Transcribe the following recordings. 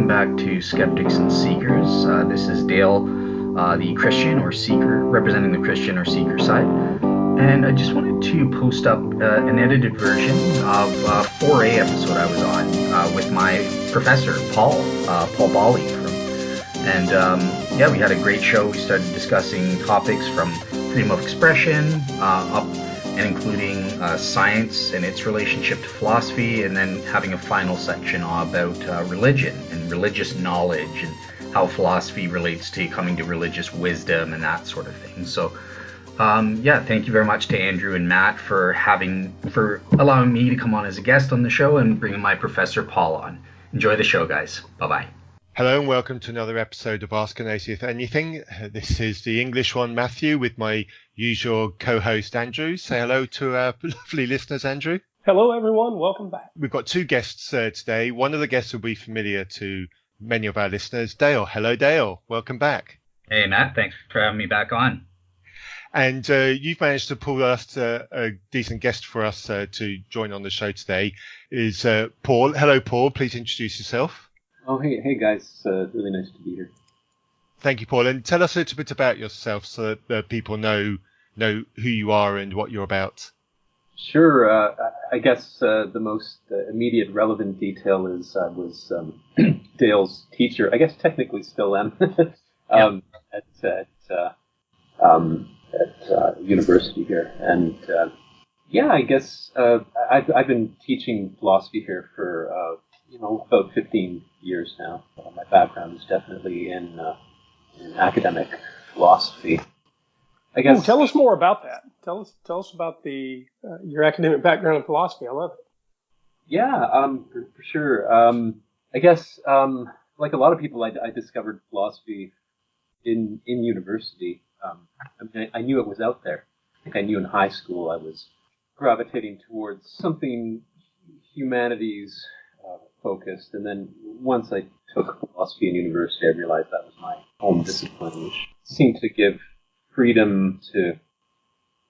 welcome back to Skeptics and Seekers. This is Dale, the Christian or Seeker, representing the Christian or Seeker side. And I just wanted to post up an edited version of a 4A episode I was on with my professor, Paul Bali. We had a great show. We started discussing topics from freedom of expression up and including science and its relationship to philosophy, and then having a final section about religion and religious knowledge and how philosophy relates to coming to religious wisdom and that sort of thing. So, thank you very much to Andrew and Matt for allowing me to come on as a guest on the show and bringing my professor Paul on. Enjoy the show, guys. Bye-bye. Hello and welcome to another episode of Ask an Atheist Anything. This is the English one, Matthew, with my usual co-host, Andrew. Say hello to our lovely listeners, Andrew. Hello, everyone. Welcome back. We've got two guests today. One of the guests will be familiar to many of our listeners, Dale. Hello, Dale. Welcome back. Hey, Matt. Thanks for having me back on. And you've managed to pull us a decent guest for us to join on the show today. Is Paul. Hello, Paul. Please introduce yourself. Oh, hey guys. Really nice to be here. Thank you, Paul. And tell us a little bit about yourself so that people know who you are and what you're about. Sure. I guess the most immediate relevant detail is I was Dale's teacher. I guess technically still am at university here. And I guess I've been teaching philosophy here for about 15 years now. My background is definitely in academic philosophy. I guess. Tell us more about that. Tell us about your academic background in philosophy. I love it. Yeah, for sure. I guess like a lot of people, I discovered philosophy in university. I knew it was out there. I think I knew in high school I was gravitating towards something humanities focused, and then once I took philosophy in university, I realized that was my home discipline, which seemed to give freedom to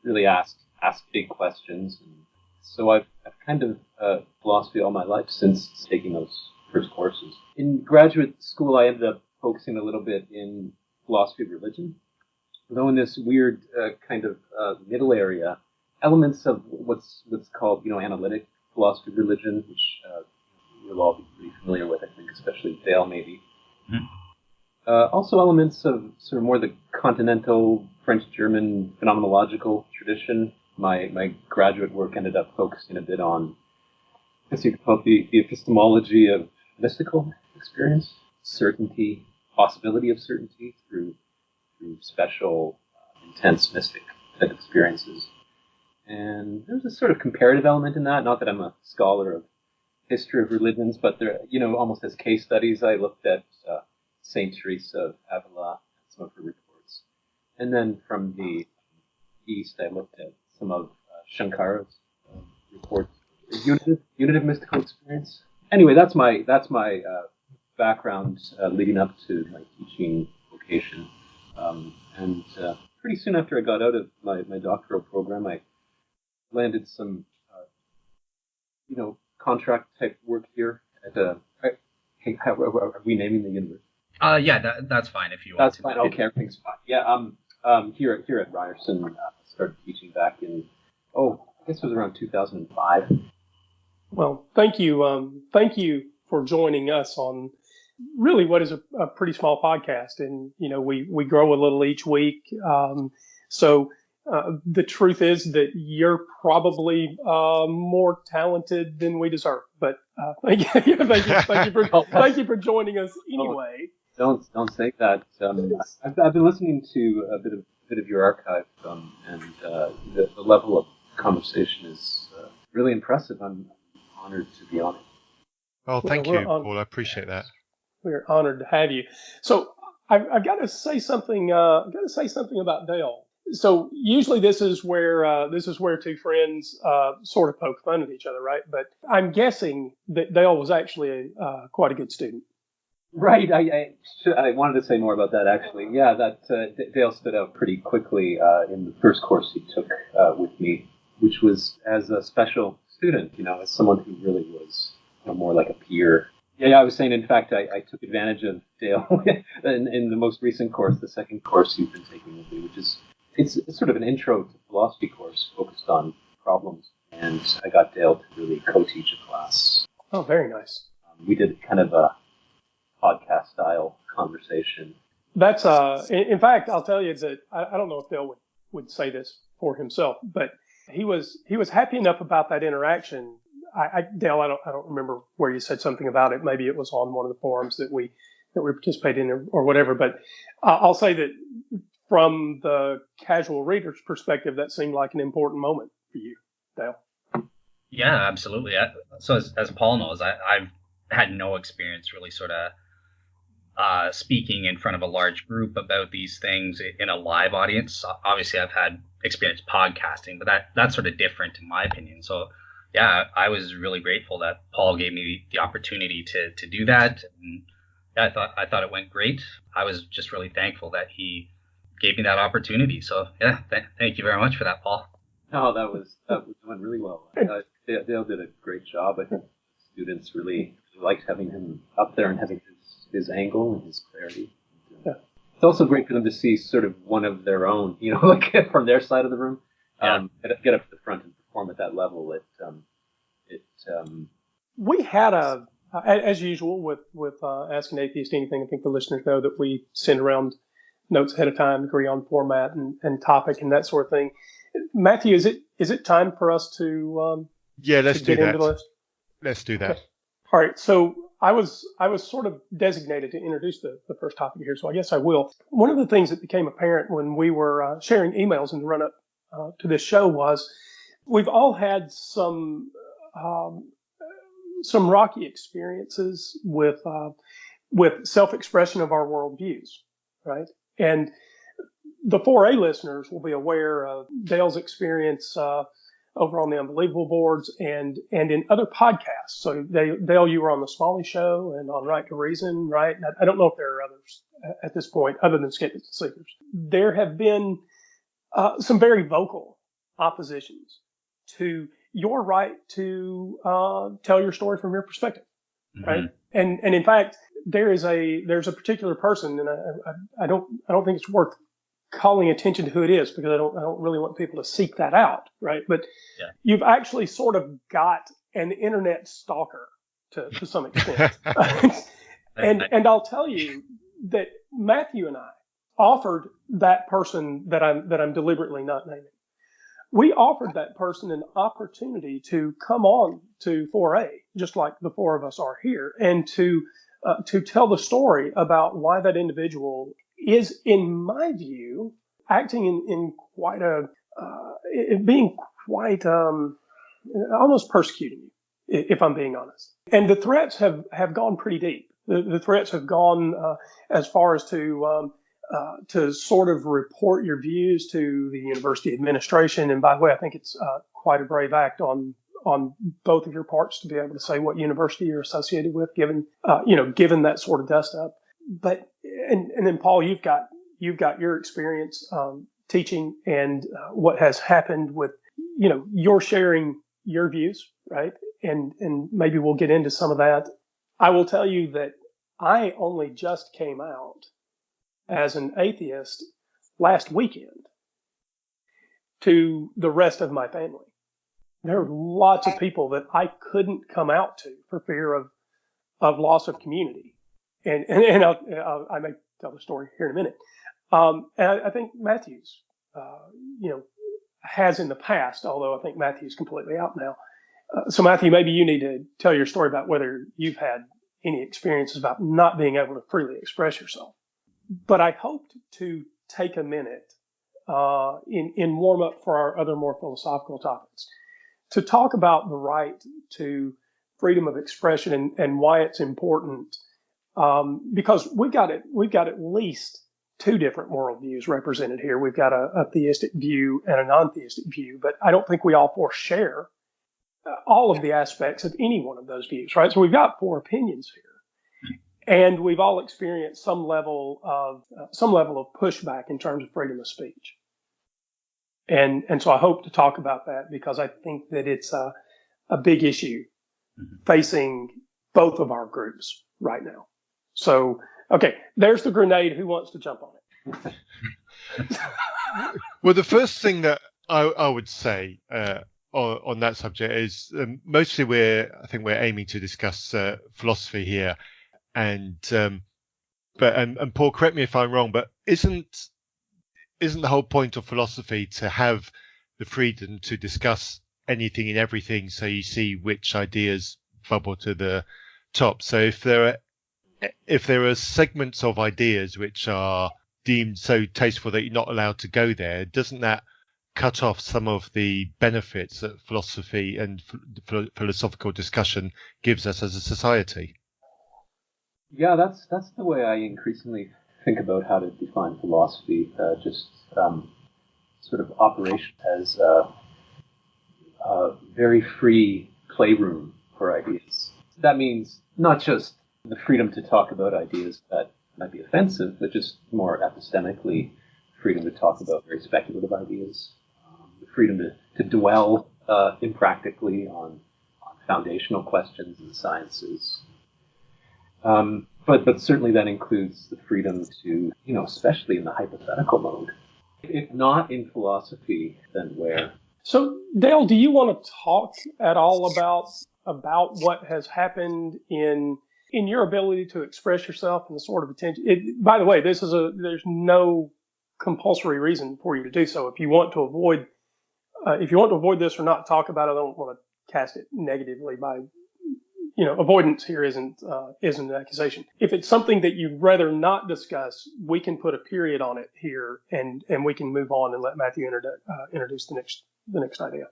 really ask big questions. And so I've kind of philosophy all my life since taking those first courses. In graduate school, I ended up focusing a little bit in philosophy of religion, though in this weird kind of middle area, elements of what's called analytic philosophy of religion, which you'll all be pretty familiar with, I think, especially Dale, maybe. Mm-hmm. Also elements of sort of more the continental French-German phenomenological tradition. My graduate work ended up focusing a bit on, I guess you could call it the epistemology of mystical experience, certainty, possibility of certainty through special, intense mystic type experiences. And there's a sort of comparative element in that. Not that I'm a scholar of history of religions, but there, almost as case studies, I looked at Saint Teresa of Avila and some of her reports. And then from the east, I looked at some of Shankara's reports. Unitive mystical experience. Anyway, that's my background leading up to my teaching vocation. And pretty soon after I got out of my doctoral program, I landed some, contract type work here at are we naming the university? That's fine if you want. That's fine. Okay, everything's fine. Yeah, here at Ryerson, I started teaching back in I guess it was around 2005. Well, thank you for joining us on really what is a pretty small podcast, and we grow a little each week. So the truth is that you're probably more talented than we deserve. But thank you for joining us anyway. Don't say that. I've been listening to a bit of your archive, and the level of conversation is really impressive. I'm honored to be on it. Oh, thank you, Paul. I appreciate that. We're honored to have you. So I've got to say something. About Dale. So usually this is where two friends sort of poke fun at each other, right? But I'm guessing that Dale was actually quite a good student. Right. I wanted to say more about that, actually. Yeah, that Dale stood out pretty quickly in the first course he took with me, which was as a special student, as someone who really was more like a peer Yeah, I was saying, in fact, I took advantage of Dale in the most recent course, the second course you've been taking with me, which is, it's sort of an intro to philosophy course focused on problems. And I got Dale to really co-teach a class. Oh, very nice. We did kind of a podcast-style conversation. That's, in fact, I'll tell you that I don't know if Dale would say this for himself, but he was happy enough about that interaction. Dale, I don't remember where you said something about it. Maybe it was on one of the forums that we participated in or whatever. But I'll say that from the casual reader's perspective, that seemed like an important moment for you, Dale. Yeah, absolutely. So as Paul knows, I've had no experience really sort of speaking in front of a large group about these things in a live audience. Obviously, I've had experience podcasting, but that's sort of different in my opinion. So yeah, I was really grateful that Paul gave me the opportunity to do that. And yeah, I thought it went great. I was just really thankful that he gave me that opportunity. So yeah, thank you very much for that, Paul. No, that went really well. Dale did a great job. I think students really liked having him up there and having his angle and his clarity. Yeah. It's also great for them to see sort of one of their own, like from their side of the room, get up to the front and perform at that level. We had as usual with Ask an Atheist Anything. I think the listeners know that we send around notes ahead of time, agree on format and topic and that sort of thing. Matthew, is it time for us to let's to do get that. into this? Let's do that. Okay. All right. So I was sort of designated to introduce the first topic here, so I guess I will. One of the things that became apparent when we were sharing emails in the run up to this show was we've all had some rocky experiences with self-expression of our worldviews, right? And the 4A listeners will be aware of Dale's experience over on the Unbelievable boards and in other podcasts. So Dale, you were on the Smalley Show and on Right to Reason, right? And I don't know if there are others at this point other than Skeptics and Seekers. There have been some very vocal oppositions to your right to tell your story from your perspective, right? And in fact, there's a particular person, and I don't think it's worth calling attention to who it is because I don't really want people to seek that out, right? But you've actually sort of got an internet stalker to some extent, and I'll tell you that Matthew and I offered that person that I'm deliberately not naming. We offered that person an opportunity to come on to 4A, just like the four of us are here, and to tell the story about why that individual is, in my view, acting in quite being quite almost persecuting you, if I'm being honest. And the threats have gone pretty deep. The threats have gone as far as to sort of report your views to the university administration. And by the way, I think it's quite a brave act on both of your parts to be able to say what university you're associated with, given that sort of dust up. But and then Paul, you've got your experience teaching and what has happened with you're sharing your views, right? And maybe we'll get into some of that. I will tell you that I only just came out as an atheist last weekend to the rest of my family. There are lots of people that I couldn't come out to for fear of loss of community. And I may tell the story here in a minute. And I think Matthew's, has in the past, although I think Matthew's completely out now. So Matthew, maybe you need to tell your story about whether you've had any experiences about not being able to freely express yourself. But I hoped to take a minute in warm up for our other more philosophical topics to talk about the right to freedom of expression and why it's important. Because we've got at least two different worldviews represented here. We've got a theistic view and a non-theistic view, but I don't think we all four share all of the aspects of any one of those views, right? So we've got four opinions here, and we've all experienced some level of pushback in terms of freedom of speech. And so I hope to talk about that because I think that it's a big issue facing both of our groups right now. So, okay, there's the grenade. Who wants to jump on it? Well, the first thing that I would say on that subject is mostly I think we're aiming to discuss philosophy here, and Paul, correct me if I'm wrong, but isn't the whole point of philosophy to have the freedom to discuss anything and everything, so you see which ideas bubble to the top? So if there are segments of ideas which are deemed so tasteful that you're not allowed to go there, doesn't that cut off some of the benefits that philosophy and philosophical discussion gives us as a society? Yeah, that's the way I increasingly think about how to define philosophy. Just sort of operation as a very free playroom for ideas. That means not just the freedom to talk about ideas that might be offensive, but just more epistemically, freedom to talk about very speculative ideas, the freedom to dwell impractically on foundational questions in the sciences. But certainly that includes the freedom to, especially in the hypothetical mode. If not in philosophy, then where? So, Dale, do you want to talk at all about what has happened in your ability to express yourself and the sort of attention? By the way, there's no compulsory reason for you to do so. If you want to avoid this or not talk about it, I don't want to cast it negatively by, avoidance here isn't an accusation. If it's something that you'd rather not discuss, we can put a period on it here, and we can move on and let Matthew introduce the next idea.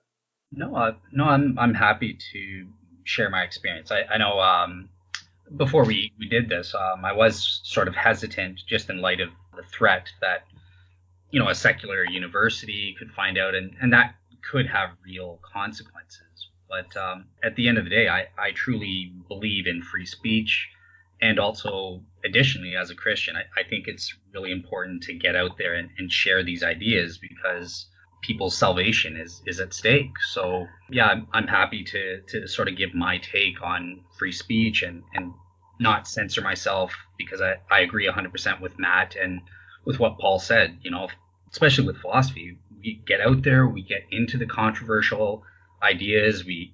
No, I'm happy to share my experience. I know before we did this, I was sort of hesitant just in light of the threat that, a secular university could find out, and that could have real consequences. But at the end of the day, I truly believe in free speech. And also, additionally, as a Christian, I think it's really important to get out there and share these ideas, because people's salvation is at stake. So, yeah, I'm happy to sort of give my take on free speech and not censor myself, because I agree 100% with Matt and with what Paul said. Especially with philosophy, we get out there, we get into the controversial ideas, we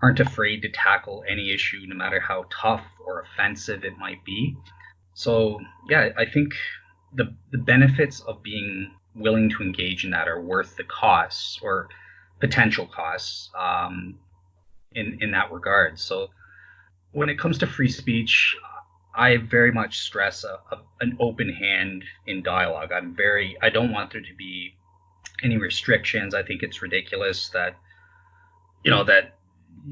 aren't afraid to tackle any issue, no matter how tough or offensive it might be. So yeah, I think the benefits of being willing to engage in that are worth the costs or potential costs in that regard. So when it comes to free speech, I very much stress an open hand in dialogue. I don't want there to be any restrictions. I think it's ridiculous that, that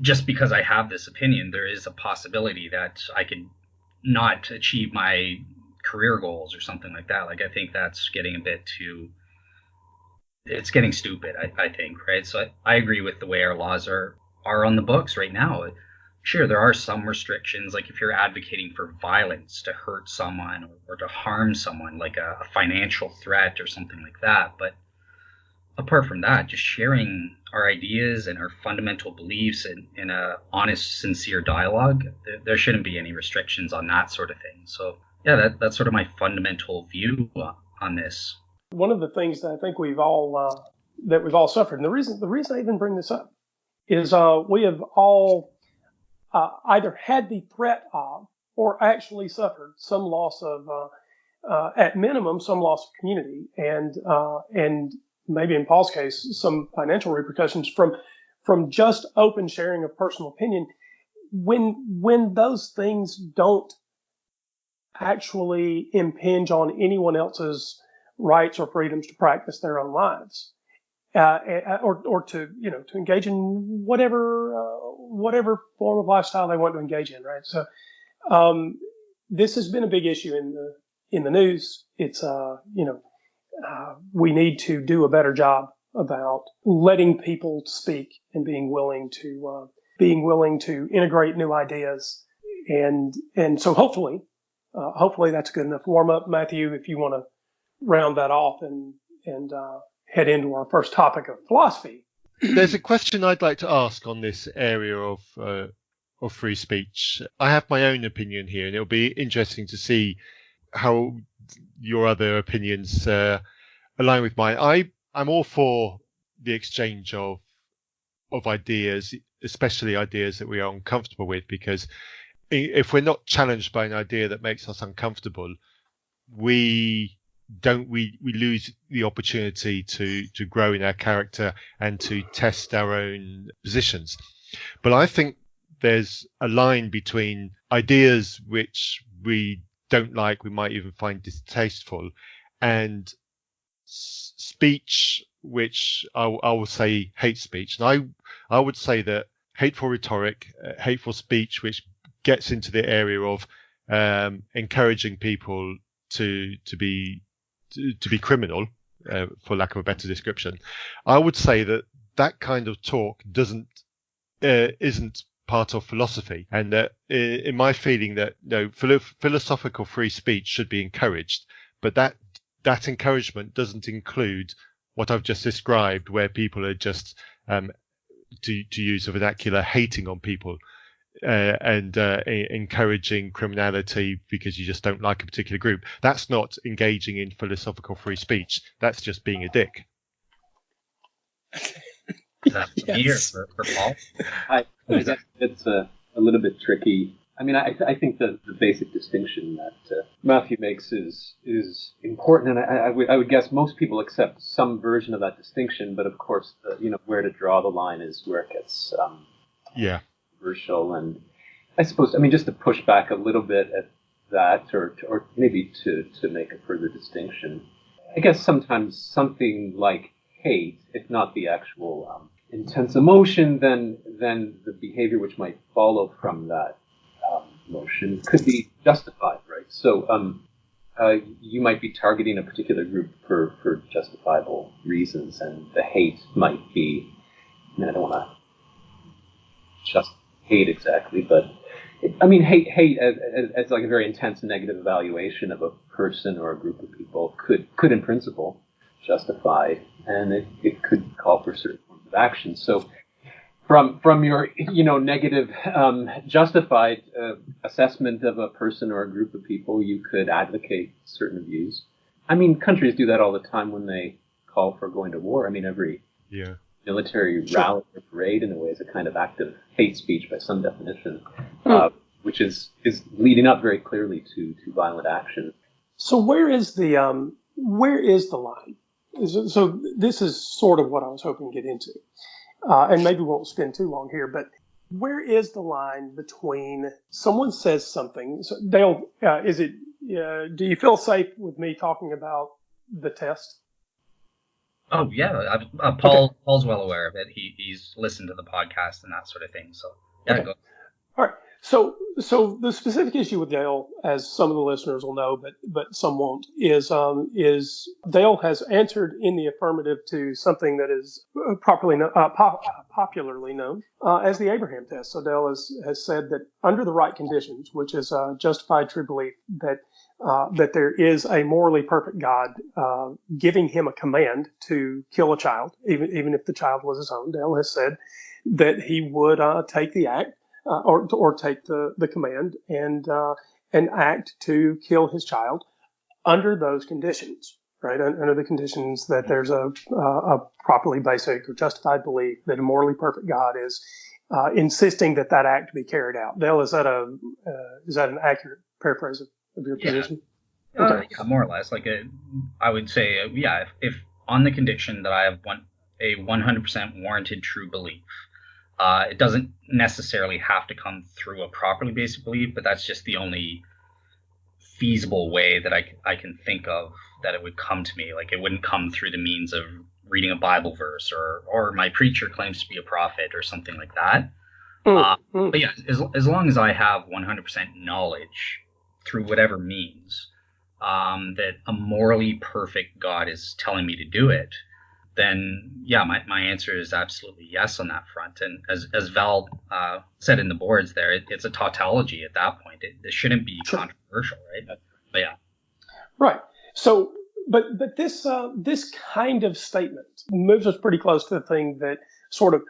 just because I have this opinion, there is a possibility that I could not achieve my career goals or something like that. Like, I think that's getting a bit too, it's getting stupid, I think, right? So I agree with the way our laws are on the books right now. Sure, there are some restrictions, like if you're advocating for violence to hurt someone or to harm someone, like a financial threat or something like that. But apart from that, just sharing our ideas and our fundamental beliefs in a honest, sincere dialogue, there shouldn't be any restrictions on that sort of thing. So yeah, that's sort of my fundamental view on this. One of the things that I think we've all suffered, and the reason I even bring this up is we have all either had the threat of or actually suffered some loss of, at minimum, some loss of community, and maybe in Paul's case, some financial repercussions from just open sharing of personal opinion. When those things don't actually impinge on anyone else's rights or freedoms to practice their own lives, or to engage in whatever form of lifestyle they want to engage in, right? So this has been a big issue in the news. It's we need to do a better job about letting people speak and being willing to integrate new ideas, and so hopefully that's good enough warm up. Matthew, if you want to round that off and head into our first topic of philosophy. There's a question I'd like to ask on this area of of free speech. I have my own opinion here, and it'll be interesting to see how your other opinions align with mine. I'm all for the exchange of ideas, especially ideas that we are uncomfortable with, because if we're not challenged by an idea that makes us uncomfortable, we lose the opportunity to grow in our character and to test our own positions. But I think there's a line between ideas which we don't like, we might even find distasteful, and speech which I will say hate speech. And I would say that hateful rhetoric, hateful speech which gets into the area of encouraging people to be criminal, for lack of a better description, I would say that kind of talk isn't part of philosophy, and that in my feeling that philosophical free speech should be encouraged, but that encouragement doesn't include what I've just described, where people are just to use a vernacular, hating on people and encouraging criminality because you just don't like a particular group. That's not engaging in philosophical free speech. That's just being a dick. Is that for me or for Paul? I guess it's a little bit tricky. I mean, I think the basic distinction that Matthew makes is important, and I would guess most people accept some version of that distinction. But of course, where to draw the line is where it gets controversial. And I suppose, just to push back a little bit at that, or maybe to make a further distinction, I guess sometimes something like hate, if not the actual intense emotion, then the behavior which might follow from that emotion could be justified, right? So you might be targeting a particular group for justifiable reasons, and the hate might be, I don't want to just hate exactly, but hate as like a very intense negative evaluation of a person or a group of people could in principle justify, and it could call for certain forms of action. So from your negative justified assessment of a person or a group of people, you could advocate certain views. Countries do that all the time when they call for going to war. Every military rally or parade in a way is a kind of act of hate speech by some definition, which is leading up very clearly to violent action. So where is the line? So this is sort of what I was hoping to get into. And maybe we won't spend too long here, but where is the line between someone says something? So Dale, do you feel safe with me talking about the test? Oh yeah, Paul's well aware of it. He's listened to the podcast and that sort of thing. So yeah, okay. Go. All right. So the specific issue with Dale, as some of the listeners will know, but some won't, is Dale has answered in the affirmative to something that is popularly known as the Abraham test. So Dale has said that under the right conditions, which is justified true belief, that there is a morally perfect God giving him a command to kill a child, even if the child was his own. Dale has said that he would take the act. Or take the command and act to kill his child under those conditions, right? Under the conditions that there's a properly basic or justified belief that a morally perfect God is insisting that act be carried out. Dale, is that an accurate paraphrase of your position? Yeah, more or less. I would say, if on the condition that I have a 100% warranted true belief. It doesn't necessarily have to come through a properly basic belief, but that's just the only feasible way that I can think of that it would come to me. It wouldn't come through the means of reading a Bible verse or my preacher claims to be a prophet or something like that. But yeah, as long as I have 100% knowledge through whatever means that a morally perfect God is telling me to do it, then yeah, my answer is absolutely yes on that front. And as Val said in the boards there, it's a tautology at that point. It shouldn't be controversial, right? But yeah. Right. So, but this kind of statement moves us pretty close to the thing that sort of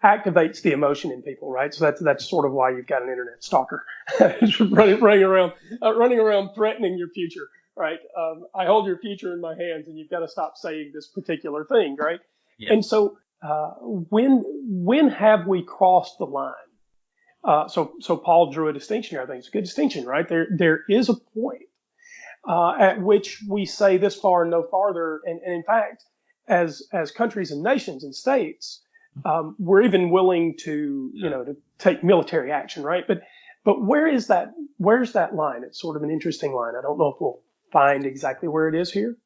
activates the emotion in people, right? So that's sort of why you've got an internet stalker running around threatening your future, right? I hold your future in my hands, and you've got to stop saying this particular thing, right? Yeah. And so when have we crossed the line? So Paul drew a distinction here. I think it's a good distinction, right? There is a point at which we say this far and no farther, and in fact, as countries and nations and states, we're even willing to to take military action, right? But where's that line? It's sort of an interesting line. I don't know if we'll find exactly where it is here,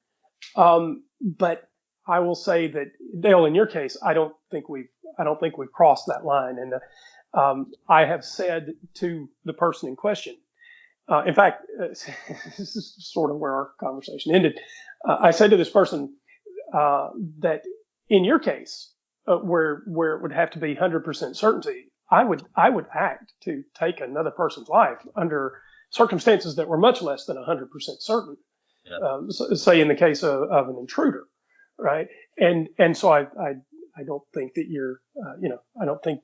but I will say that, Dale, in your case, I don't think we've crossed that line, and I have said to the person in question. In fact, this is sort of where our conversation ended. I said to this person that in your case, where it would have to be 100% certainty, I would act to take another person's life under circumstances that were much less than 100% certain. Yeah. Say in the case of an intruder, right? And so I don't think that you're I don't think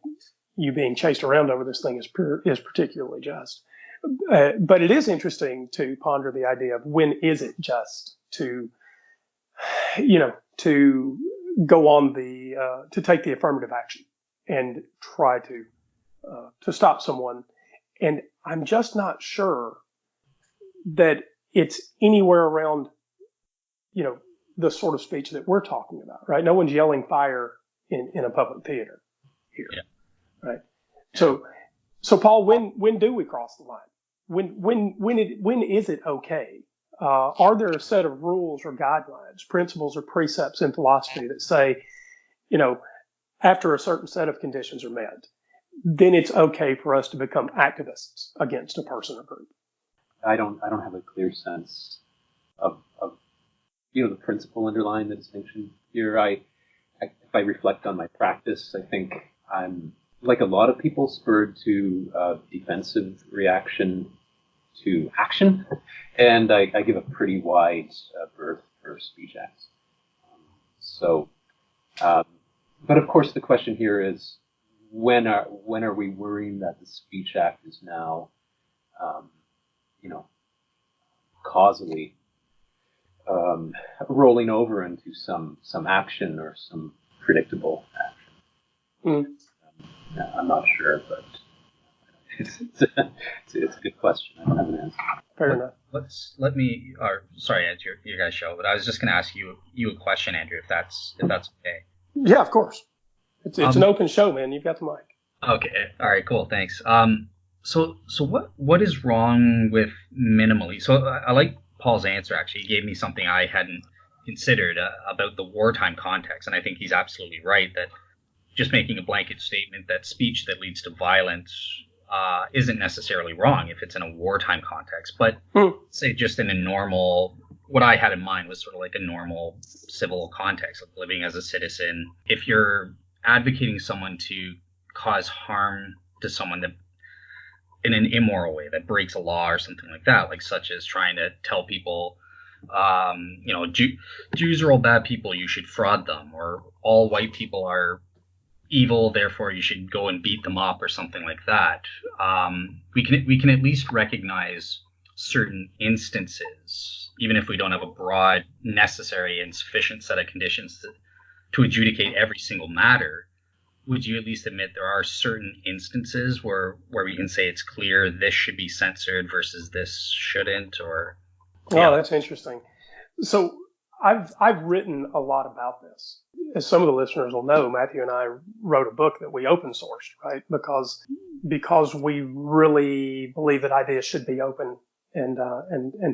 you being chased around over this thing is particularly just. But it is interesting to ponder the idea of when is it just to go on to take the affirmative action and try to stop someone. And I'm just not sure that it's anywhere around, the sort of speech that we're talking about, right? No one's yelling fire in a public theater here, yeah. Right? So Paul, when do we cross the line? When is it okay? Are there a set of rules or guidelines, principles or precepts in philosophy that say, after a certain set of conditions are met, then it's okay for us to become activists against a person or group? I don't have a clear sense of the principle underlying the distinction here. If I reflect on my practice, I think I'm, like a lot of people, spurred to defensive reaction to action, and I give a pretty wide berth for speech acts. But of course, the question here is when are we worrying that the speech act is now, causally rolling over into some action or some predictable action? I'm not sure, but it's a good question. I don't have an answer. Fair enough. Sorry, it's your guys' show, but I was just going to ask you a question, Andrew, if that's okay. Yeah, of course. It's an open show, man. You've got the mic. Okay. All right. Cool. Thanks. So what is wrong with minimally? So I like Paul's answer. Actually, he gave me something I hadn't considered about the wartime context, and I think he's absolutely right that just making a blanket statement that speech that leads to violence isn't necessarily wrong if it's in a wartime context. But say just in a normal, what I had in mind was sort of like a normal civil context, like living as a citizen. If you're advocating someone to cause harm to someone that in an immoral way that breaks a law or something like that, like such as trying to tell people, Jews are all bad people, you should fraud them, or all white people are evil, therefore you should go and beat them up, or something like that. We can at least recognize certain instances, even if we don't have a broad, necessary, and sufficient set of conditions to adjudicate every single matter. Would you at least admit there are certain instances where we can say it's clear this should be censored versus this shouldn't? Or Oh, that's interesting. So I've written a lot about this. As some of the listeners will know, Matthew and I wrote a book that we open sourced, right? Because we really believe that ideas should be open and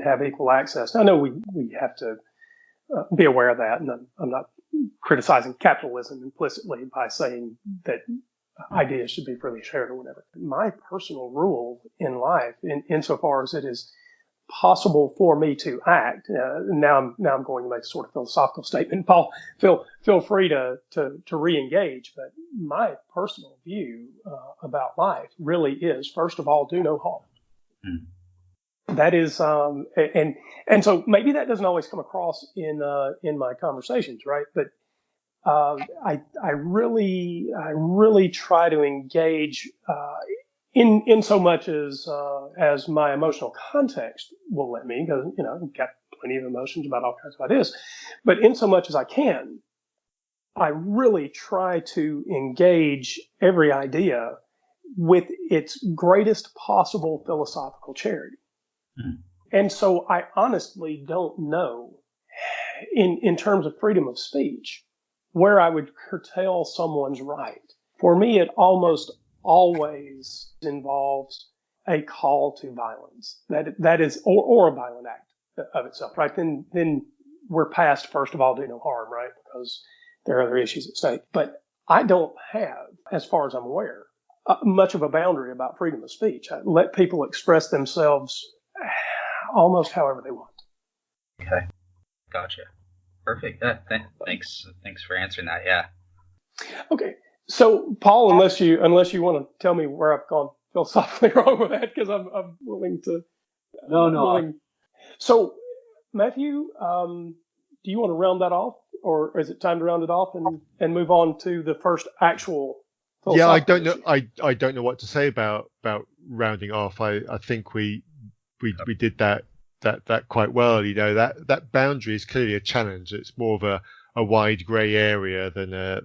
have equal access. I know we have to be aware of that, and I'm not criticizing capitalism implicitly by saying that ideas should be freely shared or whatever. My personal rule in life, insofar as it is possible for me to act, now I'm going to make a sort of philosophical statement. Paul, feel free to re-engage, but my personal view about life really is, first of all, do no harm. That is, and so maybe that doesn't always come across in my conversations, right? But I really try to engage in so much as my emotional context will let me, because I've got plenty of emotions about all kinds of ideas, but in so much as I can, I really try to engage every idea with its greatest possible philosophical charity. Mm. And so I honestly don't know, in terms of freedom of speech, where I would curtail someone's right. For me, it almost always involves a call to violence. That is, or a violent act of itself, right? Then we're past, first of all, do no harm, right? Because there are other issues at stake. But I don't have, as far as I'm aware, much of a boundary about freedom of speech. I let people express themselves almost however they want. Okay, gotcha. Perfect. Thanks for answering that. Yeah. Okay, so Paul, unless you want to tell me where I've gone philosophically wrong with that, because I'm willing to. No. So, Matthew, do you want to round that off, or is it time to round it off and move on to the first actual? Yeah, I don't know. I don't know what to say about rounding off. I think we did that quite well. That boundary is clearly a challenge. It's more of a wide grey area than a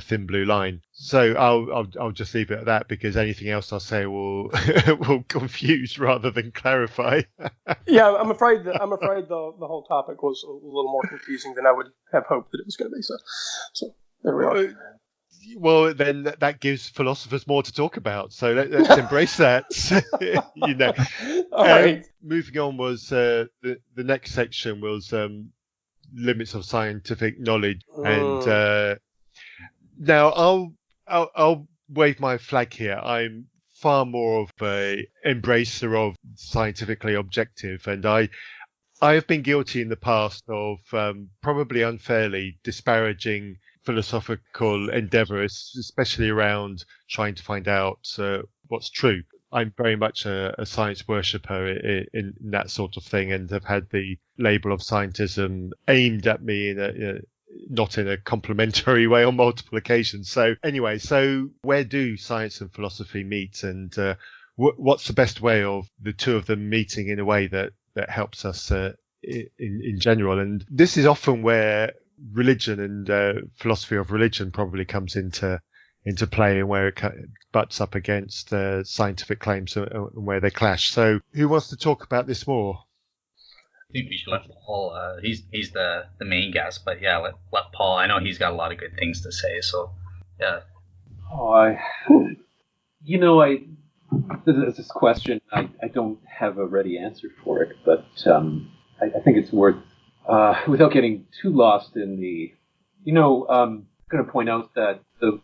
thin blue line. So I'll just leave it at that, because anything else I'll say will will confuse rather than clarify. Yeah, I'm afraid the whole topic was a little more confusing than I would have hoped that it was going to be. So there we are. Well, then that gives philosophers more to talk about. So let's embrace that. All right. Moving on was the next section was limits of scientific knowledge, and now I'll wave my flag here. I'm far more of a embracer of scientifically objective, and I have been guilty in the past of probably unfairly disparaging philosophical endeavors, especially around trying to find out what's true. I'm very much a science worshipper in that sort of thing, and have had the label of scientism aimed at me not in a complimentary way on multiple occasions. So anyway, where do science and philosophy meet, and what's the best way of the two of them meeting in a way that helps us in general? And this is often where religion and philosophy of religion probably comes into play, and where it butts up against scientific claims and where they clash. So who wants to talk about this more? I think we should let Paul. He's the main guest, but yeah, let Paul. I know he's got a lot of good things to say. So yeah. This question, I don't have a ready answer for it, but I think it's worth, without getting too lost in the, I'm going to point out that the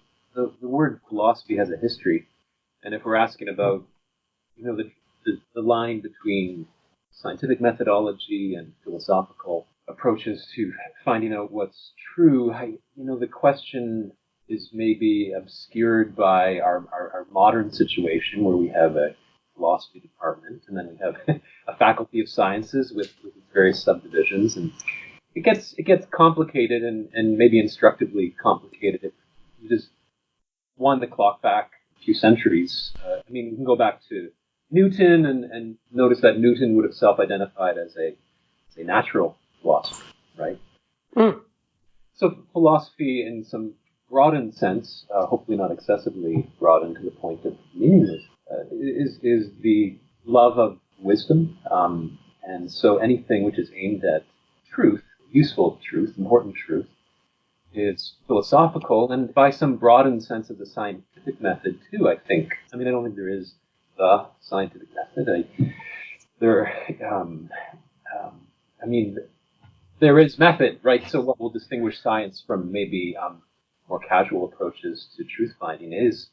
word philosophy has a history, and if we're asking about, the line between scientific methodology and philosophical approaches to finding out what's true, the question is maybe obscured by our modern situation, where we have a philosophy department, and then we have a faculty of sciences with various subdivisions, and it gets complicated and maybe instructively complicated if you just wind the clock back a few centuries. You can go back to Newton and notice that Newton would have self-identified as a natural philosopher, right? Mm. So philosophy, in some broadened sense, hopefully not excessively broadened to the point of meaningless, is the love of wisdom, and so anything which is aimed at truth, useful truth, important truth, is philosophical, and by some broadened sense of the scientific method too, I think. I don't think there is the scientific method. There is method, right? So what will distinguish science from maybe more casual approaches to truth finding is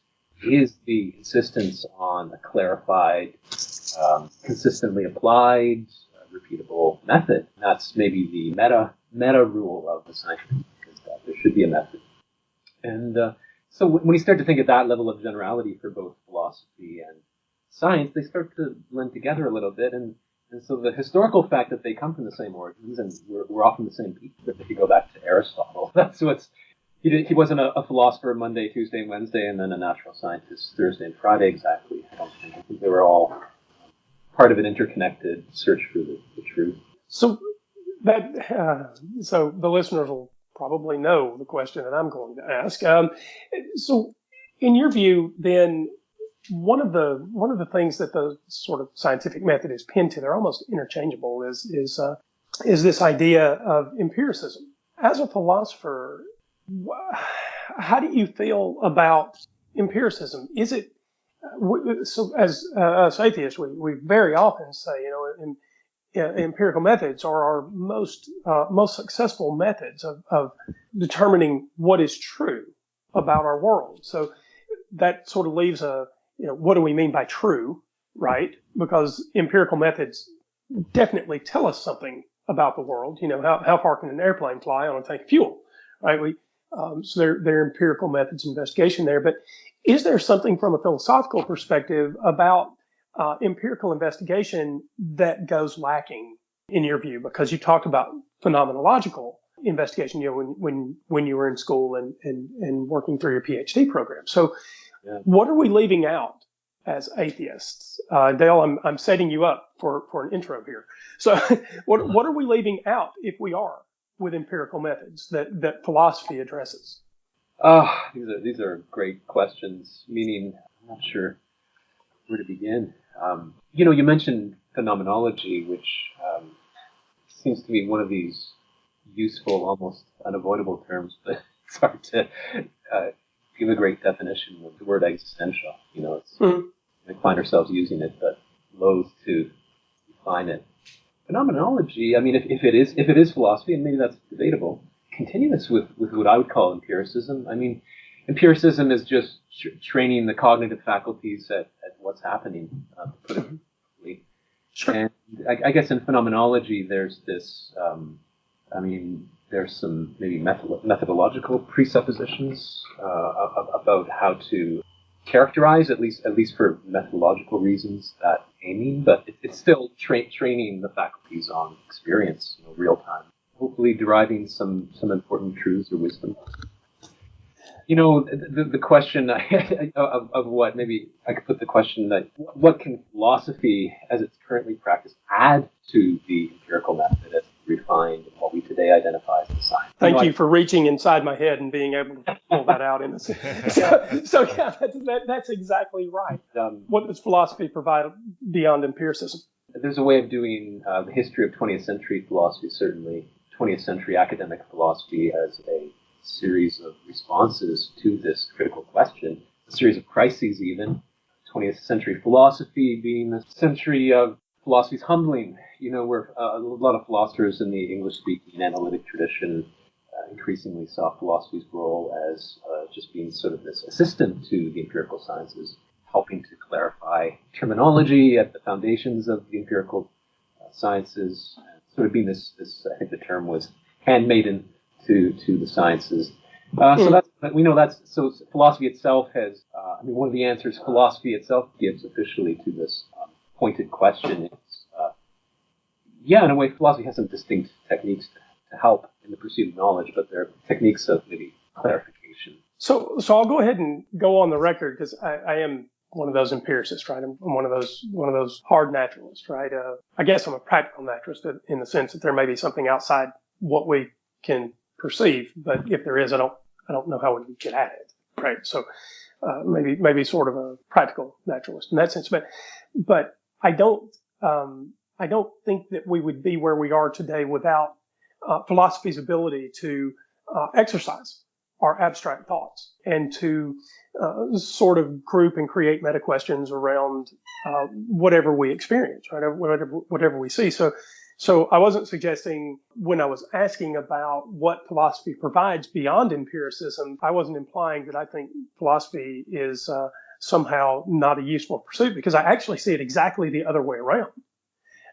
the insistence on a clarified, consistently applied, repeatable method. And that's maybe the meta rule of the scientific method, is that there should be a method. And so when you start to think at that level of generality for both philosophy and science, they start to blend together a little bit. And And so the historical fact that they come from the same origins and we're often the same people. If you go back to Aristotle, that's what's he wasn't a philosopher Monday, Tuesday, and Wednesday, and then a natural scientist Thursday and Friday exactly. I think they were all part of an interconnected search for the truth. So so the listeners will probably know the question that I'm going to ask. So, in your view, then, one of the things that the sort of scientific method is pinned to, they're almost interchangeable, is this idea of empiricism. As a philosopher, how do you feel about empiricism? Is it so? As atheists, we very often say, empirical methods are our most successful methods of determining what is true about our world. So that sort of leaves what do we mean by true, right? Because empirical methods definitely tell us something about the world. How far can an airplane fly on a tank of fuel, right? So there are empirical methods of investigation there. But is there something from a philosophical perspective about empirical investigation that goes lacking in your view? Because you talked about phenomenological investigation, when you were in school and working through your PhD program. So what are we leaving out as atheists? Dale, I'm setting you up for an intro here. So what are we leaving out if we are with empirical methods that philosophy addresses? These are great questions, meaning I'm not sure where to begin. You mentioned phenomenology, which seems to me one of these useful, almost unavoidable terms, but it's hard to give a great definition of the word existential. We find ourselves using it, but loath to define it. Phenomenology, I mean, if it is philosophy, and maybe that's debatable, continuous with what I would call empiricism. I mean, empiricism is just training the cognitive faculties at what's happening, to put it simply. Sure. And I guess in phenomenology, there's this, there's some maybe methodological presuppositions about how to characterize, at least for methodological reasons, that aiming, but it's still training the faculties on experience, real time, hopefully deriving some important truths or wisdom. The question of what, maybe I could put the question that what can philosophy, as it's currently practiced, add to the empirical method as refined in what we today identify as the science? Thank you for reaching inside my head and being able to pull that out in a so yeah, that's exactly right. What does philosophy provide beyond empiricism? There's a way of doing the history of 20th century philosophy, certainly 20th century academic philosophy, as a series of responses to this critical question, a series of crises even. 20th century philosophy being the century of philosophy's humbling, where a lot of philosophers in the English-speaking analytic tradition increasingly saw philosophy's role as just being sort of this assistant to the empirical sciences, helping to clarify terminology at the foundations of the empirical sciences, sort of being this, I think the term was handmaiden to the sciences. So philosophy itself has, one of the answers philosophy itself gives officially to this pointed question is, in a way, philosophy has some distinct techniques to help in the pursuit of knowledge, but they're techniques of maybe clarification. So I'll go ahead and go on the record, because I am one of those empiricists, right? I'm one of those hard naturalists, right? I guess I'm a practical naturalist in the sense that there may be something outside what we can perceive, but if there is, I don't know how we would get at it, right? So maybe sort of a practical naturalist in that sense, but I don't think that we would be where we are today without philosophy's ability to exercise our abstract thoughts and to sort of group and create meta questions around whatever we experience, right? Whatever we see. So I wasn't suggesting, when I was asking about what philosophy provides beyond empiricism, I wasn't implying that I think philosophy is somehow not a useful pursuit, because I actually see it exactly the other way around.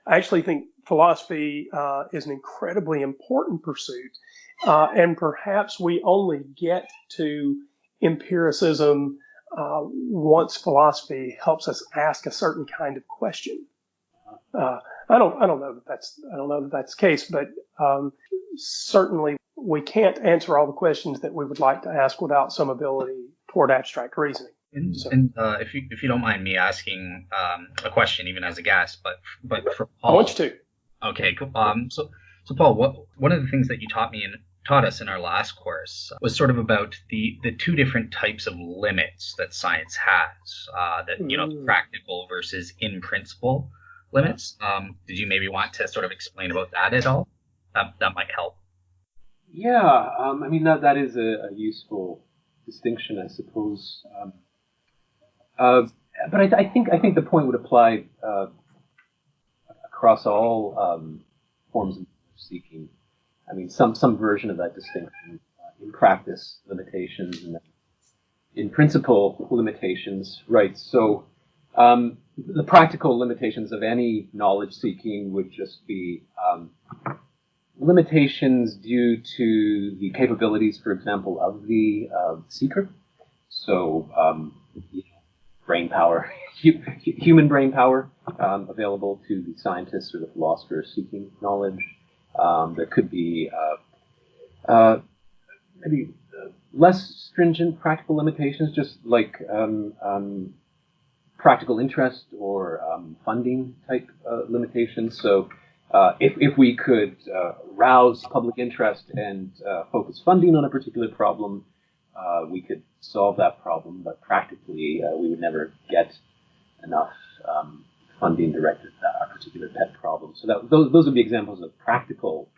I actually think philosophy is an incredibly important pursuit, and perhaps we only get to empiricism once philosophy helps us ask a certain kind of question. I don't know that that's the case, but certainly we can't answer all the questions that we would like to ask without some ability toward abstract reasoning. And if you don't mind me asking a question, even as a guest, but for Paul, I want you to. Okay, cool. So Paul, one of the things that you taught us in our last course was sort of about the two different types of limits that science has. Practical versus in principle limits. Did you maybe want to sort of explain about that at all? That might help. Yeah, I mean that is a useful distinction, I suppose. But I think the point would apply across all forms of seeking. I mean, some version of that distinction in practice limitations and in principle limitations, right? So the practical limitations of any knowledge seeking would just be limitations due to the capabilities, for example, of the seeker. So brain power, human brain power available to the scientists or the philosophers seeking knowledge. There could be maybe less stringent practical limitations, just like practical interest or funding type limitations. So if we could rouse public interest and focus funding on a particular problem, we could solve that problem, but practically we would never get enough funding directed at our particular pet problem. So those would be examples of practical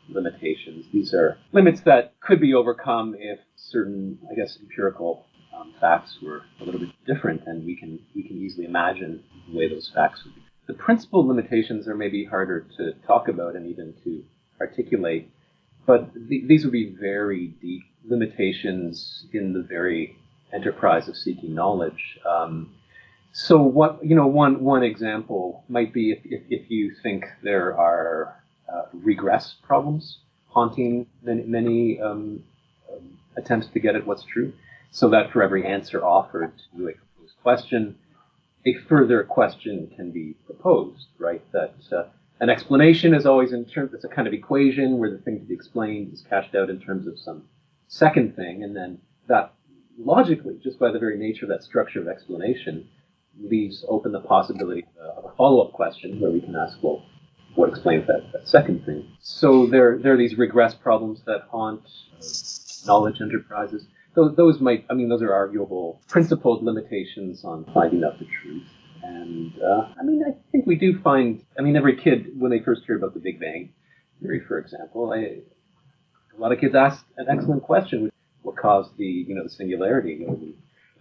limitations. These are limits that could be overcome if certain, I guess, empirical facts were a little bit different, and we can easily imagine the way those facts would be. The principal limitations are maybe harder to talk about and even to articulate, but these would be very deep limitations in the very enterprise of seeking knowledge. So one example might be if you think there are regress problems haunting many attempts to get at what's true, so that for every answer offered to a proposed question, a further question can be proposed, right? That an explanation is always it's a kind of equation where the thing to be explained is cashed out in terms of some second thing, and then that logically, just by the very nature of that structure of explanation, leaves open the possibility of a follow-up question where we can ask, well, what explains that second thing? So there are these regress problems that haunt knowledge enterprises. Those are arguable principled limitations on finding out the truth. And I think we do find, every kid, when they first hear about the Big Bang theory, for example, a lot of kids ask an excellent question: what caused the singularity?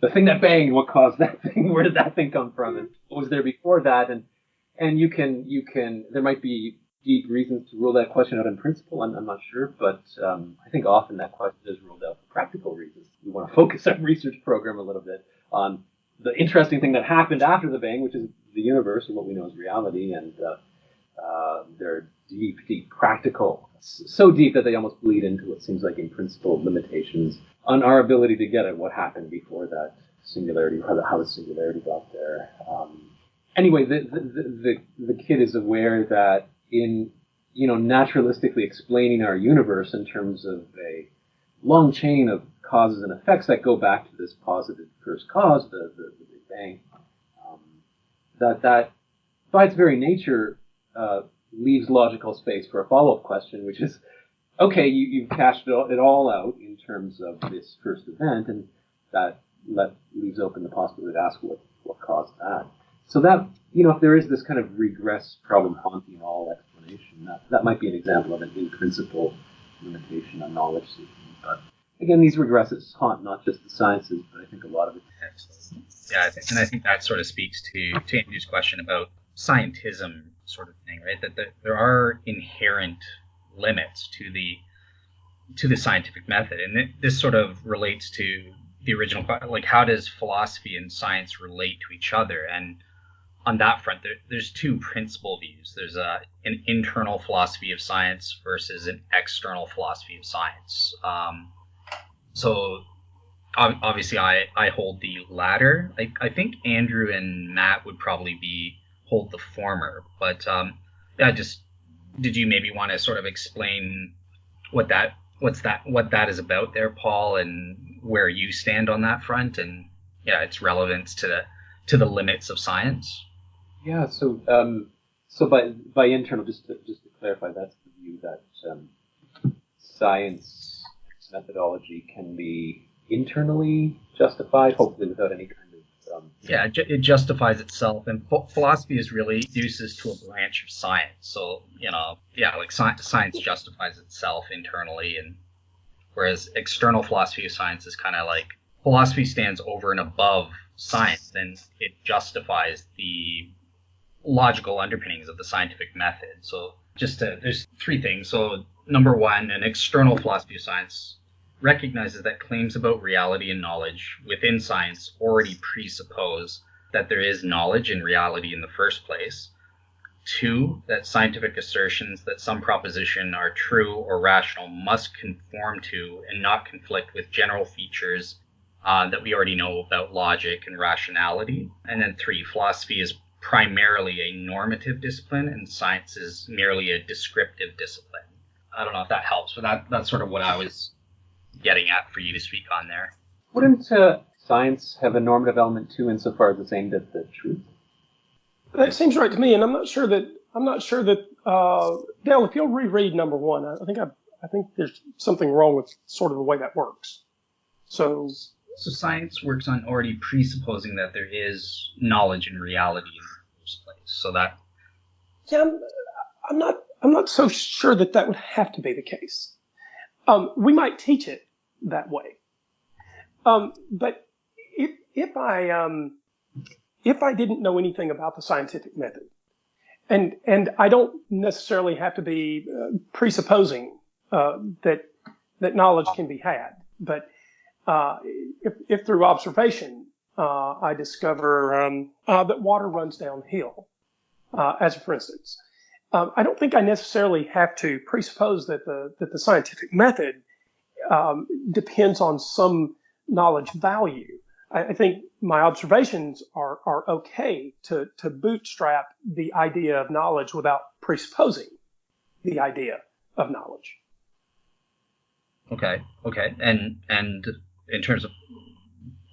The thing that banged, what caused that thing? Where did that thing come from? And what was there before that? And you can there might be deep reasons to rule that question out in principle. I'm not sure, but I think often that question is ruled out for practical reasons. We want to focus our research program a little bit on the interesting thing that happened after the bang, which is the universe and what we know as reality, and they're deep practical, so deep that they almost bleed into what seems like in principle limitations on our ability to get at what happened before that singularity, how the singularity got there. Anyway, the kid is aware that in naturalistically explaining our universe in terms of a long chain of causes and effects that go back to this positive first cause, the Big Bang, that by its very nature leaves logical space for a follow-up question, which is, okay, you've cashed it all out in terms of this first event, and that leaves open the possibility to ask what caused that. So that, if there is this kind of regress problem haunting all explanation, that might be an example of an in-principle limitation on knowledge seeking. But again, these regresses haunt not just the sciences, but I think a lot of it. Yeah, I think that sort of speaks to Andrew's question about scientism sort of thing, right? That there are inherent limits to the scientific method, and this sort of relates to the original question, like how does philosophy and science relate to each other? And on that front, there's two principal views. There's an internal philosophy of science versus an external philosophy of science. So obviously I hold the latter. I think Andrew and Matt would probably hold the former. But just did you maybe want to sort of explain what that is about there, Paul, and where you stand on that front, and its relevance to the limits of science? Yeah. So by internal, just to clarify, that's the view that science methodology can be internally justified, hopefully without any kind of it justifies itself, and philosophy is really reduces to a branch of science. So like science justifies itself internally, and whereas external philosophy of science is kind of like philosophy stands over and above science, and it justifies the logical underpinnings of the scientific method. So there's three things. So number one, an external philosophy of science recognizes that claims about reality and knowledge within science already presuppose that there is knowledge and reality in the first place. Two, that scientific assertions that some proposition are true or rational must conform to and not conflict with general features that we already know about logic and rationality. And then three, philosophy is primarily a normative discipline and science is merely a descriptive discipline. I don't know if that helps, but that's sort of what I was getting at for you to speak on there. Wouldn't science have a normative element too, insofar as it's aimed at the truth? That seems right to me, and I'm not sure that Dale, if you'll reread number one, I think there's something wrong with sort of the way that works. So science works on already presupposing that there is knowledge and reality in the first place. So that I'm not so sure that would have to be the case. We might teach it that way, but if I didn't know anything about the scientific method, and I don't necessarily have to be presupposing that knowledge can be had, but if through observation I discover that water runs downhill, as for instance, I don't think I necessarily have to presuppose that the scientific method depends on some knowledge value. I think my observations are okay to bootstrap the idea of knowledge without presupposing the idea of knowledge. Okay. And in terms of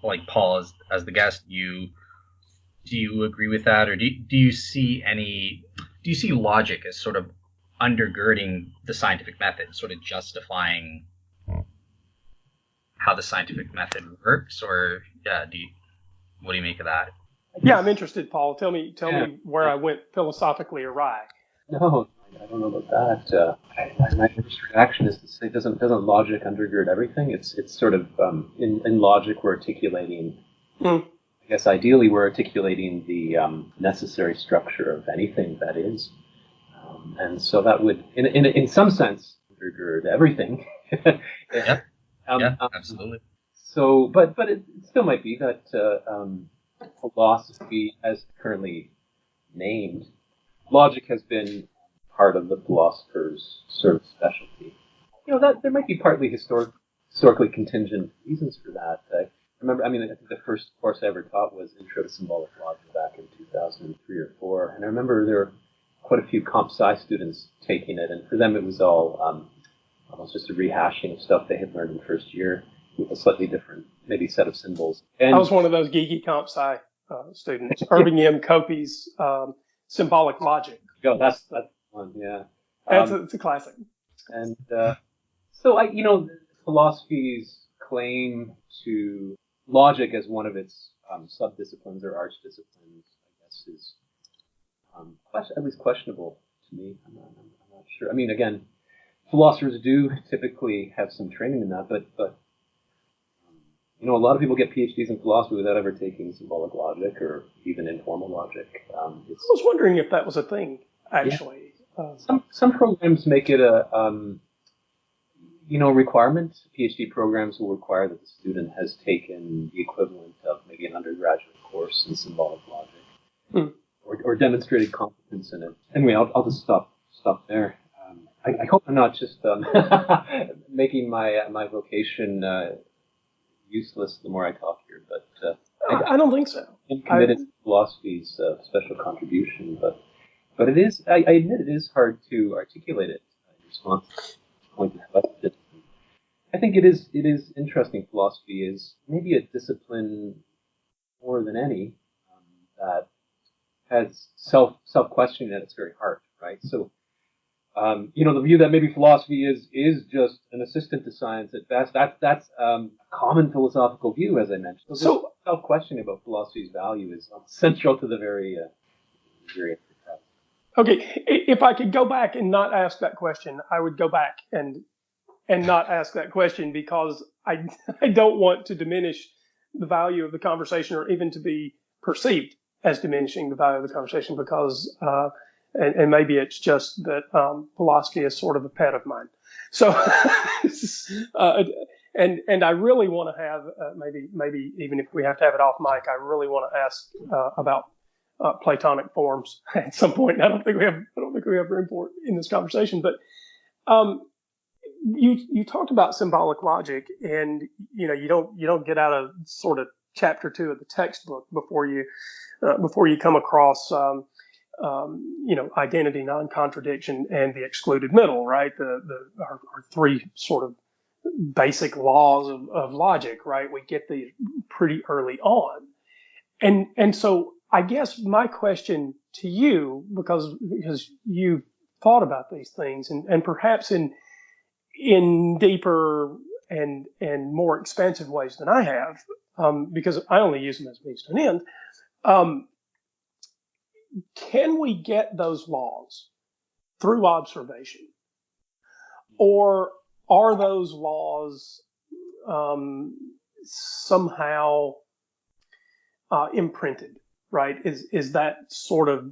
like Paul as the guest, do you agree with that, or do you see logic as sort of undergirding the scientific method, sort of justifying how the scientific method works, or what do you make of that? Yeah, I'm interested, Paul. Tell me where I went philosophically awry. No, I don't know about that. My first reaction is to say, doesn't logic undergird everything? It's sort of in logic we're articulating. I guess ideally we're articulating the necessary structure of anything that is, and so that would, in some sense, undergird everything. Yep. Absolutely. So, but it still might be that philosophy, as currently named, logic has been part of the philosopher's sort of specialty. That there might be partly historically contingent reasons for that. I remember, I think the first course I ever taught was Intro to Symbolic Logic back in 2003 or 4, and I remember there were quite a few comp sci students taking it, and for them it was all almost just a rehashing of stuff they had learned in first year with a slightly different, maybe, set of symbols. And I was one of those geeky comp sci students. Irving M. Copey's Symbolic Logic. Oh, that's one, yeah. It's a classic. And so philosophy's claim to logic as one of its sub-disciplines or arch disciplines, I guess, is at least questionable to me. I'm not sure. Again, philosophers do typically have some training in that, but a lot of people get PhDs in philosophy without ever taking symbolic logic or even informal logic. I was wondering if that was a thing, actually. Yeah. Some programs make it a requirement. PhD programs will require that the student has taken the equivalent of maybe an undergraduate course in symbolic logic, or demonstrated competence in it. Anyway, I'll just stop there. I hope I'm not just making my vocation useless the more I talk here, but I don't think so. I'm committed to philosophy's special contribution, but But it is, I admit, it is hard to articulate it in response to the point of question. I think it is interesting. Philosophy is maybe a discipline more than any that has self-questioning at its very heart, right? So, the view that maybe philosophy is just an assistant to science at best, that's a common philosophical view, as I mentioned. So self-questioning about philosophy's value is central to the very Okay, if I could go back and not ask that question, I would go back and not ask that question, because I don't want to diminish the value of the conversation, or even to be perceived as diminishing the value of the conversation, because and maybe it's just that philosophy is sort of a pet of mine. So and I really want to have maybe even if we have to have it off mic, I really want to ask about Platonic forms at some point. I don't think we have room for it in this conversation, but you talked about symbolic logic, and you don't get out of sort of chapter 2 of the textbook before you come across identity, non-contradiction, and the excluded middle, right? Our three sort of basic laws of logic, right? We get these pretty early on, and so I guess my question to you, because you've thought about these things, and perhaps in deeper and more expansive ways than I have, because I only use them as means to an end. Can we get those laws through observation, or are those laws somehow imprinted? Right? Is that sort of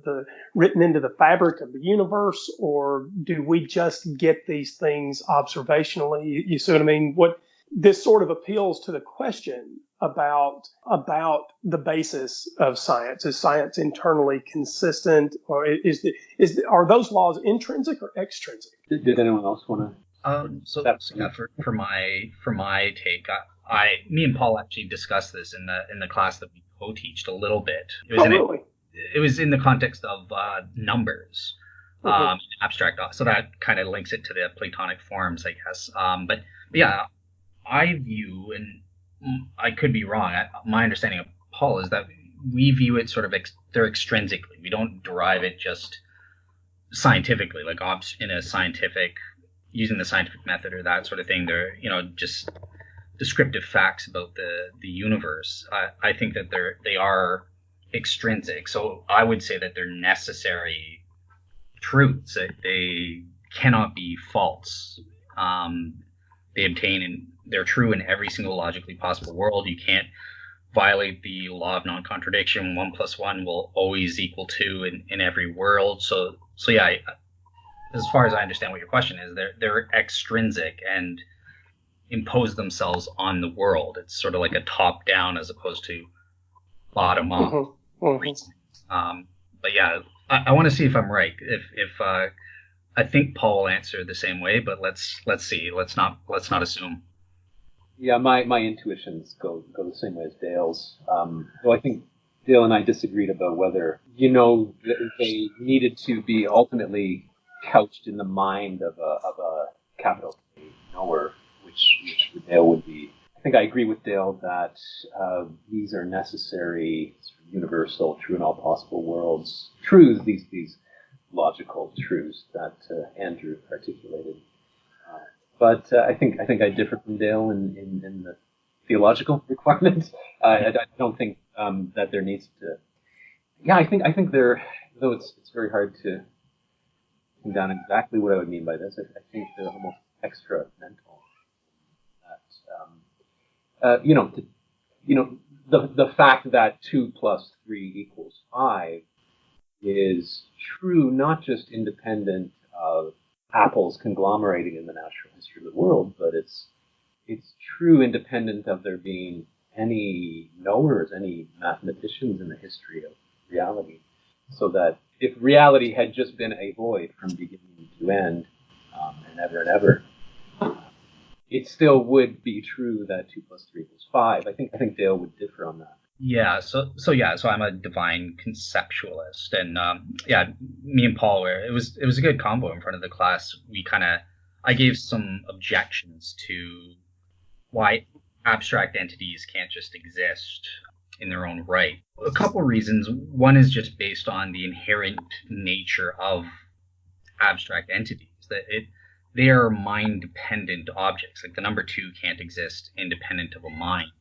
written into the fabric of the universe, or do we just get these things observationally? You see what I mean? What this sort of appeals to the question about the basis of science. Is science internally consistent, or are those laws intrinsic or extrinsic? Did anyone else want to? For my take, me and Paul actually discussed this in the class that we co-teached a little bit. It was in the context of numbers, abstract. So that kind of links it to the Platonic forms, I guess. But yeah, I view, and I could be wrong, my understanding of Paul is that we view it sort of they're extrinsically. We don't derive it just scientifically, like in a scientific, using the scientific method or that sort of thing. They're just descriptive facts about the universe. I think that they are extrinsic. So I would say that they're necessary truths. They cannot be false. They obtain, and they're true in every single logically possible world. You can't violate the law of non-contradiction. 1 + 1 will always equal 2 in every world. So yeah, as far as I understand what your question is, they're extrinsic and impose themselves on the world. It's sort of like a top down as opposed to bottom up. But yeah, I want to see if I'm right. If I think Paul will answer the same way, but let's see. Let's not assume. Yeah, my intuitions go the same way as Dale's. Though I think Dale and I disagreed about whether they needed to be ultimately couched in the mind of a capital A knower, which for Dale would be. I think I agree with Dale that these are necessary, universal, true in all possible worlds truths. These logical truths that Andrew articulated. But I think I differ from Dale in the theological requirements. I don't think that there needs to. Yeah, I think there. Though it's very hard to pin down exactly what I would mean by this. I think they're almost extra mental. The fact that 2 + 3 = 5 is true not just independent of apples conglomerating in the natural history of the world, but it's true independent of there being any knowers, any mathematicians in the history of reality. So that if reality had just been a void from beginning to end, and ever, it still would be true that 2 + 3 = 5. I think Dale would differ on that. So I'm a divine conceptualist, and me and Paul it was a good combo in front of the class. I gave some objections to why abstract entities can't just exist in their own right. A couple reasons. One is just based on the inherent nature of abstract entities, that they are mind dependent objects. Like the number two can't exist independent of a mind.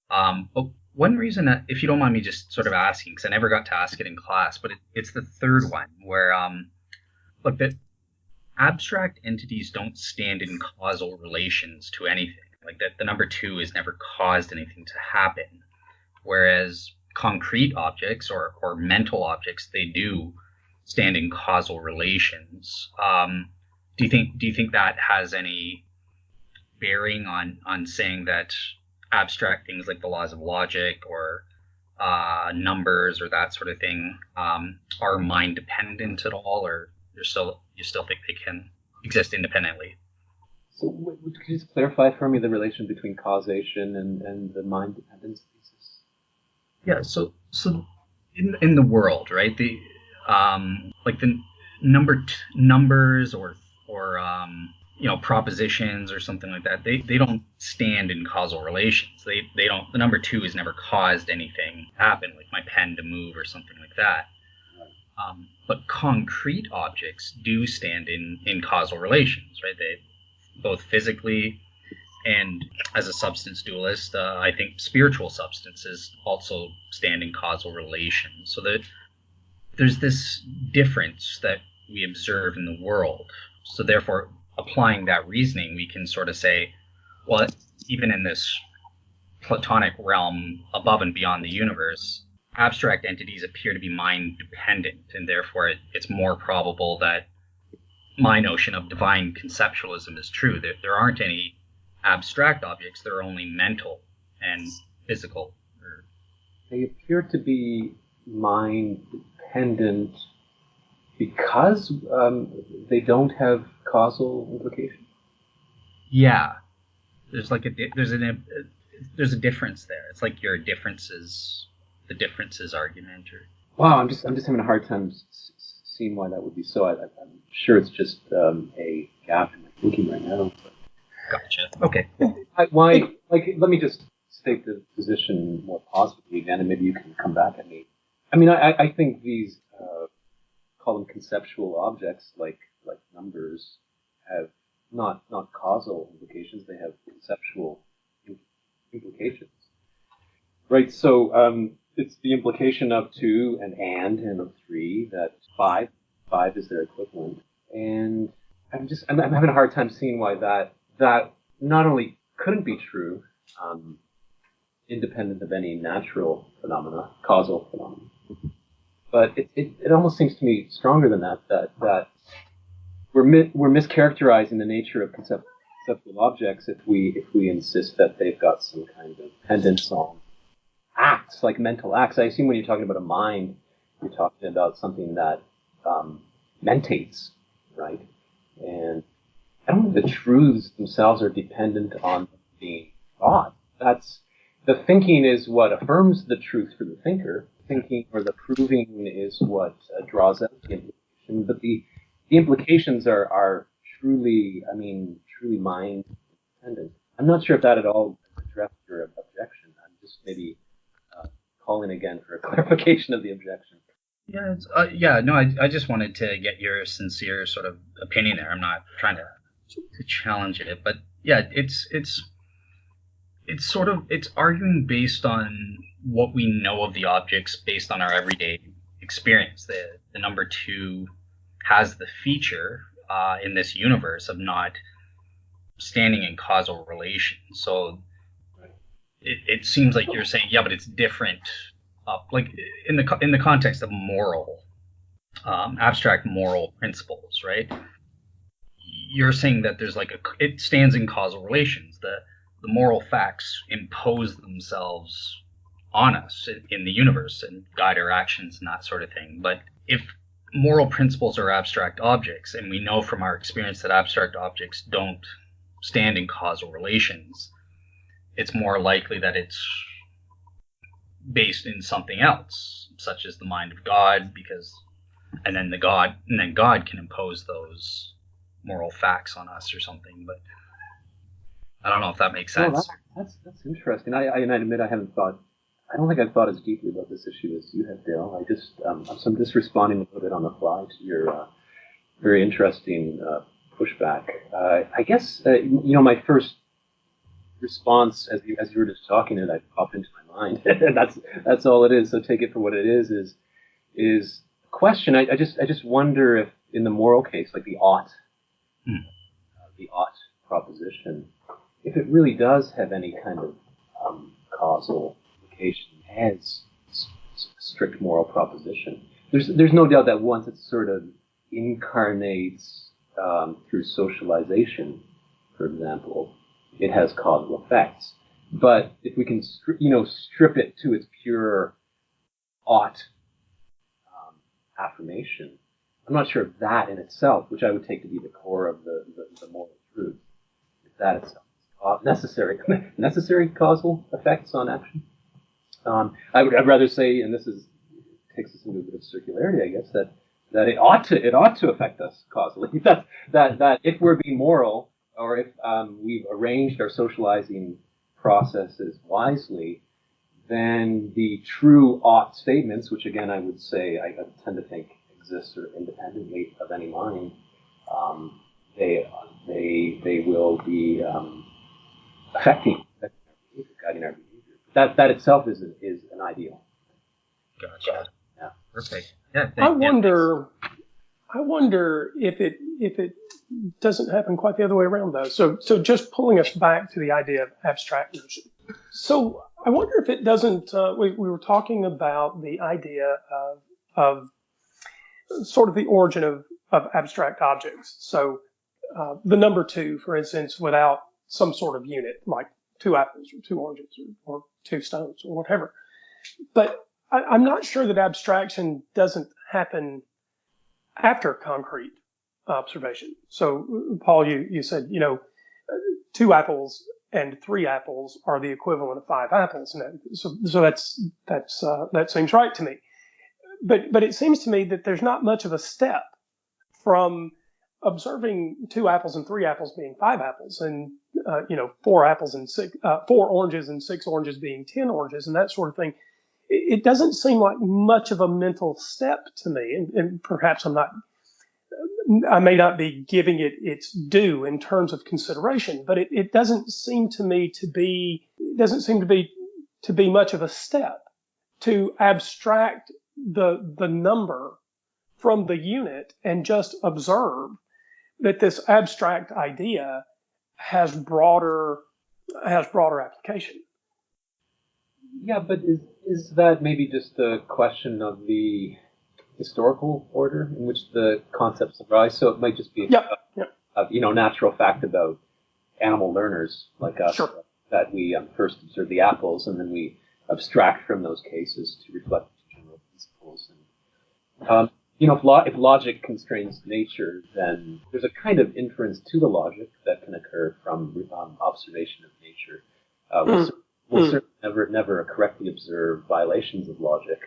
But one reason that, if you don't mind me just sort of asking, because I never got to ask it in class, but it's the third one where, look, that abstract entities don't stand in causal relations to anything. Like that, the number two has never caused anything to happen, whereas concrete objects or mental objects, they do stand in causal relations. Do you think that has any bearing on saying that abstract things like the laws of logic or numbers or that sort of thing are mind dependent at all, or you still think they can exist independently? So could you just clarify for me the relation between causation and the mind dependence thesis? Yeah. So in the world, right? The like the numbers or propositions or something like that, they don't stand in causal relations. They don't. The number two has never caused anything to happen, like my pen to move or something like that. But concrete objects do stand in causal relations, right? They both physically and as a substance dualist, I think spiritual substances also stand in causal relations. So that there's this difference that we observe in the world. So therefore, applying that reasoning, we can sort of say, well, even in this Platonic realm above and beyond the universe, abstract entities appear to be mind dependent, and therefore it's more probable that my notion of divine conceptualism is true. There aren't any abstract objects, there are only mental and physical. They appear to be mind dependent because they don't have causal implications. Yeah, there's like there's a difference there. It's like the differences argument. Wow, I'm just having a hard time seeing why that would be so. I'm sure it's just a gap in my thinking right now. But. Gotcha. Okay. Let me just state the position more positively again, and maybe you can come back at me. I mean, I think these call them conceptual objects, like numbers, have not causal implications. They have conceptual implications, right? So it's the implication of two and of three that five is their equivalent, and I'm having a hard time seeing why that not only couldn't be true, independent of any natural phenomena, causal phenomena, but it almost seems to me stronger than that we're mischaracterizing the nature of conceptual objects if we insist that they've got some kind of dependence on acts, like mental acts. I assume when you're talking about a mind, you're talking about something that mentates, right? And I don't think the truths themselves are dependent on being thought. That's the thinking is what affirms the truth for the thinker. Thinking or the proving is what draws out the implication. But the implications are truly mind dependent. I'm not sure if that at all addressed your objection. I'm just maybe calling again for a clarification of the objection. Yeah, no, I just wanted to get your sincere sort of opinion there. I'm not trying to challenge it, but yeah, it's arguing based on what we know of the objects based on our everyday experience. The number two has the feature in this universe of not standing in causal relation. So it seems like you're saying, yeah, but it's different. Like in the context of moral, abstract moral principles, right? You're saying that there's it stands in causal relations. The moral facts impose themselves on us in the universe and guide our actions and that sort of thing. But if moral principles are abstract objects, and we know from our experience that abstract objects don't stand in causal relations, it's more likely that it's based in something else, such as the mind of God, and then God can impose those moral facts on us or something. But I don't know if that makes sense. That's interesting. I admit I don't think I've thought as deeply about this issue as you have, Dale. I'm just responding a little bit on the fly to your very interesting pushback. I guess my first response as you were just talking, and that popped into my mind. that's all it is. So take it for what it is a question. I just wonder if in the moral case, like the ought proposition, if it really does have any kind of causal implication as a strict moral proposition. There's no doubt that once it sort of incarnates through socialization, for example, it has causal effects. But if we can strip it to its pure ought affirmation, I'm not sure if that in itself, which I would take to be the core of the moral truth, if that itself is necessary causal effects on action. I'd rather say, and takes us into a bit of circularity, I guess, that it ought to affect us causally. That if we're being moral, or if we've arranged our socializing processes wisely, then the true ought statements, which again I would say I tend to think exist sort of independently of any mind, they will be affecting our behavior, guiding our behavior. That itself is an ideal. Gotcha. Yeah. Perfect. Yeah. I wonder if it doesn't happen quite the other way around, though. So just pulling us back to the idea of abstract notion. So I wonder if it doesn't. We were talking about the idea of sort of the origin of abstract objects. So the number 2, for instance, without some sort of unit, like 2 apples or 2 oranges or 2 stones or whatever. But I'm not sure that abstraction doesn't happen after concrete observation. So, Paul, you said, 2 apples and 3 apples are the equivalent of 5 apples, and so that seems right to me. But it seems to me that there's not much of a step from observing 2 apples and 3 apples being 5 apples, and 4 oranges and 6 oranges being 10 oranges, and that sort of thing. It doesn't seem like much of a mental step to me, and perhaps I may not be giving it its due in terms of consideration, but it doesn't seem to me to be much of a step to abstract the number from the unit and just observe that this abstract idea has broader application. Yeah, but is that maybe just a question of the historical order in which the concepts arise? So it might just be a natural fact about animal learners like us, sure, that we first observe the apples and then we abstract from those cases to reflect general principles. And if logic constrains nature, then there's a kind of inference to the logic that can occur from observation of nature. We'll certainly never correctly observe violations of logic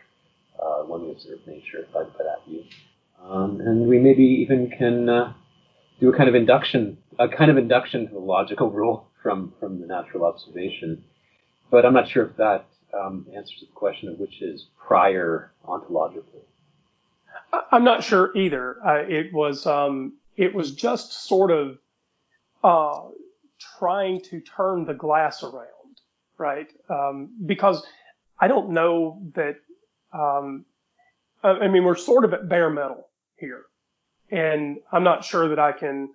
when we observe nature by that view. And we maybe even can do a kind of induction to the logical rule from the natural observation. But I'm not sure if that answers the question of which is prior ontologically. I'm not sure either. It was just sort of trying to turn the glass around. Right, because I don't know that. We're sort of at bare metal here, and I'm not sure that I can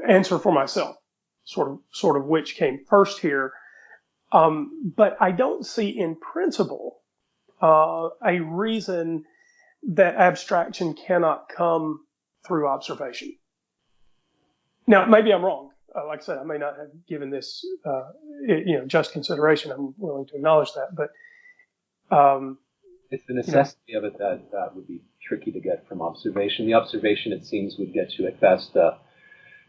answer for myself, sort of which came first here. But I don't see in principle a reason that abstraction cannot come through observation. Now, maybe I'm wrong. Like I said, I may not have given this, just consideration. I'm willing to acknowledge that, but it's the necessity of it that would be tricky to get from observation. The observation, it seems, would get you at best a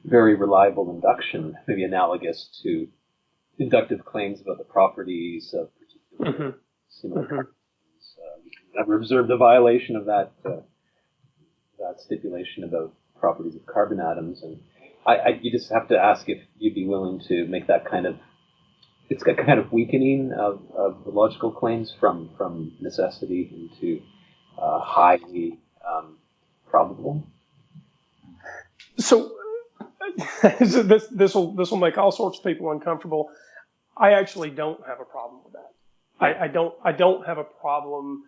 very reliable induction, maybe analogous to inductive claims about the properties of particular similar carbon atoms. Never observed a violation of that stipulation about properties of carbon atoms, and you just have to ask if you'd be willing to make that kind of weakening of the logical claims from necessity into highly probable. So this will make all sorts of people uncomfortable. I actually don't have a problem with that. I don't have a problem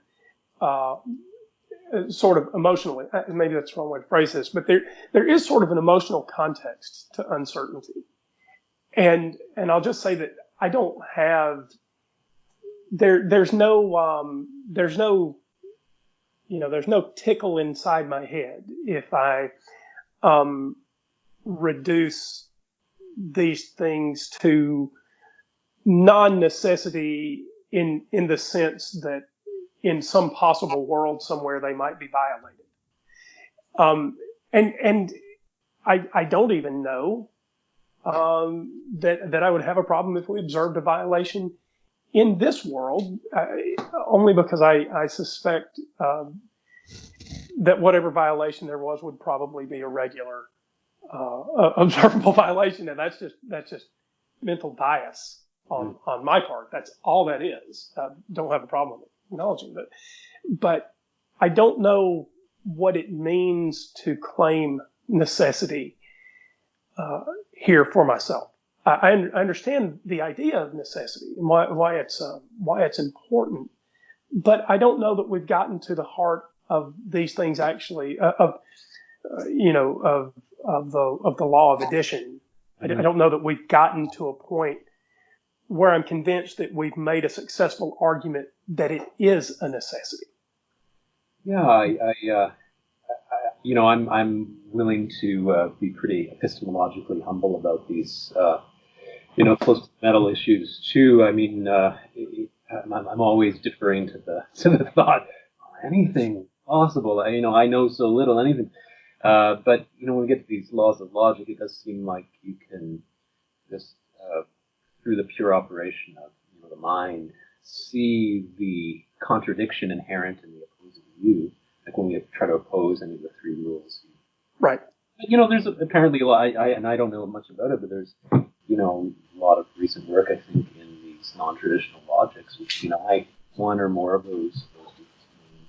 sort of emotionally. Maybe that's the wrong way to phrase this, but there is sort of an emotional context to uncertainty, and I'll just say that I don't have there's no tickle inside my head if I reduce these things to non-necessity in the sense that in some possible world somewhere they might be violated. And I don't even know that I would have a problem if we observed a violation in this world, only because I suspect that whatever violation there was would probably be a regular observable violation, and that's just mental bias on my part. That's all that is. I don't have a problem acknowledging that, but I don't know what it means to claim necessity here for myself. I understand the idea of necessity and why it's important, but I don't know that we've gotten to the heart of these things actually of the law of addition. I don't know that we've gotten to a point where I'm convinced that we've made a successful argument that it is a necessity. Yeah, I'm willing to be pretty epistemologically humble about these, close to metal issues too. I mean, I'm always deferring to the thought, anything possible. I know so little, anything. But when we get to these laws of logic, it does seem like you can just, through the pure operation of the mind, see the contradiction inherent in the opposing view. Like when we try to oppose any of the three rules. Right. But, there's apparently a lot, and I don't know much about it, but there's, a lot of recent work, I think, in these non-traditional logics, which, one or more of those means.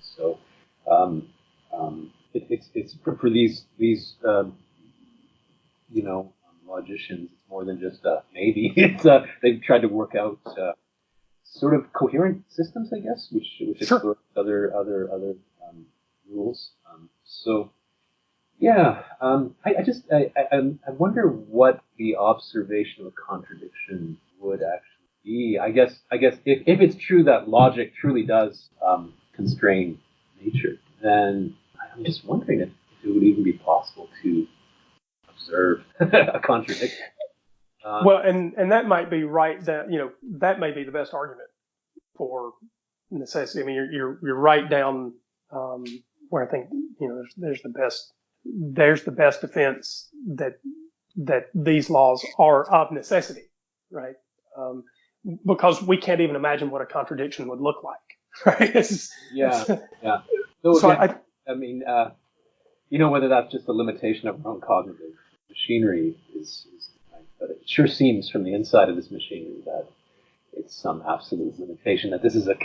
So, it's for these logicians, it's more than just maybe. It's they've tried to work out sort of coherent systems, I guess, which explore other rules. So yeah, I wonder what the observation of a contradiction would actually be. I guess if it's true that logic truly does constrain nature, then I'm just wondering if it would even be possible to observe a contradiction. Well, and that might be right. That may be the best argument for necessity. I mean, you're right down where I think there's the best defense that these laws are of necessity, right? Because we can't even imagine what a contradiction would look like, right? Yeah. Whether that's just a limitation of our own cognitive machinery is but it sure seems from the inside of this machinery that it's some absolute limitation, that this is a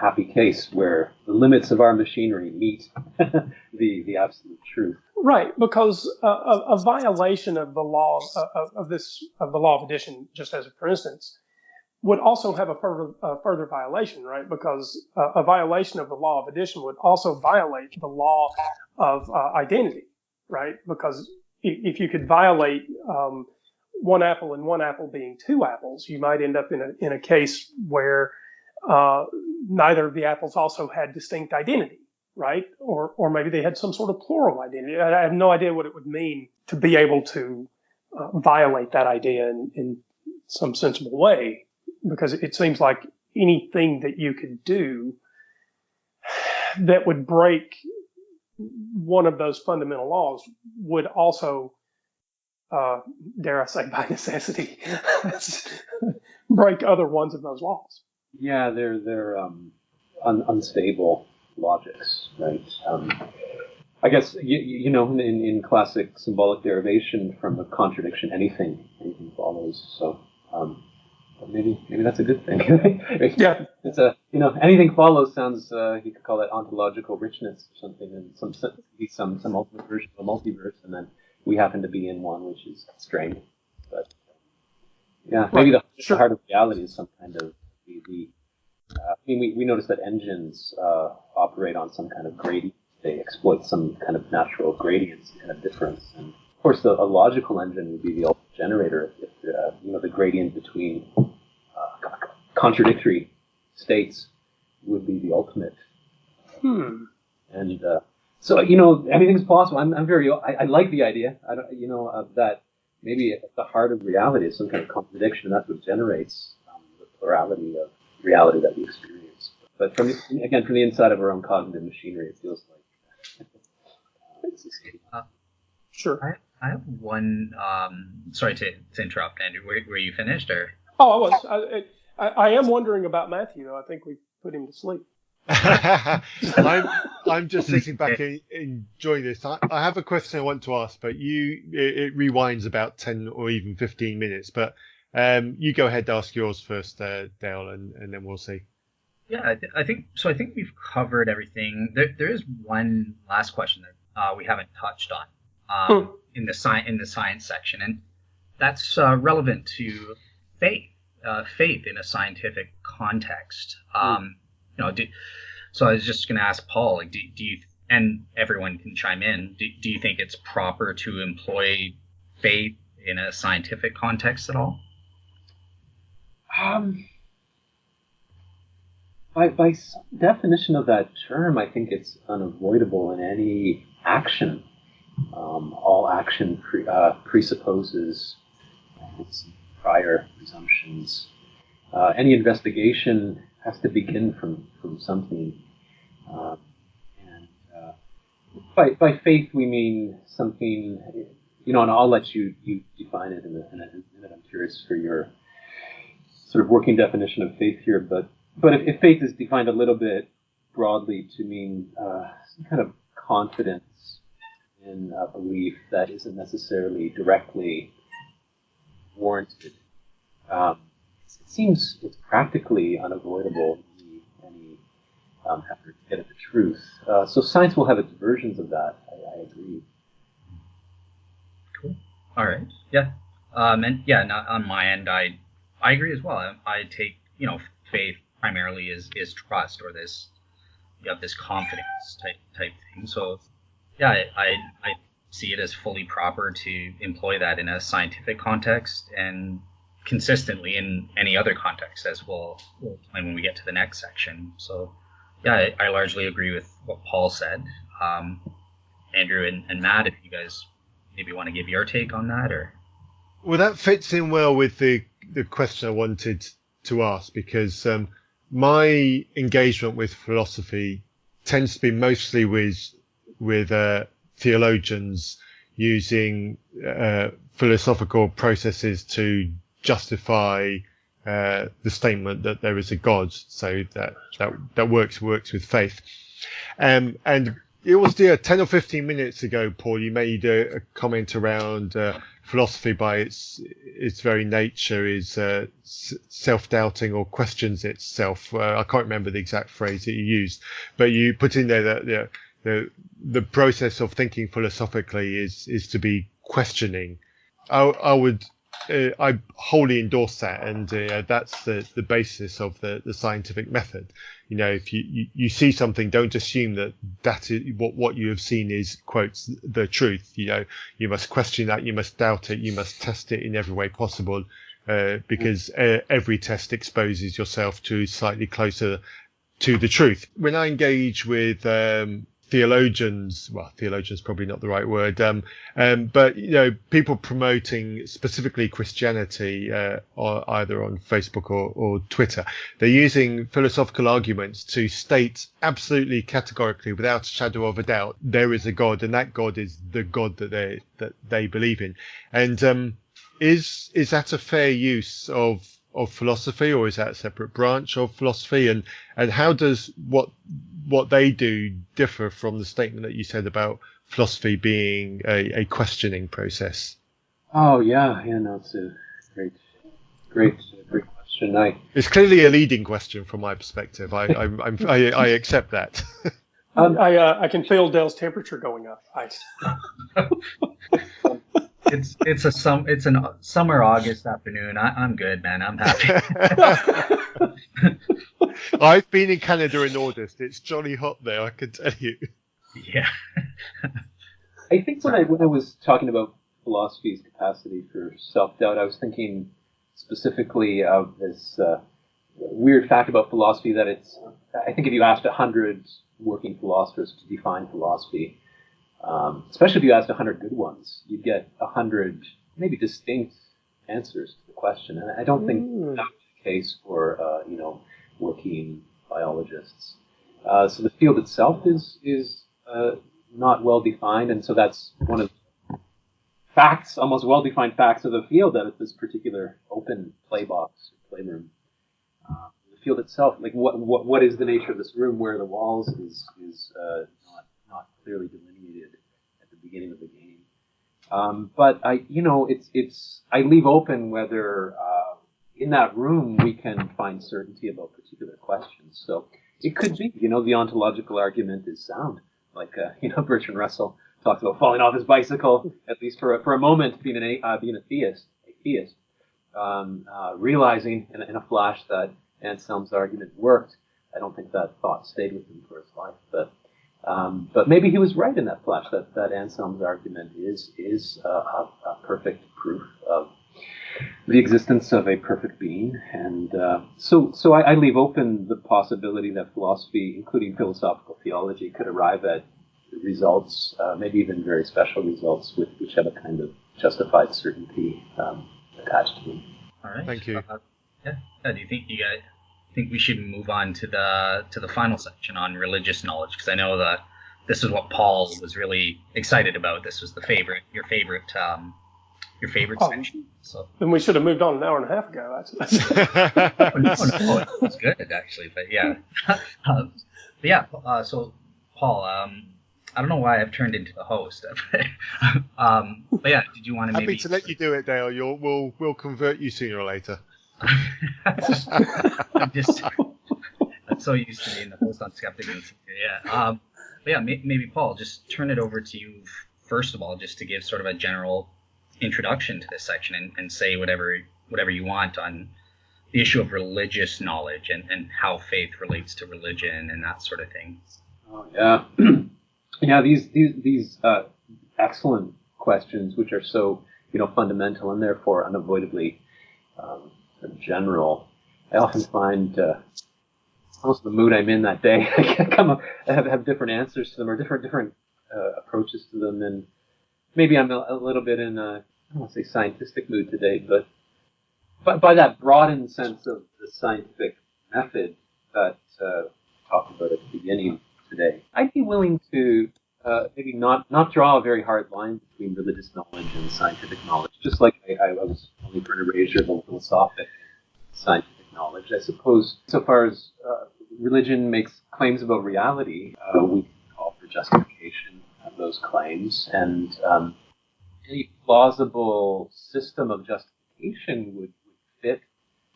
happy case where the limits of our machinery meet the absolute truth. Right, because a violation of the law of the law of addition, just as for instance, would also have a further violation, right? Because a violation of the law of addition would also violate the law of identity, right? Because if you could violate one apple and one apple being two apples, you might end up in a case where neither of the apples also had distinct identity, right? Or maybe they had some sort of plural identity. I have no idea what it would mean to be able to violate that idea in some sensible way, because it seems like anything that you could do that would break one of those fundamental laws would also, dare I say by necessity, break other ones of those laws. Yeah, they're unstable logics, right? I guess you know in classic symbolic derivation from a contradiction anything follows. So maybe that's a good thing. Yeah. It's anything follows sounds you could call that ontological richness or something, and some ultimate version of a multiverse, and then we happen to be in one, which is strange. But yeah, maybe Right. the heart of reality is some kind of we notice that engines operate on some kind of gradient. They exploit some kind of natural gradients, kind of difference. And of course, a logical engine would be the ultimate generator if the gradient between contradictory states would be the ultimate. And so anything's possible. I like the idea. That maybe at the heart of reality is some kind of contradiction. That's what generates the plurality of reality that we experience. But from the inside of our own cognitive machinery, it feels like. Sure. I have one. Sorry to interrupt, Andrew. Were you finished or? Oh, I was. I am wondering about Matthew, though. I think we put him to sleep. I'm just sitting back enjoying this. I have a question I want to ask, but it rewinds about 10 or even 15 minutes. But you go ahead, ask yours first, Dale, and then we'll see. Yeah, I think so. I think we've covered everything. There is one last question that we haven't touched on in the science section, and that's relevant to faith in a scientific context. So I was just going to ask Paul, like, do you, and everyone can chime in, do you think it's proper to employ faith in a scientific context at all? By some definition of that term, I think it's unavoidable in any action. All action presupposes prior presumptions. Any investigation has to begin from something. By faith, we mean something, and I'll let you define it in a minute. I'm curious for your sort of working definition of faith here, but if faith is defined a little bit broadly to mean some kind of confidence in a belief that isn't necessarily directly warranted, it seems it's practically unavoidable in any effort to get at the truth. So science will have its versions of that. I agree. Cool. All right. Yeah. And yeah, on my end, I agree as well. I take faith primarily is trust, or this confidence type thing. So yeah, I see it as fully proper to employ that in a scientific context and consistently in any other context, as we'll explain when we get to the next section. So yeah, I largely agree with what Paul said. Andrew and Matt, if you guys maybe want to give your take on that, or. Well, that fits in well with the question I wanted to ask, because my engagement with philosophy tends to be mostly with theologians using philosophical processes to justify the statement that there is a God. So that works with faith. And it was 10 or 15 minutes ago, Paul, you made a comment around philosophy by its very nature is self-doubting or questions itself. I can't remember the exact phrase that you used, but you put in there that the process of thinking philosophically is to be questioning. I wholly endorse that, and that's the basis of the scientific method. If you see something, don't assume that is what you have seen is, quotes, the truth. You must question that, you must doubt it, you must test it in every way possible, because every test exposes yourself to slightly closer to the truth. When I engage with theologians probably not the right word, but people promoting specifically Christianity, or either on Facebook or Twitter, they're using philosophical arguments to state absolutely categorically, without a shadow of a doubt, there is a God, and that God is the God that they believe in. And is that a fair use of philosophy, or is that a separate branch of philosophy? And how does what they do differ from the statement that you said about philosophy being a questioning process? Oh yeah, no, it's a great question. It's clearly a leading question from my perspective. I accept that. I can feel Dale's temperature going up. It's a summer August afternoon. I'm good, man. I'm happy. I've been in Canada in August. It's jolly hot there, I can tell you. Yeah. I think when I was talking about philosophy's capacity for self-doubt, I was thinking specifically of this weird fact about philosophy that I think if you asked 100 working philosophers to define philosophy, especially if you asked 100 good ones, you'd get 100 maybe distinct answers to the question. And I don't think that was the case for working biologists. So the field itself is not well defined, and so that's one of the facts, almost well-defined facts of the field, that it's this particular open playbox, playroom. The field itself, like what is the nature of this room? Where are the walls is not clearly delineated at the beginning of the game. But I leave open whether in that room we can find certainty about particular questions. So it could be, the ontological argument is sound. Like Bertrand Russell talks about falling off his bicycle, at least for a moment, being a theist, realizing in a flash that Anselm's argument worked. I don't think that thought stayed with him for his life, but maybe he was right in that flash that Anselm's argument is a perfect proof of the existence of a perfect being, and so I leave open the possibility that philosophy, including philosophical theology, could arrive at results, maybe even very special results, which have a kind of justified certainty attached to them. All right. Thank you. Do you think we should move on to the final section on religious knowledge? Because I know that this is what Paul was really excited about. This was your favorite section. So then we should have moved on an hour and a half ago. No, it was good actually. But yeah, so Paul, I don't know why I've turned into the host. But yeah, did you want to maybe? Happy to let you do it, Dale. We'll convert you sooner or later. I'm so used to being the host on Skeptic and yeah. But yeah, maybe Paul, just turn it over to you first of all, just to give sort of a general introduction to this section and say whatever you want on the issue of religious knowledge and how faith relates to religion and that sort of thing. Oh yeah, yeah. These excellent questions, which are so fundamental and therefore unavoidably general. I often find almost the mood I'm in that day. I have different answers to them or different approaches to them, and maybe I'm a little bit in a, I don't want to say scientific mood today, but by that broadened sense of the scientific method that I talked about at the beginning today, I'd be willing to maybe not draw a very hard line between religious knowledge and scientific knowledge, just like I was only for an erasure of philosophic scientific knowledge. I suppose so far as religion makes claims about reality, we can call for justification of those claims, and any plausible system of justification would fit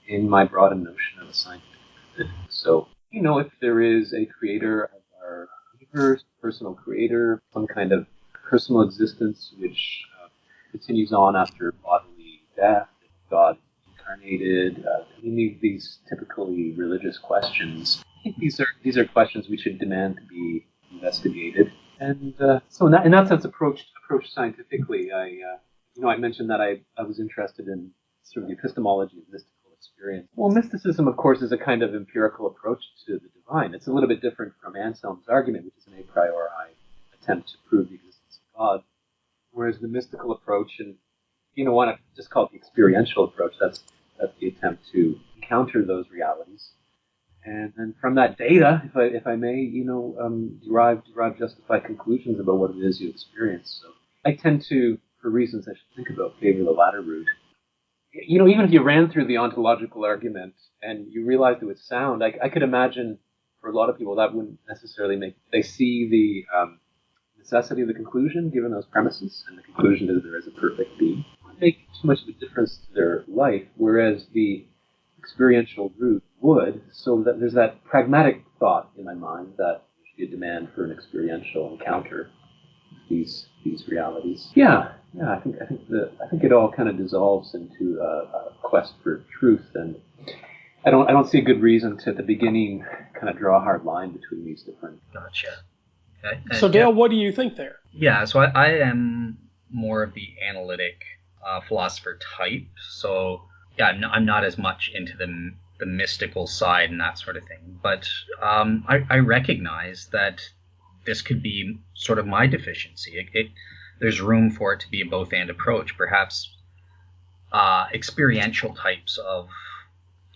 in my broadened notion of a scientific method. So, if there is a creator of our universe, personal creator, some kind of personal existence which continues on after bodily death, God incarnated, these typically religious questions, I think these are questions we should demand to be investigated. And so in that sense, approached scientifically, I mentioned that I was interested in sort of the epistemology of mystical experience. Well, mysticism, of course, is a kind of empirical approach to the divine. It's a little bit different from Anselm's argument, which is an a priori attempt to prove the existence of God. Whereas the mystical approach, and want to just call it the experiential approach, that's the attempt to encounter those realities. And then from that data, if I may, derive justified conclusions about what it is you experience. So I tend to, for reasons I should think about, favor the latter route. even if you ran through the ontological argument and you realized it was sound, I could imagine for a lot of people that wouldn't necessarily they see the necessity of the conclusion given those premises, and the conclusion is there is a perfect being. It wouldn't make too much of a difference to their life, whereas the experiential route would, so that there's that pragmatic thought in my mind that there should be a demand for an experiential encounter with these realities. Yeah, I think it all kind of dissolves into a quest for truth, and I don't see a good reason to at the beginning kind of draw a hard line between these different. Gotcha. Okay. So Dale, what do you think there? Yeah, so I am more of the analytic philosopher type. So yeah, I'm not as much into the mystical side and that sort of thing. But I recognize that this could be sort of my deficiency. There's room for it to be a both-and approach. Perhaps experiential types of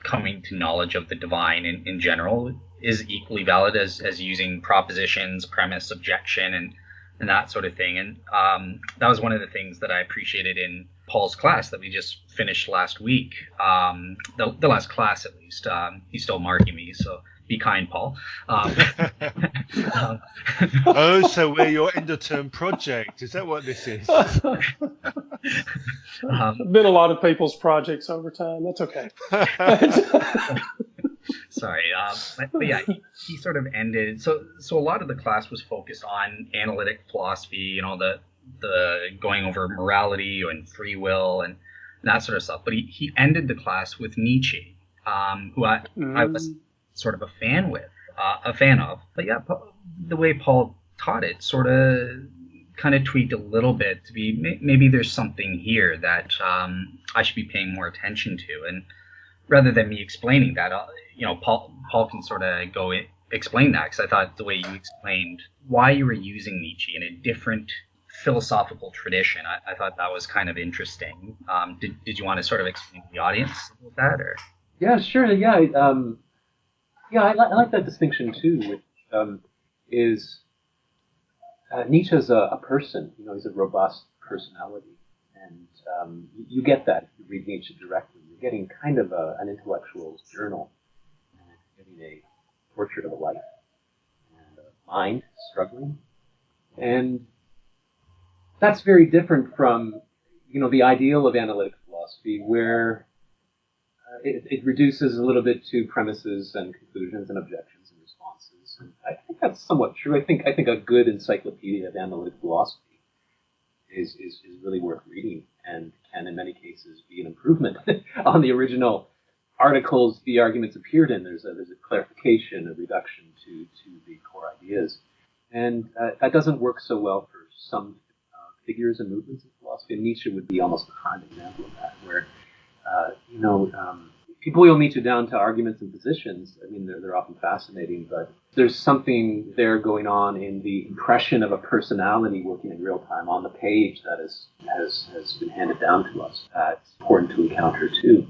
coming to knowledge of the divine in general is equally valid as using propositions, premise, objection, and that sort of thing. And that was one of the things that I appreciated in Paul's class that we just finished last week. The last class, at least. He's still marking me, so be kind, Paul. So we're your end-of-term project. Is that what this is? Been a lot of people's projects over time. That's okay. Sorry, but yeah, he sort of ended. So a lot of the class was focused on analytic philosophy, the going over morality and free will and that sort of stuff. But he ended the class with Nietzsche, who I was sort of a fan of. But yeah, the way Paul taught it sort of kind of tweaked a little bit to be maybe there's something here that I should be paying more attention to, and rather than me explaining that, Paul can sort of go explain that, because I thought the way you explained why you were using Nietzsche in a different philosophical tradition, I thought that was kind of interesting. Did you want to sort of explain to the audience about that, or? Yeah, sure. Yeah, I like that distinction too, which is Nietzsche's a person. He's a robust personality, and you get that if you read Nietzsche directly. You're getting kind of an intellectual's journal, and getting a portrait of a life and a mind struggling, and that's very different from the ideal of analytic philosophy, where it reduces a little bit to premises and conclusions and objections and responses. And I think that's somewhat true. I think a good encyclopedia of analytic philosophy is really worth reading, and can in many cases be an improvement on the original articles the arguments appeared in. There's a clarification, a reduction to the core ideas, and that doesn't work so well for some figures and movements in philosophy. And Nietzsche would be almost a prime example of that, where people will Nietzsche down to arguments and positions. I mean, they're often fascinating, but there's something there going on in the impression of a personality working in real time on the page that has been handed down to us. That's important to encounter too.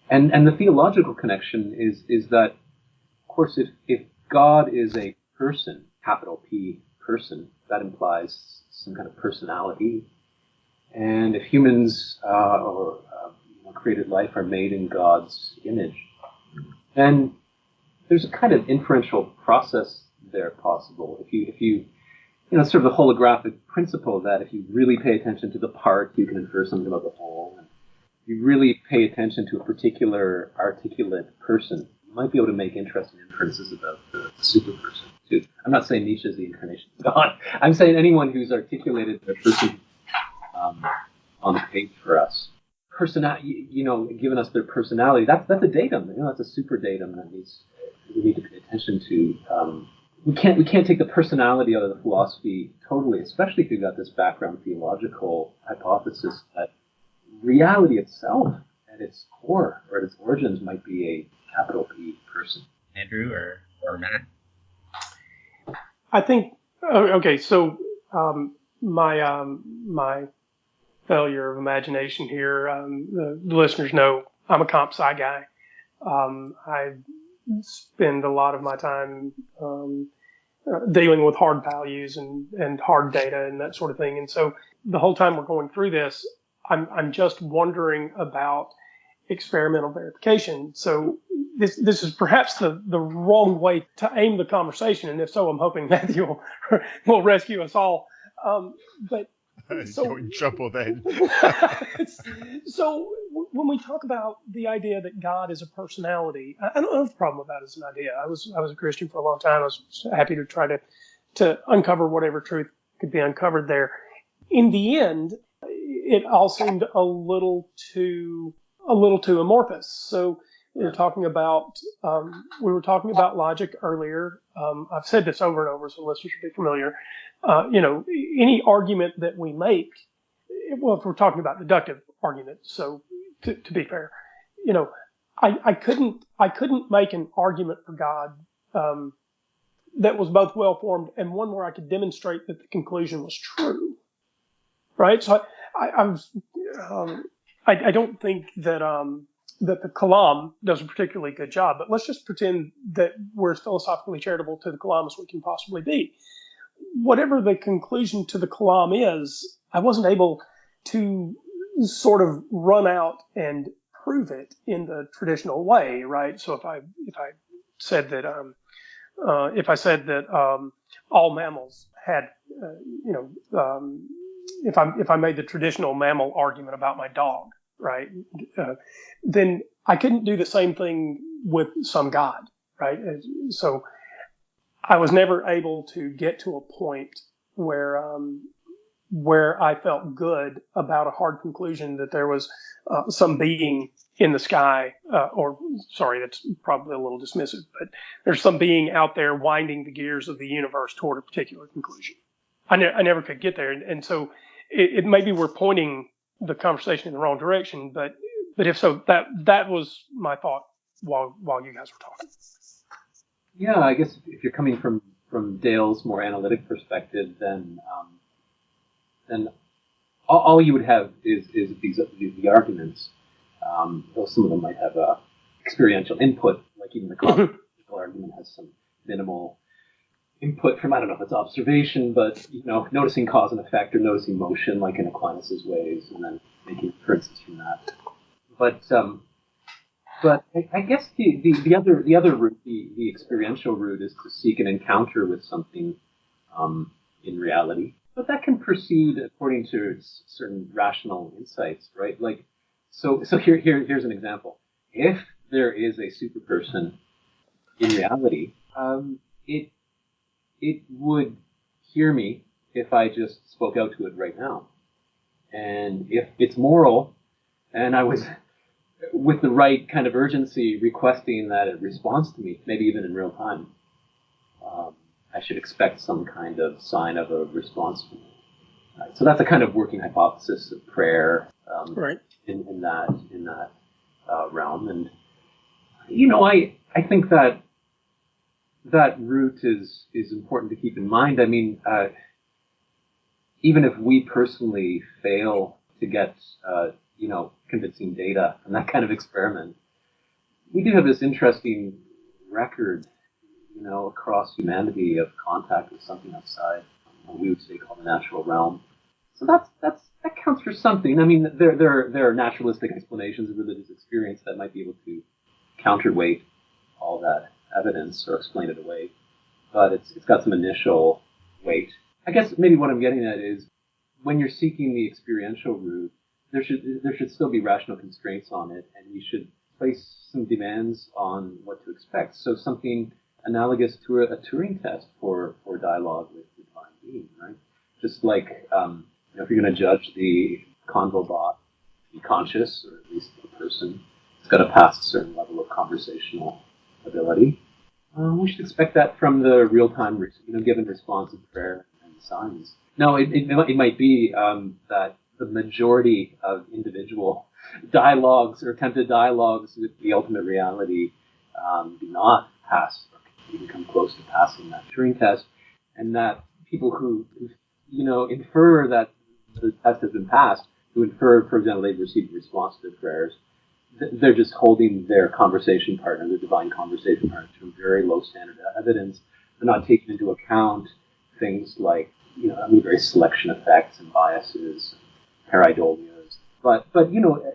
And the theological connection is that, of course, if God is a person, capital P person, that implies some kind of personality. And if humans created life are made in God's image, then there's a kind of inferential process there possible. If you sort of the holographic principle that if you really pay attention to the part, you can infer something about the whole. And if you really pay attention to a particular articulate person, you might be able to make interesting inferences about the super person too. I'm not saying Nietzsche is the incarnation of God. I'm saying anyone who's articulated their person on the page for us. Given us their personality, that's a datum. That's a super datum that we need to pay attention to. We can't take the personality out of the philosophy totally, especially if you've got this background theological hypothesis that reality itself, at its core or at its origins, might be a capital P person. Andrew or Matt? I think okay. So my failure of imagination here. The listeners know I'm a comp sci guy. I spend a lot of my time dealing with hard values and hard data and that sort of thing. And so the whole time we're going through this, I'm just wondering about experimental verification. So this is perhaps the wrong way to aim the conversation, and if so, I'm hoping Matthew will rescue us all. But so you're in trouble then. So when we talk about the idea that God is a personality, I don't have a problem with that as an idea. I was a Christian for a long time. I was happy to try to uncover whatever truth could be uncovered there. In the end, it all seemed a little too amorphous. So we were talking about logic earlier. I've said this over and over, so listeners should be familiar. Any argument that we make, well, if we're talking about deductive arguments, so to be fair, I couldn't make an argument for God that was both well formed and one where I could demonstrate that the conclusion was true, right? So I don't think that the Kalam does a particularly good job, but let's just pretend that we're as philosophically charitable to the Kalam as we can possibly be. Whatever the conclusion to the Kalam is, I wasn't able to sort of run out and prove it in the traditional way, right? So if I said that all mammals had, if I made the traditional mammal argument about my dog, right, then I couldn't do the same thing with some God, right? So I was never able to get to a point where I felt good about a hard conclusion that there was some being in the sky, that's probably a little dismissive, but there's some being out there winding the gears of the universe toward a particular conclusion. I never could get there, and so it maybe we're pointing the conversation in the wrong direction, but if so, that was my thought while you guys were talking. Yeah, I guess if you're coming from Dale's more analytic perspective, then all you would have is the arguments. Though some of them might have experiential input, like even the cognitive argument has some minimal input from, I don't know if it's observation, but noticing cause and effect or noticing motion, like in Aquinas' ways, and then making inferences from that. But I guess the other route, the experiential route, is to seek an encounter with something in reality. But that can proceed according to certain rational insights, right? Like, so here's an example. If there is a superperson in reality, it would hear me if I just spoke out to it right now. And if it's moral, and I was with the right kind of urgency requesting that it responds to me, maybe even in real time, I should expect some kind of sign of a response from me. Right? So that's a kind of working hypothesis of prayer, right, in that realm. And I think that route is important to keep in mind. I mean, even if we personally fail to get convincing data from that kind of experiment, we do have this interesting record, across humanity of contact with something outside what we would say called the natural realm. So that counts for something. I mean, there are naturalistic explanations of religious experience that might be able to counterweight all that evidence or explain it away, but it's got some initial weight. I guess maybe what I'm getting at is when you're seeking the experiential route, there should still be rational constraints on it, and we should place some demands on what to expect. So something analogous to a Turing test for dialogue with the divine being, right? Just like if you're going to judge the convo bot to be conscious, or at least a person, it's got to pass a certain level of conversational ability. We should expect that from the real-time, given response of prayer and signs. Now, it might be that the majority of individual dialogues or attempted dialogues with the ultimate reality do not pass or even come close to passing that Turing test, and that people who infer that the test has been passed, who infer, for example, they've received a response to their prayers, they're just holding their conversation partner, their divine conversation partner, to a very low standard of evidence. They're not taking into account things like, very selection effects and biases, pareidolias, But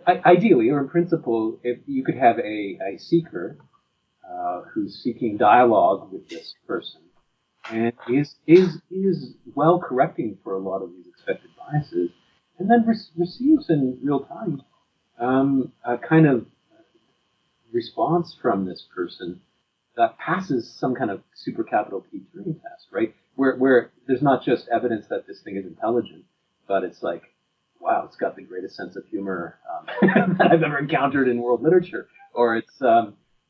ideally or in principle, if you could have a seeker who's seeking dialogue with this person and is well correcting for a lot of these expected biases, and then receives in real time a kind of response from this person that passes some kind of super capital P Turing test, right? Where there's not just evidence that this thing is intelligent, but it's like, wow, it's got the greatest sense of humor that I've ever encountered in world literature, or it's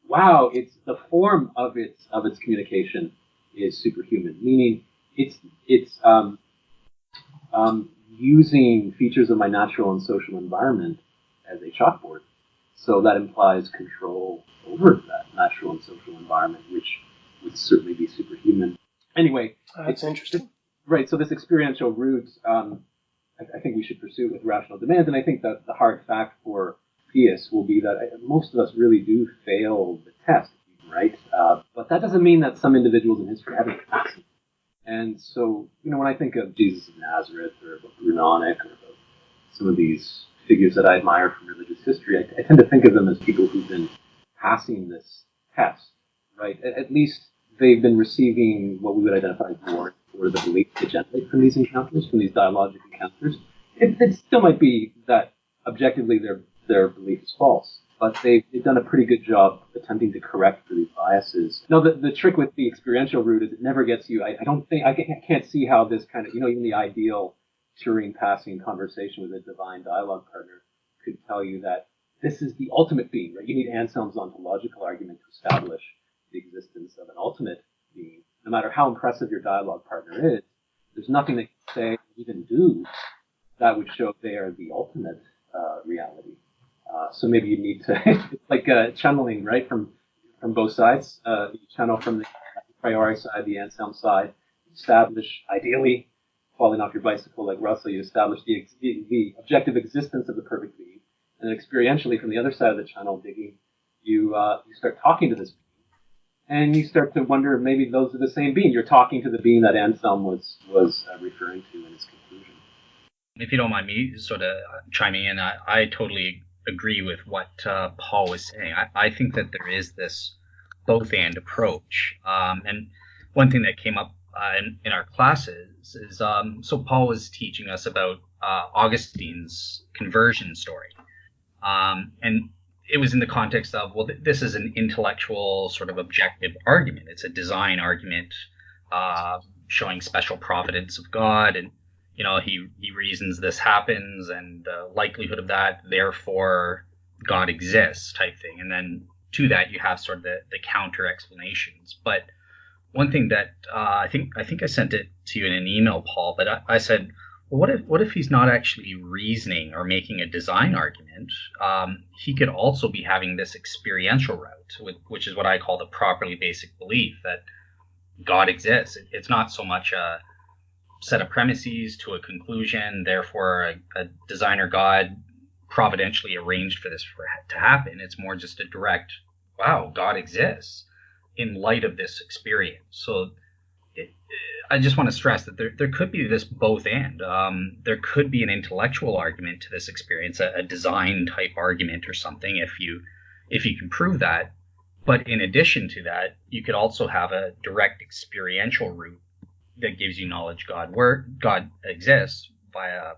wow, it's the form of its communication is superhuman, meaning it's using features of my natural and social environment as a chalkboard. So that implies control over that natural and social environment, which would certainly be superhuman. Anyway, that's interesting. Right. So this experiential route, I think we should pursue it with rational demands. And I think that the hard fact for theists will be that most of us really do fail the test, right? But that doesn't mean that some individuals in history haven't passed it. And so, when I think of Jesus of Nazareth or about Brunonic or about some of these figures that I admire from religious history, I tend to think of them as people who've been passing this test, right? At least they've been receiving what we would identify as more for the belief they generate from these encounters, from these dialogic encounters. It still might be that objectively their belief is false, but they've done a pretty good job attempting to correct for these biases. Now, the trick with the experiential route is it never gets you. I can't see how this kind of, even the ideal Turing passing conversation with a divine dialogue partner could tell you that this is the ultimate being, right? You need Anselm's ontological argument to establish the existence of an ultimate being. No matter how impressive your dialogue partner is, there's nothing they can say or even do that would show they are the ultimate reality. So maybe you need to, it's like channeling, right, from both sides. You channel from the priori side, the Anselm side, establish, ideally, falling off your bicycle like Russell, you establish the objective existence of the perfect being. And then experientially, from the other side of the channel, digging, you start talking to this being. And you start to wonder, maybe those are the same being. You're talking to the being that Anselm was referring to in his conclusion. If you don't mind me sort of chiming in, I totally agree with what Paul was saying. I think that there is this both-and approach. And one thing that came up in our classes is, so Paul was teaching us about Augustine's conversion story. And it was in the context of, well, this is an intellectual sort of objective argument. It's a design argument showing special providence of God. And, he reasons this happens and the likelihood of that, therefore God exists type thing. And then to that, you have sort of the counter explanations. But one thing that I think I sent it to you in an email, Paul, but I said, well, what if he's not actually reasoning or making a design argument? He could also be having this experiential route, which is what I call the properly basic belief that God exists. It's not so much a set of premises to a conclusion, therefore a designer God providentially arranged for this to happen. It's more just a direct, wow, God exists in light of this experience. So I just want to stress that there could be this both and. There could be an intellectual argument to this experience, a design type argument or something, if you can prove that. But in addition to that, you could also have a direct experiential route that gives you knowledge where God exists via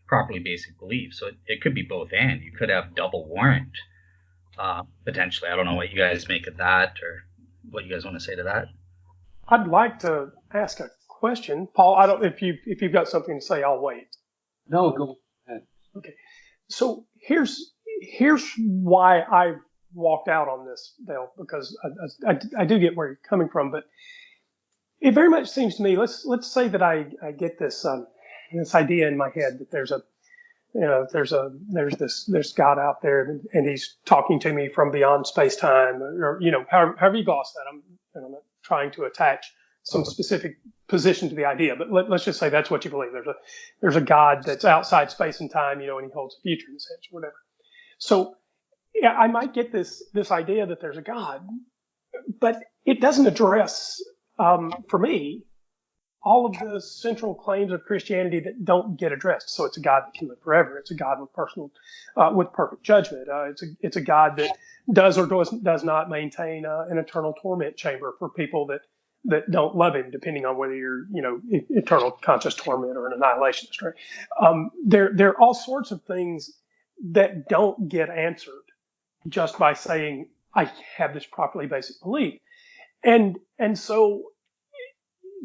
properly basic belief. So it could be both and. You could have double warrant potentially. I don't know what you guys make of that or what you guys want to say to that. I'd like to ask a question, Paul. I don't. If you've got something to say, I'll wait. No, go ahead. Okay. So here's why I walked out on this, Dale, because I do get where you're coming from, but it very much seems to me. Let's say that I get this idea in my head that there's God out there and he's talking to me from beyond space time, or however you gloss that. I'm not trying to attach some specific position to the idea, but let's just say that's what you believe. There's a God that's outside space and time, and he holds the future in a sense, whatever. So yeah, I might get this idea that there's a God, but it doesn't address for me all of the central claims of Christianity that don't get addressed. So it's a God that can live forever. It's a God with perfect judgment. It's a God that does or does not maintain an eternal torment chamber for people that don't love him, depending on whether you're, eternal conscious torment or an annihilationist, right? There are all sorts of things that don't get answered just by saying, I have this properly basic belief. And so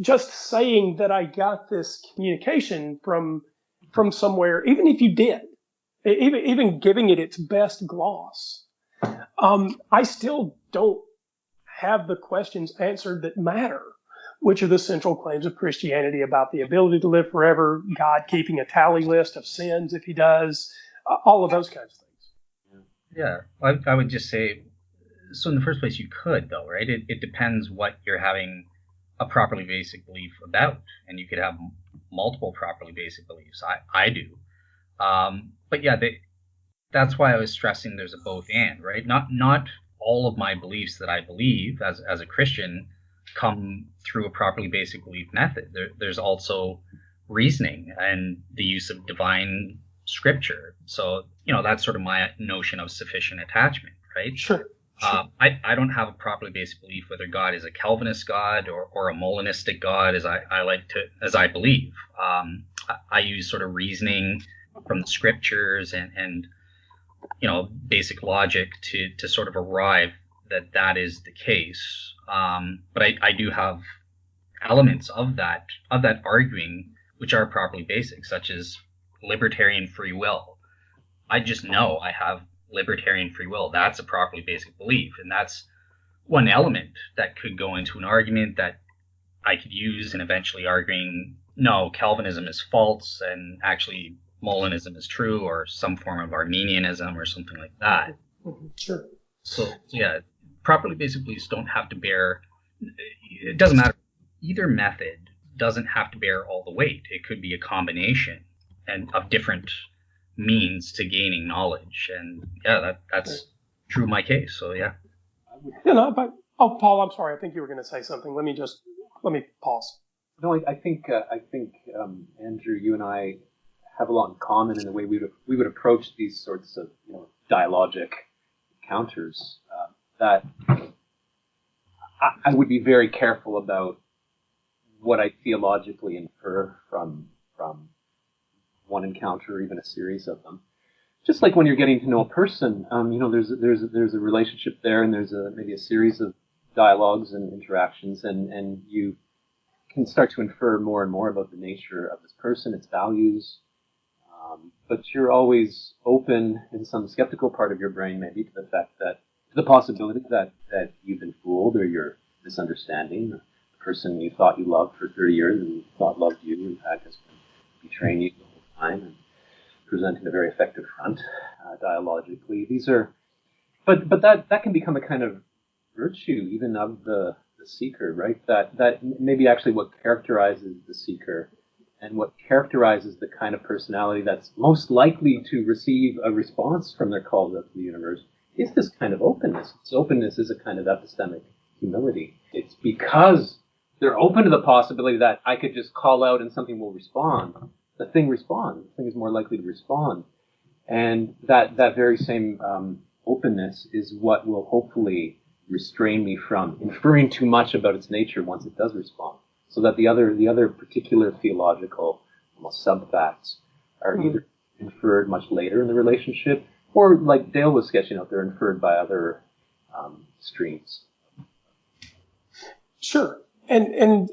just saying that I got this communication from somewhere, even if you did, even giving it its best gloss, I still don't have the questions answered that matter, which are the central claims of Christianity about the ability to live forever, God keeping a tally list of sins if he does, all of those kinds of things. Yeah, I would just say, so in the first place, you could, though, right? It depends what you're having a properly basic belief about, and you could have multiple properly basic beliefs. I do. But yeah, that's why I was stressing there's a both and, right? Not all of my beliefs that I believe as a Christian come through a properly basic belief method. There's also reasoning and the use of divine scripture. So, that's sort of my notion of sufficient attachment, right? Sure. I don't have a properly basic belief whether God is a Calvinist God or a Molinistic God, as I believe. I use sort of reasoning from the scriptures and basic logic to sort of arrive that is the case. But I do have elements of that arguing which are properly basic, such as libertarian free will. I just know I have libertarian free will. That's a properly basic belief, and that's one element that could go into an argument that I could use in eventually arguing, no, Calvinism is false and actually Molinism is true, or some form of Arminianism or something like that. Sure. So yeah, properly basic beliefs don't have to bear, it doesn't matter, either method doesn't have to bear all the weight. It could be a combination of different means to gaining knowledge, and yeah, that's true in my case. So yeah. Paul, I'm sorry. I think you were going to say something. Let me pause. No, I think Andrew, you and I have a lot in common in the way we would approach these sorts of dialogic encounters. That I would be very careful about what I theologically infer from one encounter or even a series of them. Just like when you're getting to know a person, there's a relationship there, and there's maybe a series of dialogues and interactions, and you can start to infer more and more about the nature of this person, its values. But you're always open in some skeptical part of your brain, maybe, to the possibility that you've been fooled, or you're misunderstanding. The person you thought you loved for 30 years and you thought loved you, in fact, has been betraying you the whole time and presenting a very effective front dialogically. But that can become a kind of virtue, even of the seeker, right? That maybe actually what characterizes the seeker and what characterizes the kind of personality that's most likely to receive a response from their calls up to the universe is this kind of openness. This openness is a kind of epistemic humility. It's because they're open to the possibility that I could just call out and something will respond. The thing responds. The thing is more likely to respond. And that very same openness is what will hopefully restrain me from inferring too much about its nature once it does respond. So that the other particular theological almost sub-facts are either inferred much later in the relationship, or, like Dale was sketching out there, inferred by other streams. Sure, and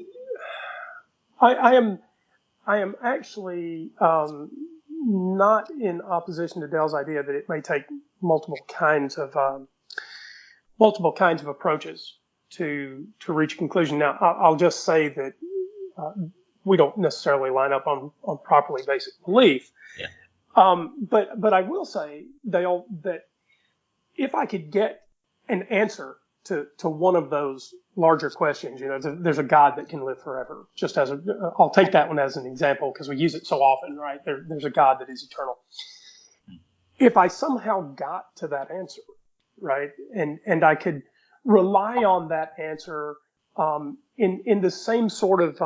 I am actually not in opposition to Dale's idea that it may take multiple kinds of approaches to reach a conclusion. Now, I'll just say that we don't necessarily line up on properly basic belief. Yeah. But I will say, Dale, that if I could get an answer to one of those larger questions, there's a God that can live forever. Just I'll take that one as an example because we use it so often, right? There's a God that is eternal. If I somehow got to that answer, right, and I could rely on that answer in the same sort of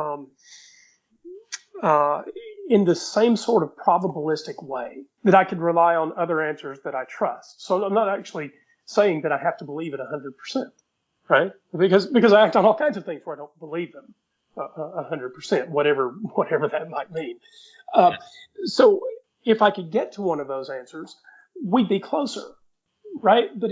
in the same sort of probabilistic way that I could rely on other answers that I trust. So I'm not actually saying that I have to believe it 100%, right? Because I act on all kinds of things where I don't believe them 100%, whatever that might mean. So if I could get to one of those answers, we'd be closer, right? But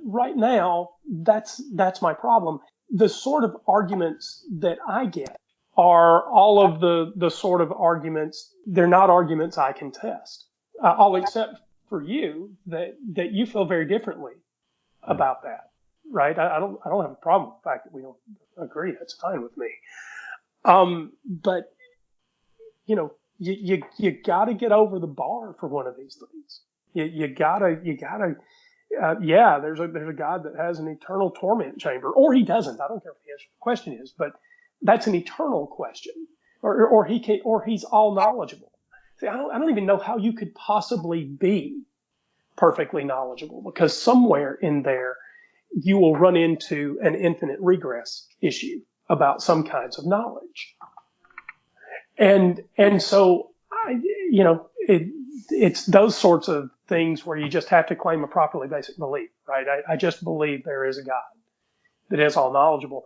right now, that's my problem. The sort of arguments that I get are all of the sort of arguments. They're not arguments I can test. I'll accept for you that you feel very differently about that, right? I don't have a problem with the fact that we don't agree. That's fine with me. But you got to get over the bar for one of these things. You gotta. There's a God that has an eternal torment chamber, or he doesn't. I don't care what the answer to the question is, but that's an eternal question, or he's all knowledgeable. See, I don't even know how you could possibly be perfectly knowledgeable, because somewhere in there you will run into an infinite regress issue about some kinds of knowledge, and so it's those sorts of things where you just have to claim a properly basic belief, right? I just believe there is a God that is all knowledgeable,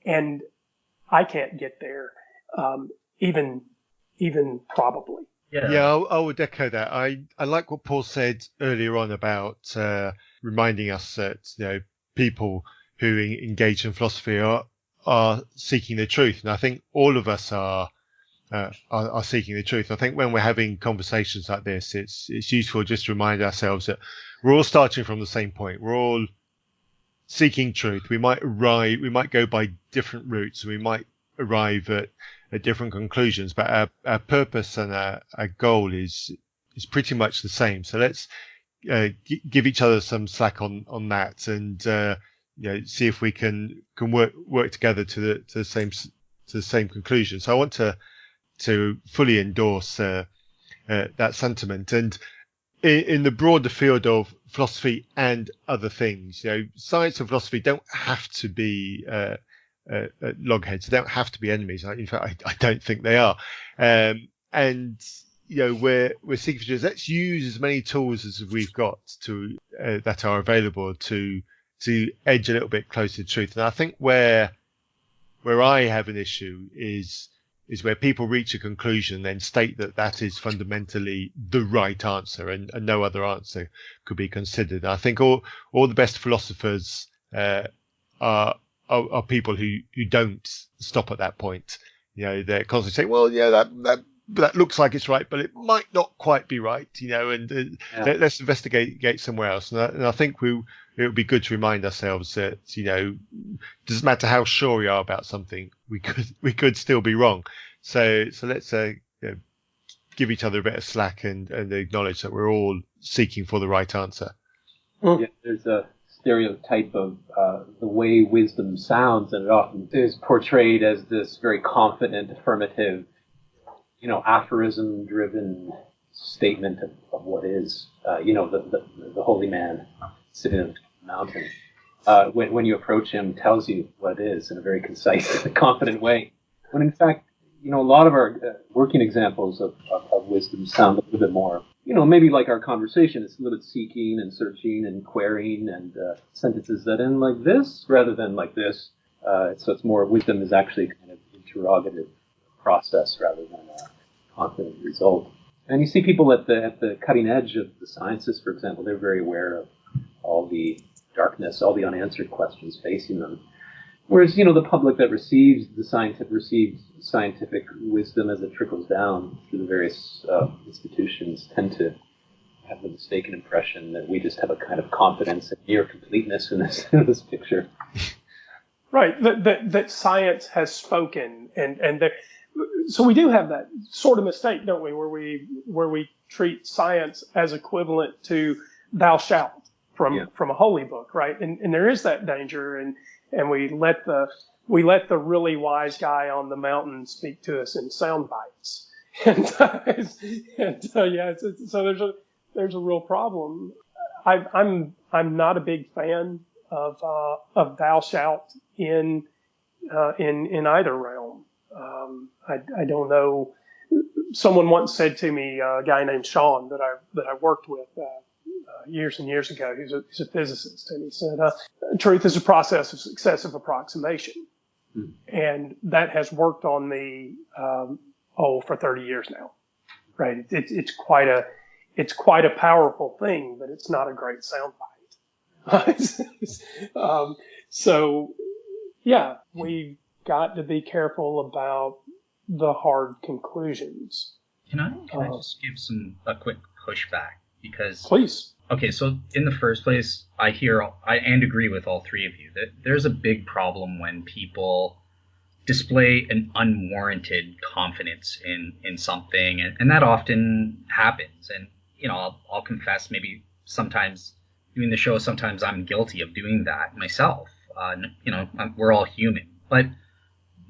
and I can't get there, even probably. Yeah, I would echo that. I like what Paul said earlier on about reminding us that people who engage in philosophy are seeking the truth, and I think all of us are seeking the truth. I think when we're having conversations like this, it's useful just to remind ourselves that we're all starting from the same point. We're all seeking truth. We might go by different routes. We might arrive at different conclusions, but our purpose and our goal is pretty much the same. So let's give each other some slack on that, and see if we can work together to the same conclusion. So I want to fully endorse that sentiment. And in the broader field of philosophy and other things, science and philosophy don't have to be logheads. They don't have to be enemies. In fact, I don't think they are. And we're seeking for truth. Let's use as many tools as we've got that are available to edge a little bit closer to truth. And I think where I have an issue is where people reach a conclusion, then state that is fundamentally the right answer, and no other answer could be considered. I think all the best philosophers are people who don't stop at that point. They're constantly saying, well, that looks like it's right, but it might not quite be right. Let's investigate somewhere else. And I think it would be good to remind ourselves that doesn't matter how sure we are about something, we could still be wrong. So let's give each other a bit of slack and acknowledge that we're all seeking for the right answer. Yeah, there's a stereotype of the way wisdom sounds, and it often is portrayed as this very confident, affirmative, aphorism-driven statement of what is, the holy man sitting on the mountain. When you approach him, tells you what it is in a very concise, confident way. When in fact, a lot of our working examples of wisdom sound a little bit more, maybe like our conversation, it's a little bit seeking and searching and querying, and sentences that end like this rather than like this. So it's more, wisdom is actually kind of interrogative process rather than a confident result. And you see people at the cutting edge of the sciences, for example, they're very aware of all the darkness, all the unanswered questions facing them. Whereas, the public that receives scientific wisdom as it trickles down through the various institutions tend to have the mistaken impression that we just have a kind of confidence and near completeness in this picture. Right, that science has spoken, and so we do have that sort of mistake, don't we, where we treat science as equivalent to thou shalt from a holy book, right? And there is that danger, and we let the really wise guy on the mountain speak to us in sound bites, so there's a real problem. I'm not a big fan of thou shalt in either realm. I don't know someone once said to me, a guy named Sean that I worked with years and years ago, he's a physicist, and he said, truth is a process of successive approximation. And that has worked on me, for 30 years now, right? It's quite a powerful thing, but it's not a great soundbite. So yeah, we've got to be careful about the hard conclusions. Can I just give a quick pushback? Because please. Okay, so in the first place, I agree with all three of you that there's a big problem when people display an unwarranted confidence in something, and that often happens. And I'll confess, maybe sometimes doing the show, sometimes I'm guilty of doing that myself. We're all human, but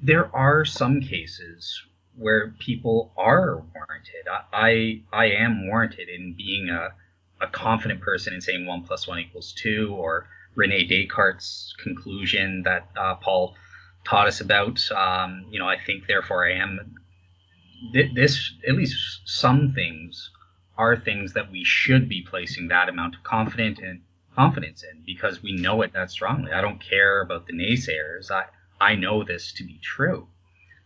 there are some cases where people are warranted. I am warranted in being a confident person in saying 1 + 1 = 2, or Rene Descartes' conclusion that Paul taught us about. I think therefore I am. This, at least some things, are things that we should be placing that amount of confidence in, because we know it that strongly. I don't care about the naysayers. I know this to be true.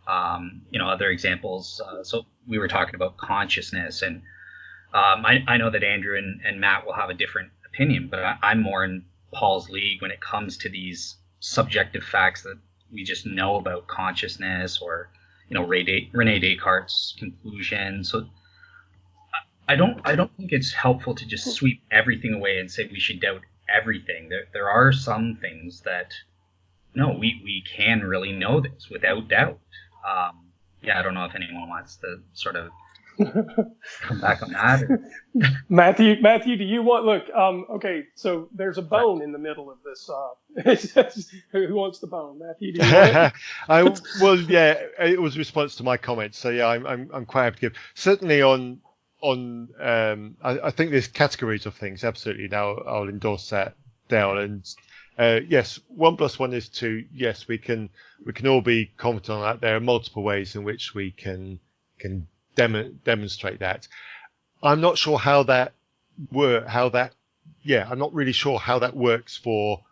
Other examples. So we were talking about consciousness, and I know that Andrew and Matt will have a different opinion, but I'm more in Paul's league when it comes to these subjective facts that we just know about consciousness, or Rene Descartes' conclusion. So I don't think it's helpful to just sweep everything away and say we should doubt everything. There are some things that we can really know this without doubt. I don't know if anyone wants to sort of come back on that. Matthew, do you want? Look, okay. So there's a bone in the middle of this. Who wants the bone, Matthew? Do you want it? It was a response to my comments. So yeah, I'm quite happy to give. Certainly on I think there's categories of things. Absolutely. Now I'll endorse that, Dale. And yes, 1 + 1 = 2. Yes, we can all be confident on that. There are multiple ways in which we can demonstrate that. I'm not sure how that I'm not really sure how that works for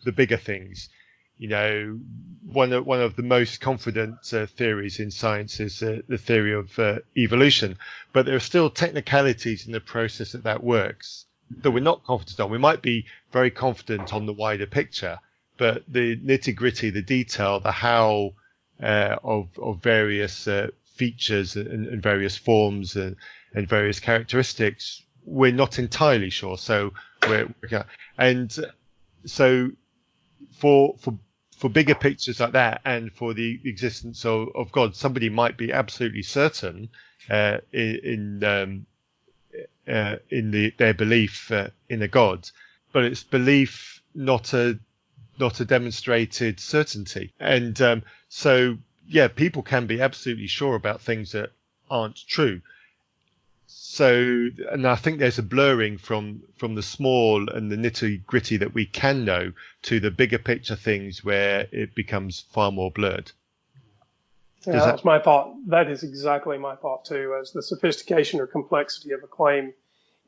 the bigger things. One of the most confident theories in science is the theory of evolution, but there are still technicalities in the process that works that we're not confident on. We might be very confident on the wider picture, but the nitty-gritty, the detail, the how of various features and various forms and various characteristics, we're not entirely sure. So so for bigger pictures like that, and for the existence of God, somebody might be absolutely certain in their belief in a God, but it's belief, not a demonstrated certainty. And so people can be absolutely sure about things that aren't true. So, and I think there's a blurring from the small and the nitty-gritty that we can know to the bigger picture things where it becomes far more blurred. Yeah, that's my thought. That is exactly my thought too. As the sophistication or complexity of a claim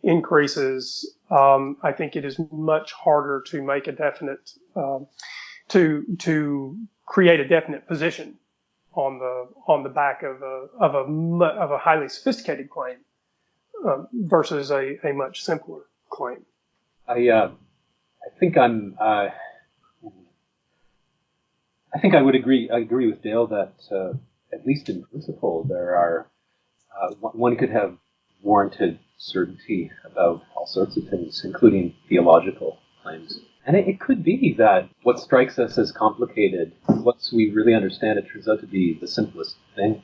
increases, I think it is much harder to make a definite, to create a definite position on the back of a highly sophisticated claim versus a much simpler claim. I think I would agree with Dale that at least in principle there are one could have warranted certainty about all sorts of things, including theological claims. And it could be that what strikes us as complicated, once we really understand it, turns out to be the simplest thing.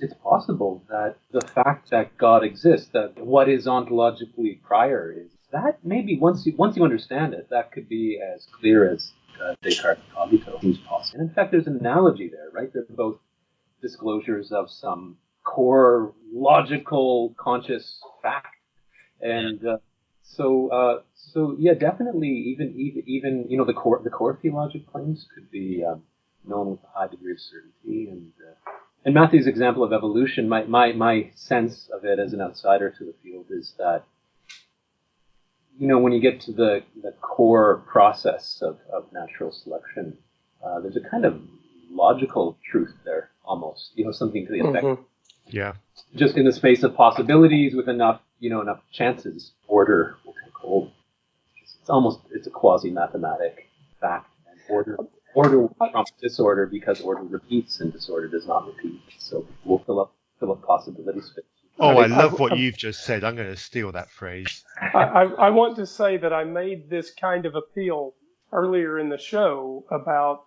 It's possible that the fact that God exists, that what is ontologically prior, is that maybe once you understand it, that could be as clear as Descartes' cogito seems possible. And in fact, there's an analogy there, right? They're both disclosures of some core logical conscious fact, and so definitely even the core theologic claims could be known with a high degree of certainty, and And Matthew's example of evolution, my sense of it as an outsider to the field is that, when you get to the core process of natural selection, there's a kind of logical truth there, almost, something to the effect. Mm-hmm. Yeah. Just in the space of possibilities with enough chances, order will take hold. It's a quasi-mathematic fact. And order will trump disorder because order repeats and disorder does not repeat. So we'll fill up possibility space. Oh, I love what you've just said. I'm going to steal that phrase. I want to say that I made this kind of appeal earlier in the show about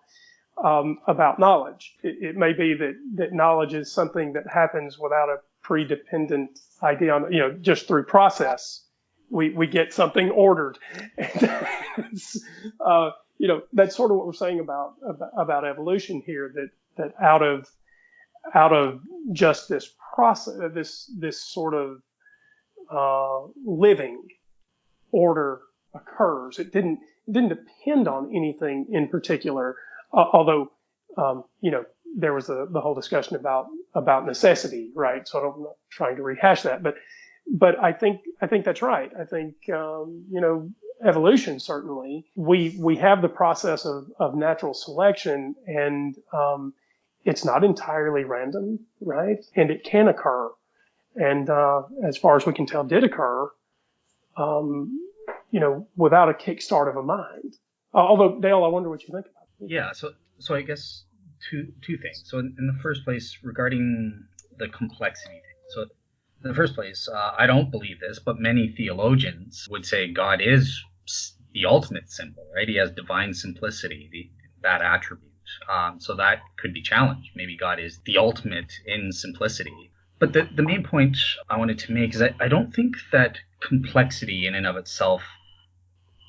knowledge. It may be that knowledge is something that happens without a predependent idea on, just through process. We get something ordered. That's sort of what we're saying about evolution here, that out of just this process, this sort of living, order occurs. It didn't depend on anything in particular, although there was the whole discussion about necessity, right? So I'm not trying to rehash that, but I think that's right. I think evolution, certainly we have the process of natural selection, and it's not entirely random, right? And it can occur, and as far as we can tell, did occur, without a kickstart of a mind. Although, Dale, I wonder what you think about it. Yeah, so I guess two things. So in the first place, regarding the complexity thing. So in the first place, I don't believe this, but many theologians would say God is the ultimate simple, right? He has divine simplicity, that attribute. So that could be challenged. Maybe God is the ultimate in simplicity. But the main point I wanted to make is I don't think that complexity in and of itself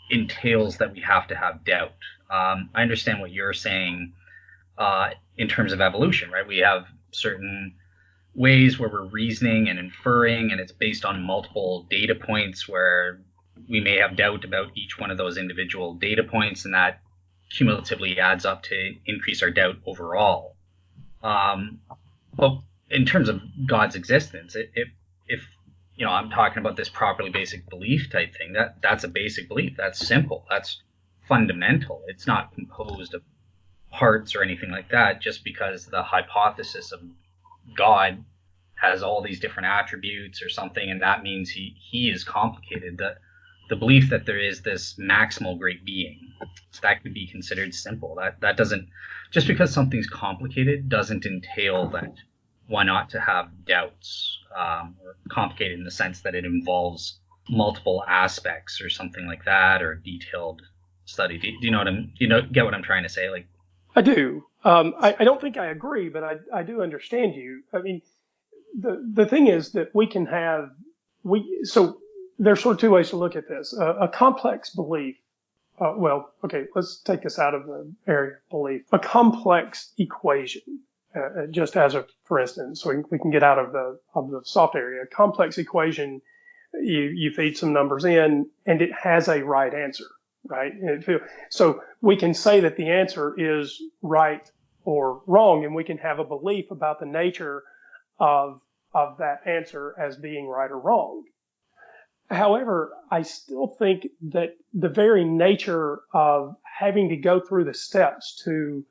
entails that we have to have doubt. I understand what you're saying in terms of evolution, right? We have certain ways where we're reasoning and inferring, and it's based on multiple data points where we may have doubt about each one of those individual data points, and that cumulatively adds up to increase our doubt overall. But in terms of God's existence, if I'm talking about this properly basic belief type thing, that's a basic belief. That's simple. That's fundamental. It's not composed of parts or anything like that, just because the hypothesis of God has all these different attributes or something, and that means he is complicated. The belief that there is this maximal great being, that could be considered simple. That doesn't, just because something's complicated doesn't entail that one ought to have doubts, or complicated in the sense that it involves multiple aspects or something like that, or detailed study. Do you know get what I'm trying to say? Like, I do. I don't think I agree, but I do understand you. I mean, the thing is that so there's sort of two ways to look at this. A complex belief. Let's take this out of the area of belief. A complex equation, just as for instance, so we can get out of the soft area. A complex equation, you feed some numbers in, and it has a right answer, right? So we can say that the answer is right or wrong, and we can have a belief about the nature of that answer as being right or wrong. However, I still think that the very nature of having to go through the steps to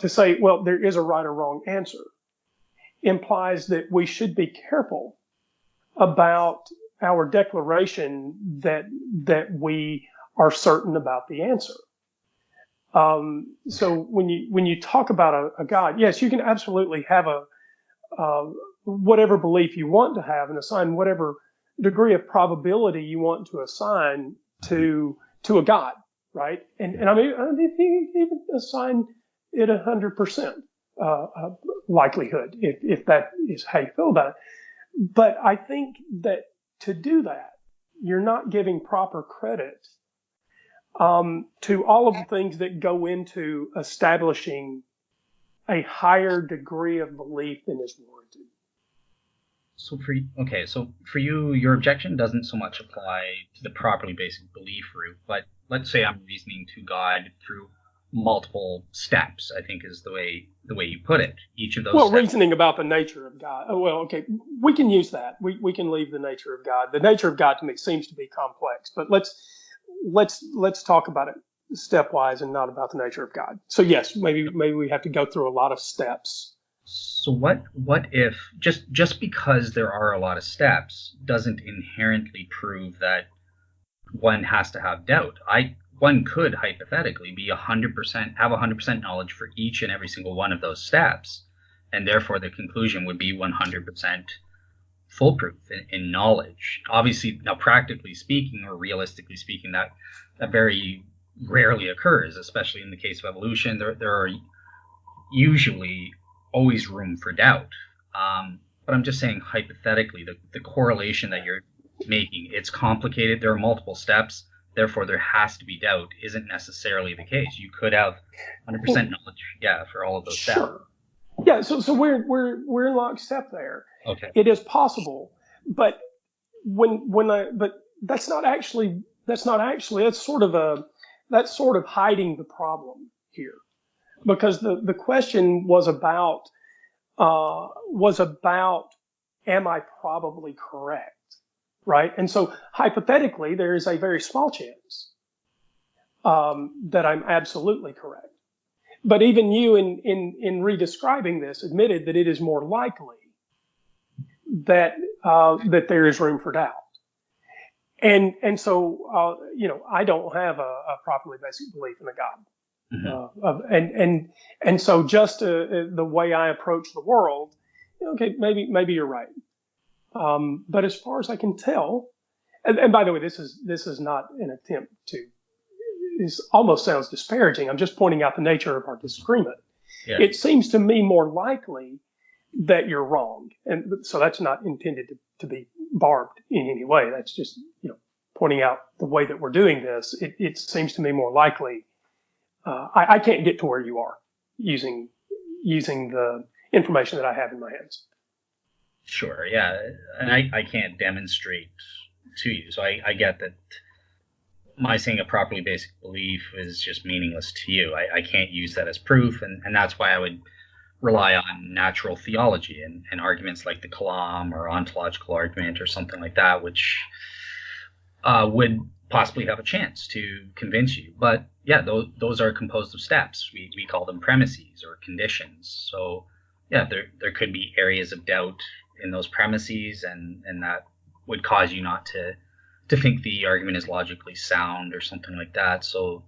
say, well, there is a right or wrong answer, implies that we should be careful about our declaration that we are certain about the answer. So when you talk about a God, yes, you can absolutely have whatever belief you want to have and assign whatever degree of probability you want to assign to a God, right? And I mean, if you even assign it 100% likelihood, if that is how you feel about it. But I think that to do that, you're not giving proper credit to all of the things that go into establishing a higher degree of belief than is warranted. So for you, your objection doesn't so much apply to the properly basic belief route, but let's say I'm reasoning to God through multiple steps, I think is the way you put it. Each of those well, steps. reasoning about the nature of God. Oh, well, okay, we can use that. We can leave the nature of God. The nature of God to me seems to be complex, but let's talk about it stepwise and not about the nature of God. So yes, maybe we have to go through a lot of steps. So what if just because there are a lot of steps doesn't inherently prove that one has to have doubt? One could hypothetically be 100% have 100% knowledge for each and every single one of those steps, and therefore the conclusion would be 100% foolproof in knowledge. Obviously, now practically speaking or realistically speaking, that very rarely occurs, especially in the case of evolution. There are usually always room for doubt. But I'm just saying hypothetically, the correlation that you're making, it's complicated. There are multiple steps. Therefore, there has to be doubt isn't necessarily the case. You could have 100% knowledge, for all of those steps. Sure. Yeah, so we're in lockstep there. Okay. It is possible, but but that's sort of hiding the problem here, because the question was about am I probably correct, right? And so hypothetically, there is a very small chance that I'm absolutely correct. But even you, in redescribing this, admitted that it is more likely that there is room for doubt, and so I don't have a properly basic belief in a God, and so just the way I approach the world, okay, maybe you're right, but as far as I can tell, and by the way, this is not an attempt to. This almost sounds disparaging. I'm just pointing out the nature of our disagreement. Yeah. It seems to me more likely that you're wrong. And so that's not intended to be barbed in any way. That's just, pointing out the way that we're doing this. It seems to me more likely. I can't get to where you are using the information that I have in my hands. Sure. Yeah. And I can't demonstrate to you. So I get that. My saying a properly basic belief is just meaningless to you. I can't use that as proof, and that's why I would rely on natural theology and arguments like the Kalam or ontological argument or something like that, which would possibly have a chance to convince you. But yeah, those are composed of steps. We call them premises or conditions. So yeah, there could be areas of doubt in those premises, and that would cause you not to think the argument is logically sound or something like that. So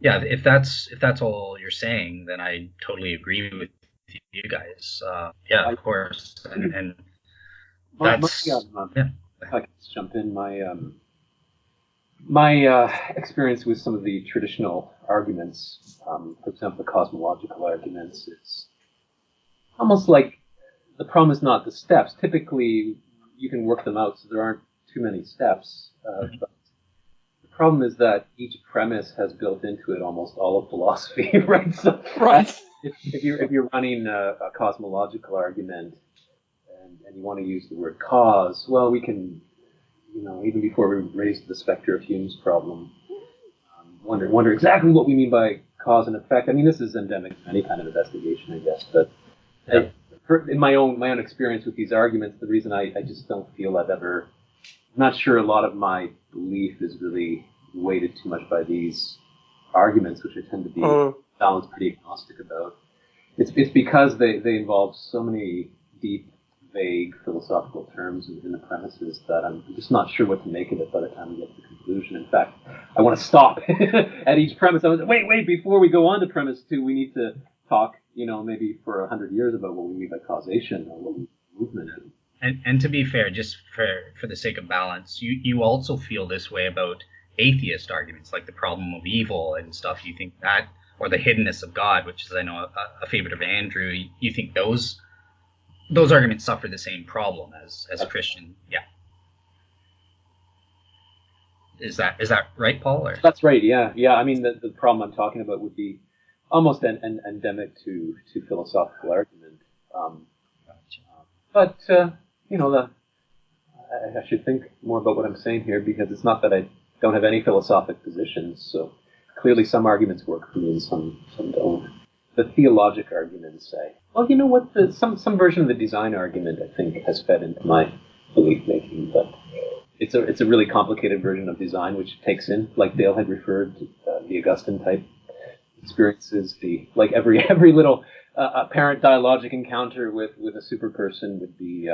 yeah, if that's all you're saying, then I totally agree with you guys. Yeah, of course. And that's if I could just jump in, my experience with some of the traditional arguments, for example, the cosmological arguments, it's almost like the problem is not the steps. Typically, you can work them out, so there aren't too many steps. But the problem is that each premise has built into it almost all of philosophy, right? So, right. If you're running a cosmological argument and you want to use the word cause, well, we can, even before we raise the specter of Hume's problem, wonder exactly what we mean by cause and effect. I mean, this is endemic to any kind of investigation, I guess. But in my own experience with these arguments, the reason I just don't feel I'm not sure a lot of my belief is really weighted too much by these arguments, which I tend to be balanced pretty agnostic about. It's because they involve so many deep, vague philosophical terms in the premises that I'm just not sure what to make of it by the time we get to the conclusion. In fact, I want to stop at each premise. I was wait, before we go on to premise 2, we need to talk, maybe for 100 years about what we mean by causation or what we mean by movement is. And to be fair, just for the sake of balance, you also feel this way about atheist arguments, like the problem of evil and stuff. You think that, or the hiddenness of God, which is, I know, a favorite of Andrew. You think those arguments suffer the same problem as Christian? Yeah. Is that right, Paul? Or? That's right. Yeah. I mean, the problem I'm talking about would be almost an endemic to philosophical argument. But I should think more about what I'm saying here, because it's not that I don't have any philosophic positions. So clearly some arguments work for me and some don't. The theologic arguments say, well, you know what, some version of the design argument, I think, has fed into my belief making, but it's a really complicated version of design, which takes in, like Dale had referred to, the Augustine type experiences, like every little apparent dialogic encounter with a super person would be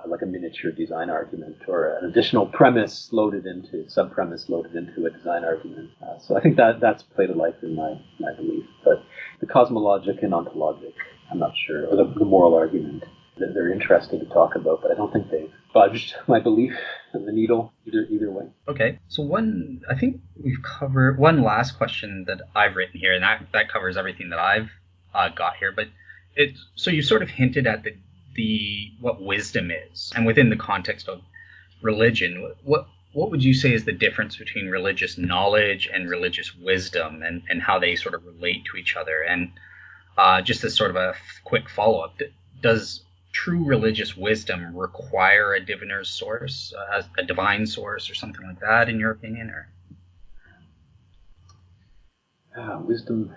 like a miniature design argument, or an additional sub-premise loaded into a design argument. So I think that's played a life in my belief. But the cosmologic and ontologic, I'm not sure, or the moral argument, that they're interesting to talk about, but I don't think they've budged my belief in the needle either way. Okay, so I think we've covered one last question that I've written here, and that covers everything that I've got here. But so you sort of hinted at what wisdom is, and within the context of religion, what would you say is the difference between religious knowledge and religious wisdom, and how they sort of relate to each other? And just as sort of a quick follow-up, does true religious wisdom require a diviner source, a divine source, or something like that, in your opinion? Or wisdom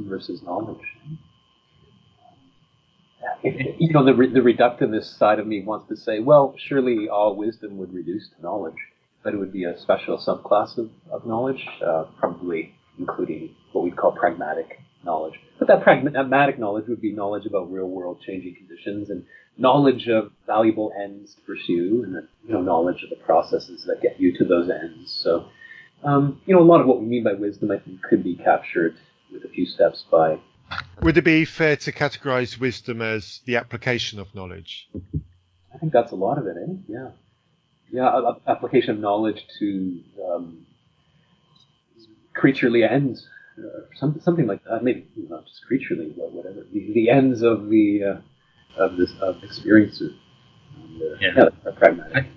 versus knowledge. You know, the reductivist side of me wants to say, well, surely all wisdom would reduce to knowledge, but it would be a special subclass of knowledge, probably including what we'd call pragmatic knowledge. But that pragmatic knowledge would be knowledge about real-world changing conditions, and knowledge of valuable ends to pursue, and knowledge of the processes that get you to those ends. So, a lot of what we mean by wisdom, I think, could be captured with a few steps by. Would it be fair to categorize wisdom as the application of knowledge? I think that's a lot of it, eh? Yeah. Yeah, application of knowledge to creaturely ends, something like that. Maybe not just creaturely, but whatever. The ends of of experiences. Pragmatic.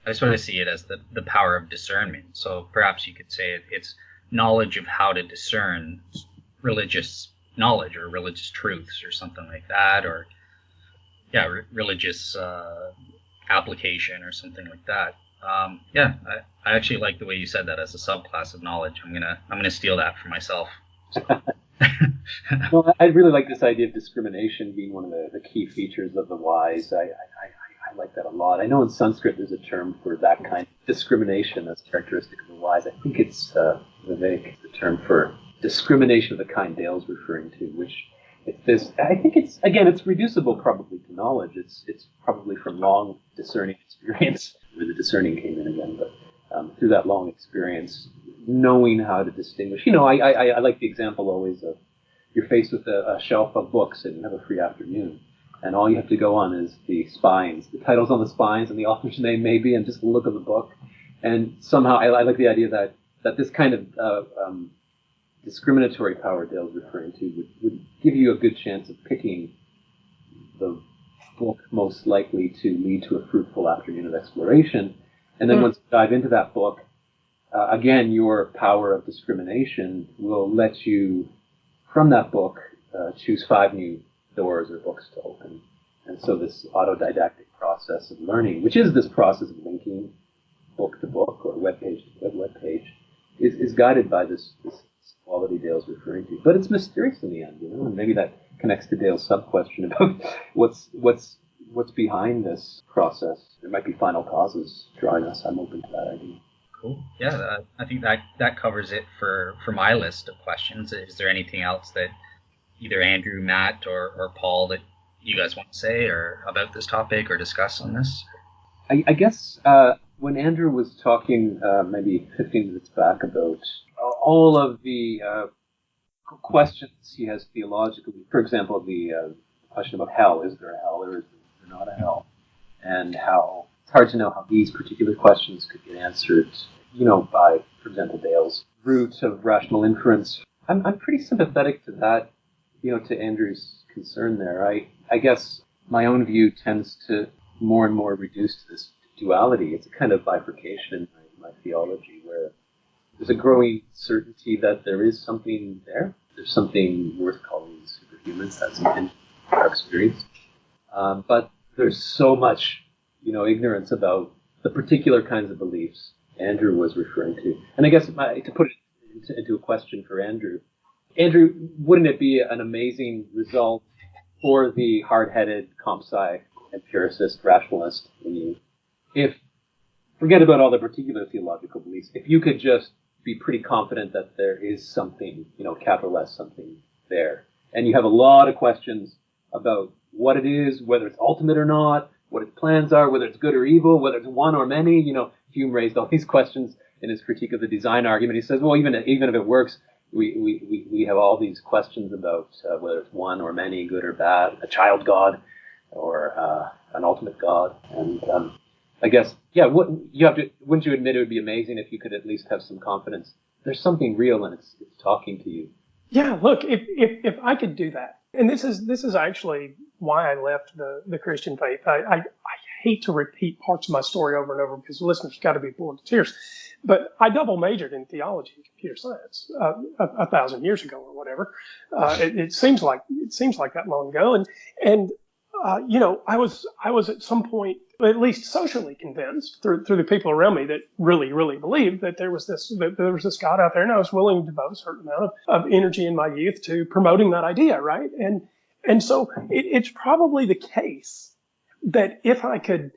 I sort of see it as the power of discernment. So perhaps you could say it's knowledge of how to discern religious knowledge or religious truths or something like that, or religious application or something like that. I actually like the way you said that as a subclass of knowledge. I'm gonna steal that for myself. Well, I really like this idea of discrimination being one of the key features of the wise. I like that a lot. I know in Sanskrit there's a term for that kind of discrimination that's characteristic of the wise. I think it's Vivek, the term for discrimination of the kind Dale's referring to, which I think it's reducible probably to knowledge. It's probably from long discerning experience, where the discerning came in again, but through that long experience, knowing how to distinguish. I like the example always of you're faced with a shelf of books and you have a free afternoon, and all you have to go on is the spines, the titles on the spines and the author's name maybe, and just look at the book. And somehow I like the idea that this kind of discriminatory power Dale's referring to would give you a good chance of picking the book most likely to lead to a fruitful afternoon of exploration. And then once you dive into that book, again, your power of discrimination will let you, from that book, choose 5 new doors or books to open. And so this autodidactic process of learning, which is this process of linking book to book or web page to web page, is guided by this quality Dale's referring to. But it's mysterious in the end, and maybe that connects to Dale's sub-question about what's behind this process. There might be final causes drawing us. I'm open to that idea. Cool. Yeah, I think that covers it for my list of questions. Is there anything else that either Andrew, Matt, or Paul that you guys want to say or about this topic or discuss on this? I guess when Andrew was talking maybe 15 minutes back about all of the questions he has theologically, for example, the question about hell, is there a hell or is there not a hell? And how it's hard to know how these particular questions could get answered, by, for example, Dale's route of rational inference. I'm pretty sympathetic to that, to Andrew's concern there. I guess my own view tends to more and more reduce to this duality. It's a kind of bifurcation in my theology where there's a growing certainty that there is something there. There's something worth calling superhuman. That's in our experience. But there's so much, ignorance about the particular kinds of beliefs Andrew was referring to. And I guess to put it into a question for Andrew. Andrew, wouldn't it be an amazing result for the hard-headed comp sci empiricist rationalist in you if, forget about all the particular theological beliefs, if you could just be pretty confident that there is something, capital S, something there, and you have a lot of questions about what it is, whether it's ultimate or not, what its plans are, whether it's good or evil, whether it's one or many. Hume raised all these questions in his critique of the design argument. He says, well, even if it works, we have all these questions about whether it's one or many, good or bad, a child God or an ultimate God. And I guess, wouldn't you admit it would be amazing if you could at least have some confidence there's something real and it's talking to you? Yeah, look, if I could do that, and this is actually why I left the Christian faith. I hate to repeat parts of my story over and over because the listeners got to be bored to tears. But I double majored in theology and computer science 1,000 years ago or whatever. It seems like that long ago, and I was at some point at least socially convinced through the people around me that really, really believed that there was this God out there, and I was willing to devote a certain amount of energy in my youth to promoting that idea, right? And so it's probably the case that if I could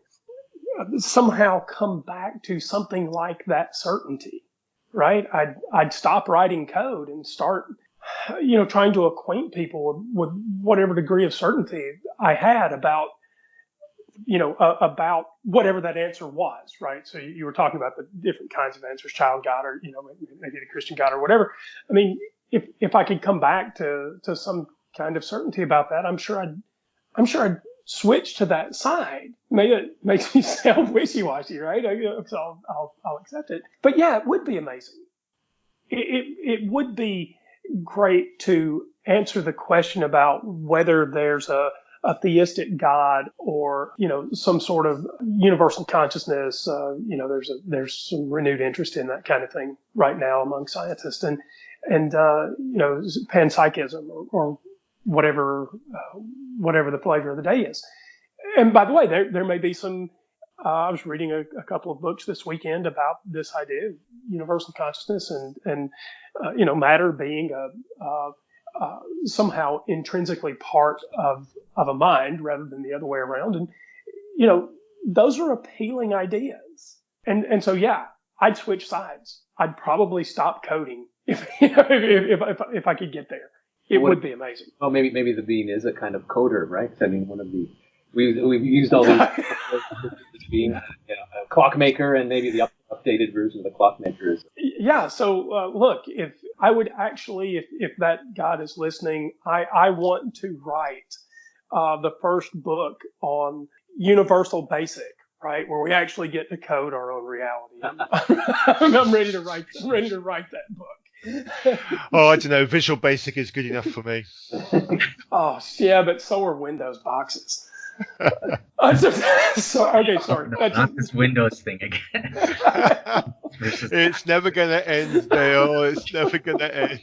somehow come back to something like that certainty, right? I'd stop writing code and start, trying to acquaint people with whatever degree of certainty I had about whatever that answer was, right? So you were talking about the different kinds of answers, child God, or, maybe the Christian God or whatever. I mean, if I could come back to some kind of certainty about that, I'm sure I'd switch to that side. Maybe it makes me sound wishy-washy, right? So I'll accept it. But yeah, it would be amazing. It would be great to answer the question about whether there's a theistic God or, some sort of universal consciousness. There's some renewed interest in that kind of thing right now among scientists and panpsychism or whatever the flavor of the day is. And by the way, there may be some, I was reading a couple of books this weekend about this idea of universal consciousness and matter being somehow intrinsically part of a mind rather than the other way around. And, those are appealing ideas. And so, yeah, I'd switch sides. I'd probably stop coding if I could get there. It would be amazing. Well, maybe the being is a kind of coder, right? I mean, we've used all these being a clockmaker, and maybe the updated version of the clockmaker is. Yeah. So look, if that God is listening, I want to write the first book on universal basic, right, where we actually get to code our own reality. I'm ready to write that book. Oh, I don't know. Visual Basic is good enough for me. Oh, yeah, but so are Windows boxes. Okay, sorry. Not this Windows thing again. It's never going to end, Dale. It's never going to end.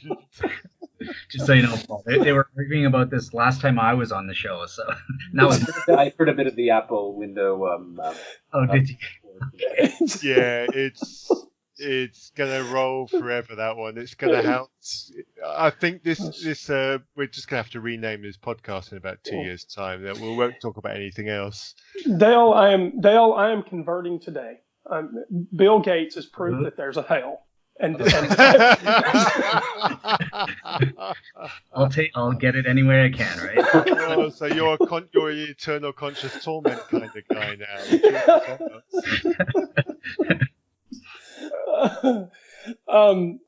Just so you know, Paul, they were arguing about this last time I was on the show. So now I heard a bit of the Apple window. Did you? Yeah, it's gonna roll forever. That one. It's gonna help. I think this we're just gonna have to rename this podcast in about 2 years' time. That we won't talk about anything else. Dale, I am converting today. Bill Gates is proof that there's a hell. And I'll get it any way I can, right? Oh, so you're an eternal conscious torment kind of guy now.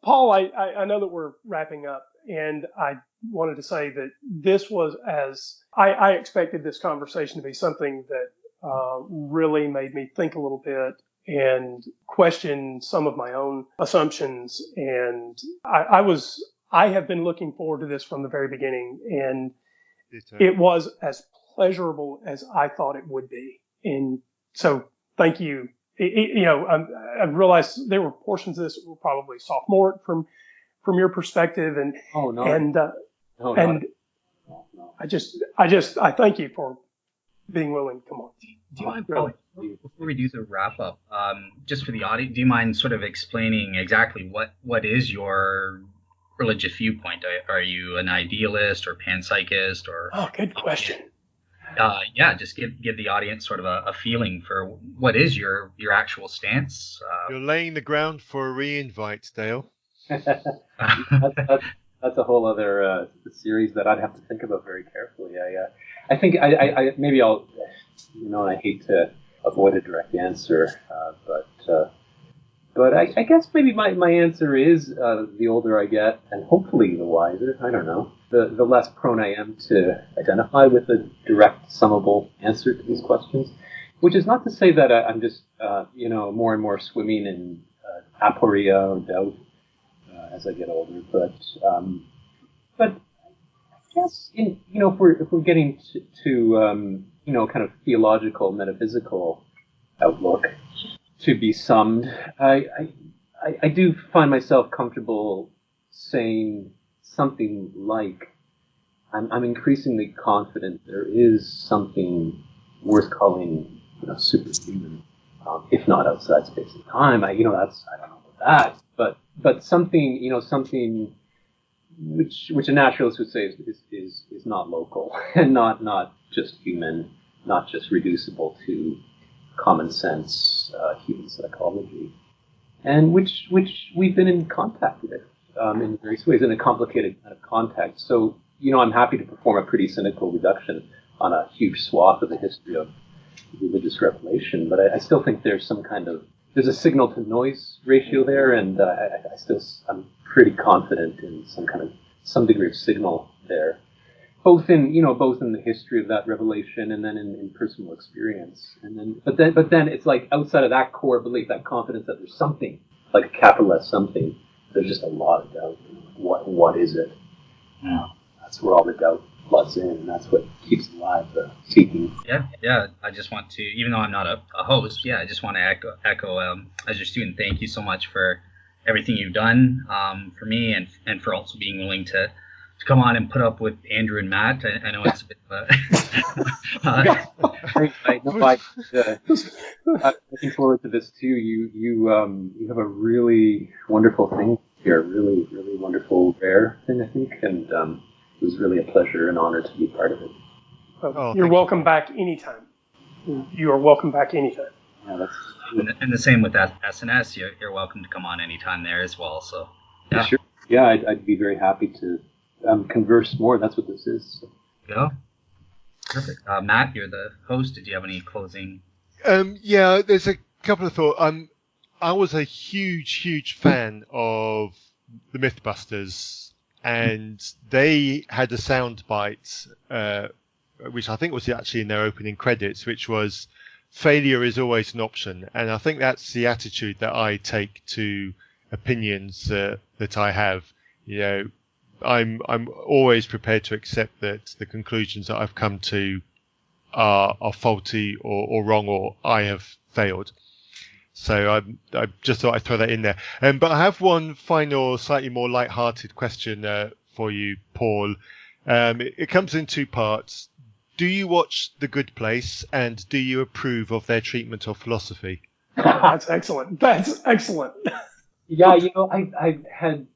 Paul, I know that we're wrapping up, and I wanted to say that this was I expected this conversation to be something that really made me think a little bit and question some of my own assumptions. And I have been looking forward to this from the very beginning, and it was as pleasurable as I thought it would be. And so thank you. I realized there were portions of this that were probably sophomoric from your perspective, and I thank you for being willing. Come on. Do you mind, Paul? Before we do the wrap up, just for the audience, do you mind sort of explaining exactly what is your religious viewpoint? Are you an idealist or panpsychist or? Oh, good question. Yeah, just give the audience sort of a feeling for what is your actual stance. You're laying the ground for a re-invite, Dale. That's a whole other series that I'd have to think about very carefully. I think I maybe I'll, I hate to avoid a direct answer, but I guess maybe my answer is the older I get, and hopefully the wiser. I don't know. The less prone I am to identify with a direct, summable answer to these questions. Which is not to say that I'm just more and more swimming in aporia or doubt as I get older, but I guess if we're getting to kind of theological, metaphysical outlook to be summed, I do find myself comfortable saying something like I'm increasingly confident there is something worth calling superhuman, if not outside space and time. I don't know about that, but something which a naturalist would say is not local and not just human, not just reducible to common sense human psychology, and which we've been in contact with in various ways in a complicated kind of context. So I'm happy to perform a pretty cynical reduction on a huge swath of the history of religious revelation, but I still think there's a signal to noise ratio there, and I'm pretty confident in some degree of signal there, both in the history of that revelation and then in personal experience, but then it's like outside of that core belief, that confidence that there's something like a capital S something, there's just a lot of doubt. What is it? Yeah. That's where all the doubt floods in, and that's what keeps alive the seeking. Yeah. I just want to, even though I'm not a host, I just want to echo as your student, thank you so much for everything you've done for me, and for also being willing to come on and put up with Andrew and Matt. I know it's a bit of I'm looking forward to this too. You have a really wonderful thing here, really, really wonderful, rare thing, I think, and it was really a pleasure and honor to be part of it. You're welcome back anytime. You are welcome back anytime. Yeah, and the same with SNS. You're welcome to come on anytime there as well. So yeah, sure. Yeah, I'd be very happy to converse more. That's what this is. So. Yeah, perfect. Matt, you're the host. Did you have any closing? Yeah, there's a couple of thoughts. I was a huge fan of the Mythbusters, and they had a soundbite, which I think was actually in their opening credits, which was failure is always an option. And I think that's the attitude that I take to opinions that I have. I'm always prepared to accept that the conclusions that I've come to are faulty or wrong, or I have failed. So I just thought I'd throw that in there. But I have one final, slightly more light-hearted question for you, Paul. It comes in two parts. Do you watch The Good Place, and do you approve of their treatment of philosophy? That's excellent. Yeah, I've had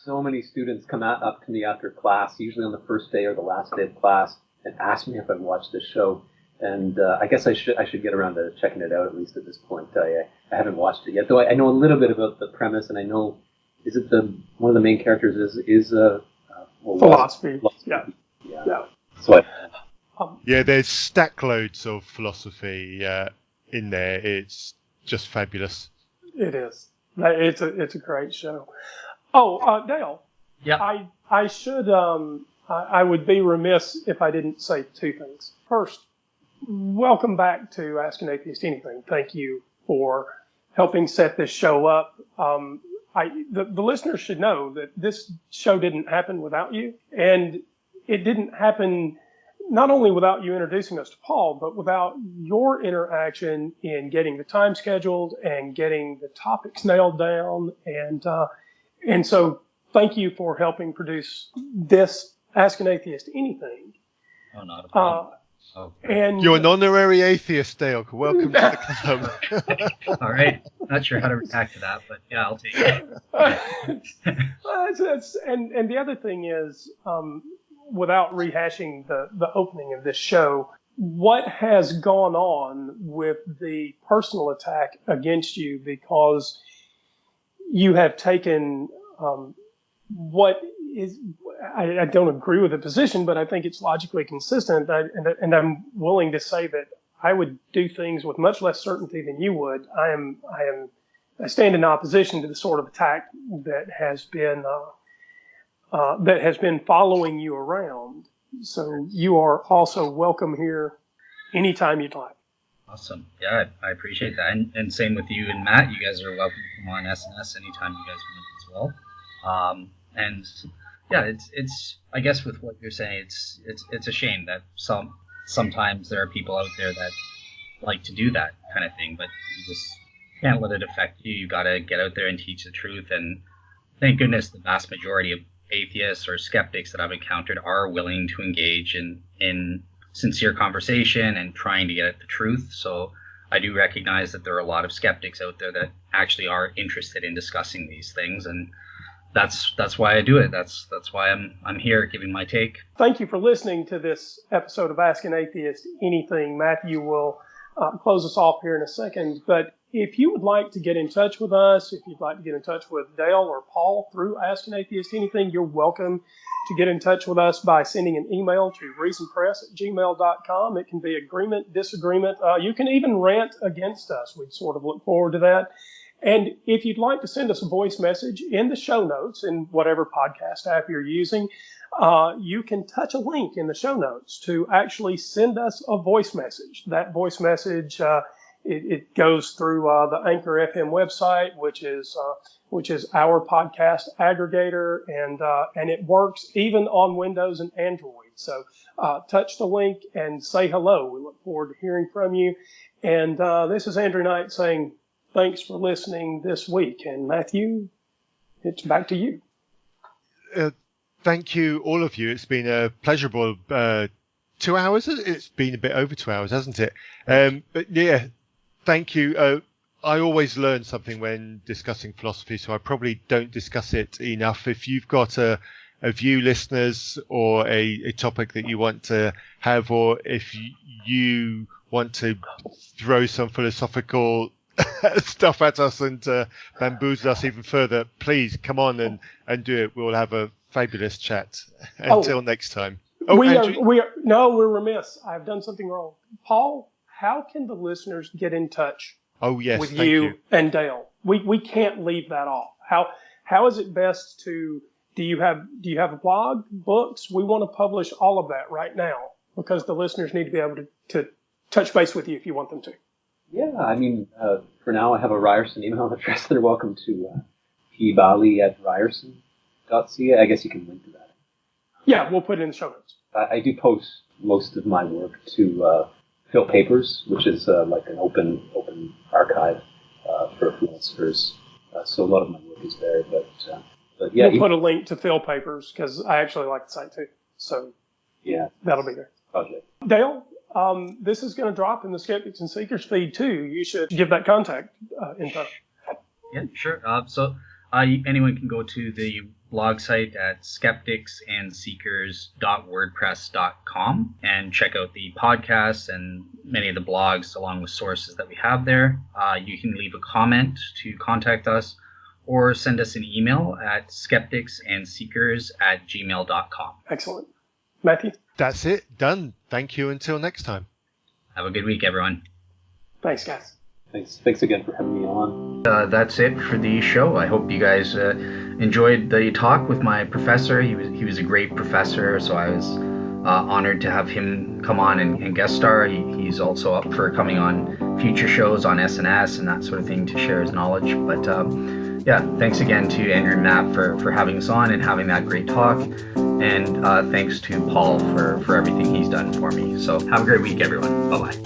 so many students come up to me after class, usually on the first day or the last day of class, and ask me if I've watched this show. And I guess I should get around to checking it out, at least at this point. I haven't watched it yet, though I know a little bit about the premise, and I know one of the main characters is philosophy. Yeah. So there's stack loads of philosophy in there. It's just fabulous. It is. It's a great show. Oh, Dale. Yeah. I should. I would be remiss if I didn't say two things. First, welcome back to Ask an Atheist Anything. Thank you for helping set this show up. The listeners should know that this show didn't happen without you, and it didn't happen not only without you introducing us to Paul, but without your interaction in getting the time scheduled and getting the topics nailed down. And so thank you for helping produce this Ask an Atheist Anything. Oh, not a problem. Oh, And You're an honorary atheist, Dale. Welcome to the club. all right. Not sure how to react to that, but yeah, I'll take it. and the other thing is, without rehashing the opening of this show, what has gone on with the personal attack against you, because you have taken what is, I don't agree with the position, but I think it's logically consistent, and I'm willing to say that I would do things with much less certainty than you would. I stand in opposition to the sort of attack that has been following you around. So you are also welcome here anytime you'd like. Awesome. Yeah, I appreciate that. And same with you and Matt. You guys are welcome to come on SNS anytime you guys want as well. And yeah, it's I guess with what you're saying, it's a shame that sometimes there are people out there that like to do that kind of thing, but you just can't let it affect you. You got to get out there and teach the truth. And thank goodness the vast majority of atheists or skeptics that I've encountered are willing to engage in sincere conversation and trying to get at the truth. So I do recognize that there are a lot of skeptics out there that actually are interested in discussing these things, and that's why I do it. That's why I'm here giving my take. Thank you for listening to this episode of Ask an Atheist Anything. Matthew will close us off here in a second, but if you would like to get in touch with us, if you'd like to get in touch with Dale or Paul through Ask an Atheist Anything, you're welcome to get in touch with us by sending an email to reasonpress@gmail.com. It can be agreement, disagreement. You can even rant against us. We'd sort of look forward to that. And if you'd like to send us a voice message in the show notes, in whatever podcast app you're using, you can touch a link in the show notes to actually send us a voice message. That voice message, it goes through the Anchor FM website, which is our podcast aggregator, and it works even on Windows and Android. So touch the link and say hello. We look forward to hearing from you. And this is Andrew Knight saying thanks for listening this week. And Matthew, it's back to you. Thank you, all of you. It's been a pleasurable 2 hours. It's been a bit over 2 hours, hasn't it? But yeah, thank you. I always learn something when discussing philosophy, so I probably don't discuss it enough. If you've got a view, listeners, or a topic that you want to have, or if you want to throw some philosophical stuff at us and bamboozle us even further, please come on and do it. We'll have a fabulous chat. Until next time. We're remiss. I've done something wrong. Paul, how can the listeners get in touch with you and Dale? We can't leave that off. How is it best to, do you have a blog, books? We want to publish all of that right now because the listeners need to be able to touch base with you if you want them to. Yeah, I mean, for now I have a Ryerson email address. They're welcome to pbali@ryerson.ca. I guess you can link to that. Yeah, we'll put it in the show notes. I do post most of my work to Phil Papers, which is like an open archive for philosophers. So a lot of my work is there. But yeah, we'll put a link to Phil Papers because I actually like the site too. So yeah, that'll be there. Project. Dale, this is going to drop in the Skeptics and Seekers feed too. You should give that contact info. Yeah, sure. So anyone can go to the blog site at skepticsandseekers.wordpress.com and check out the podcasts and many of the blogs along with sources that we have there. You can leave a comment to contact us or send us an email at skepticsandseekers@gmail.com. Excellent. Matthew? That's it. Done. Thank you. Until next time. Have a good week, everyone. Thanks, guys. Thanks again for having me on. That's it for the show. I hope you guys enjoyed the talk with my professor. He was a great professor, so I was honored to have him come on and guest star. He's also up for coming on future shows on SNS and that sort of thing to share his knowledge. But yeah, thanks again to Andrew and Matt for having us on and having that great talk. And thanks to Paul for everything he's done for me. So have a great week, everyone. Bye-bye.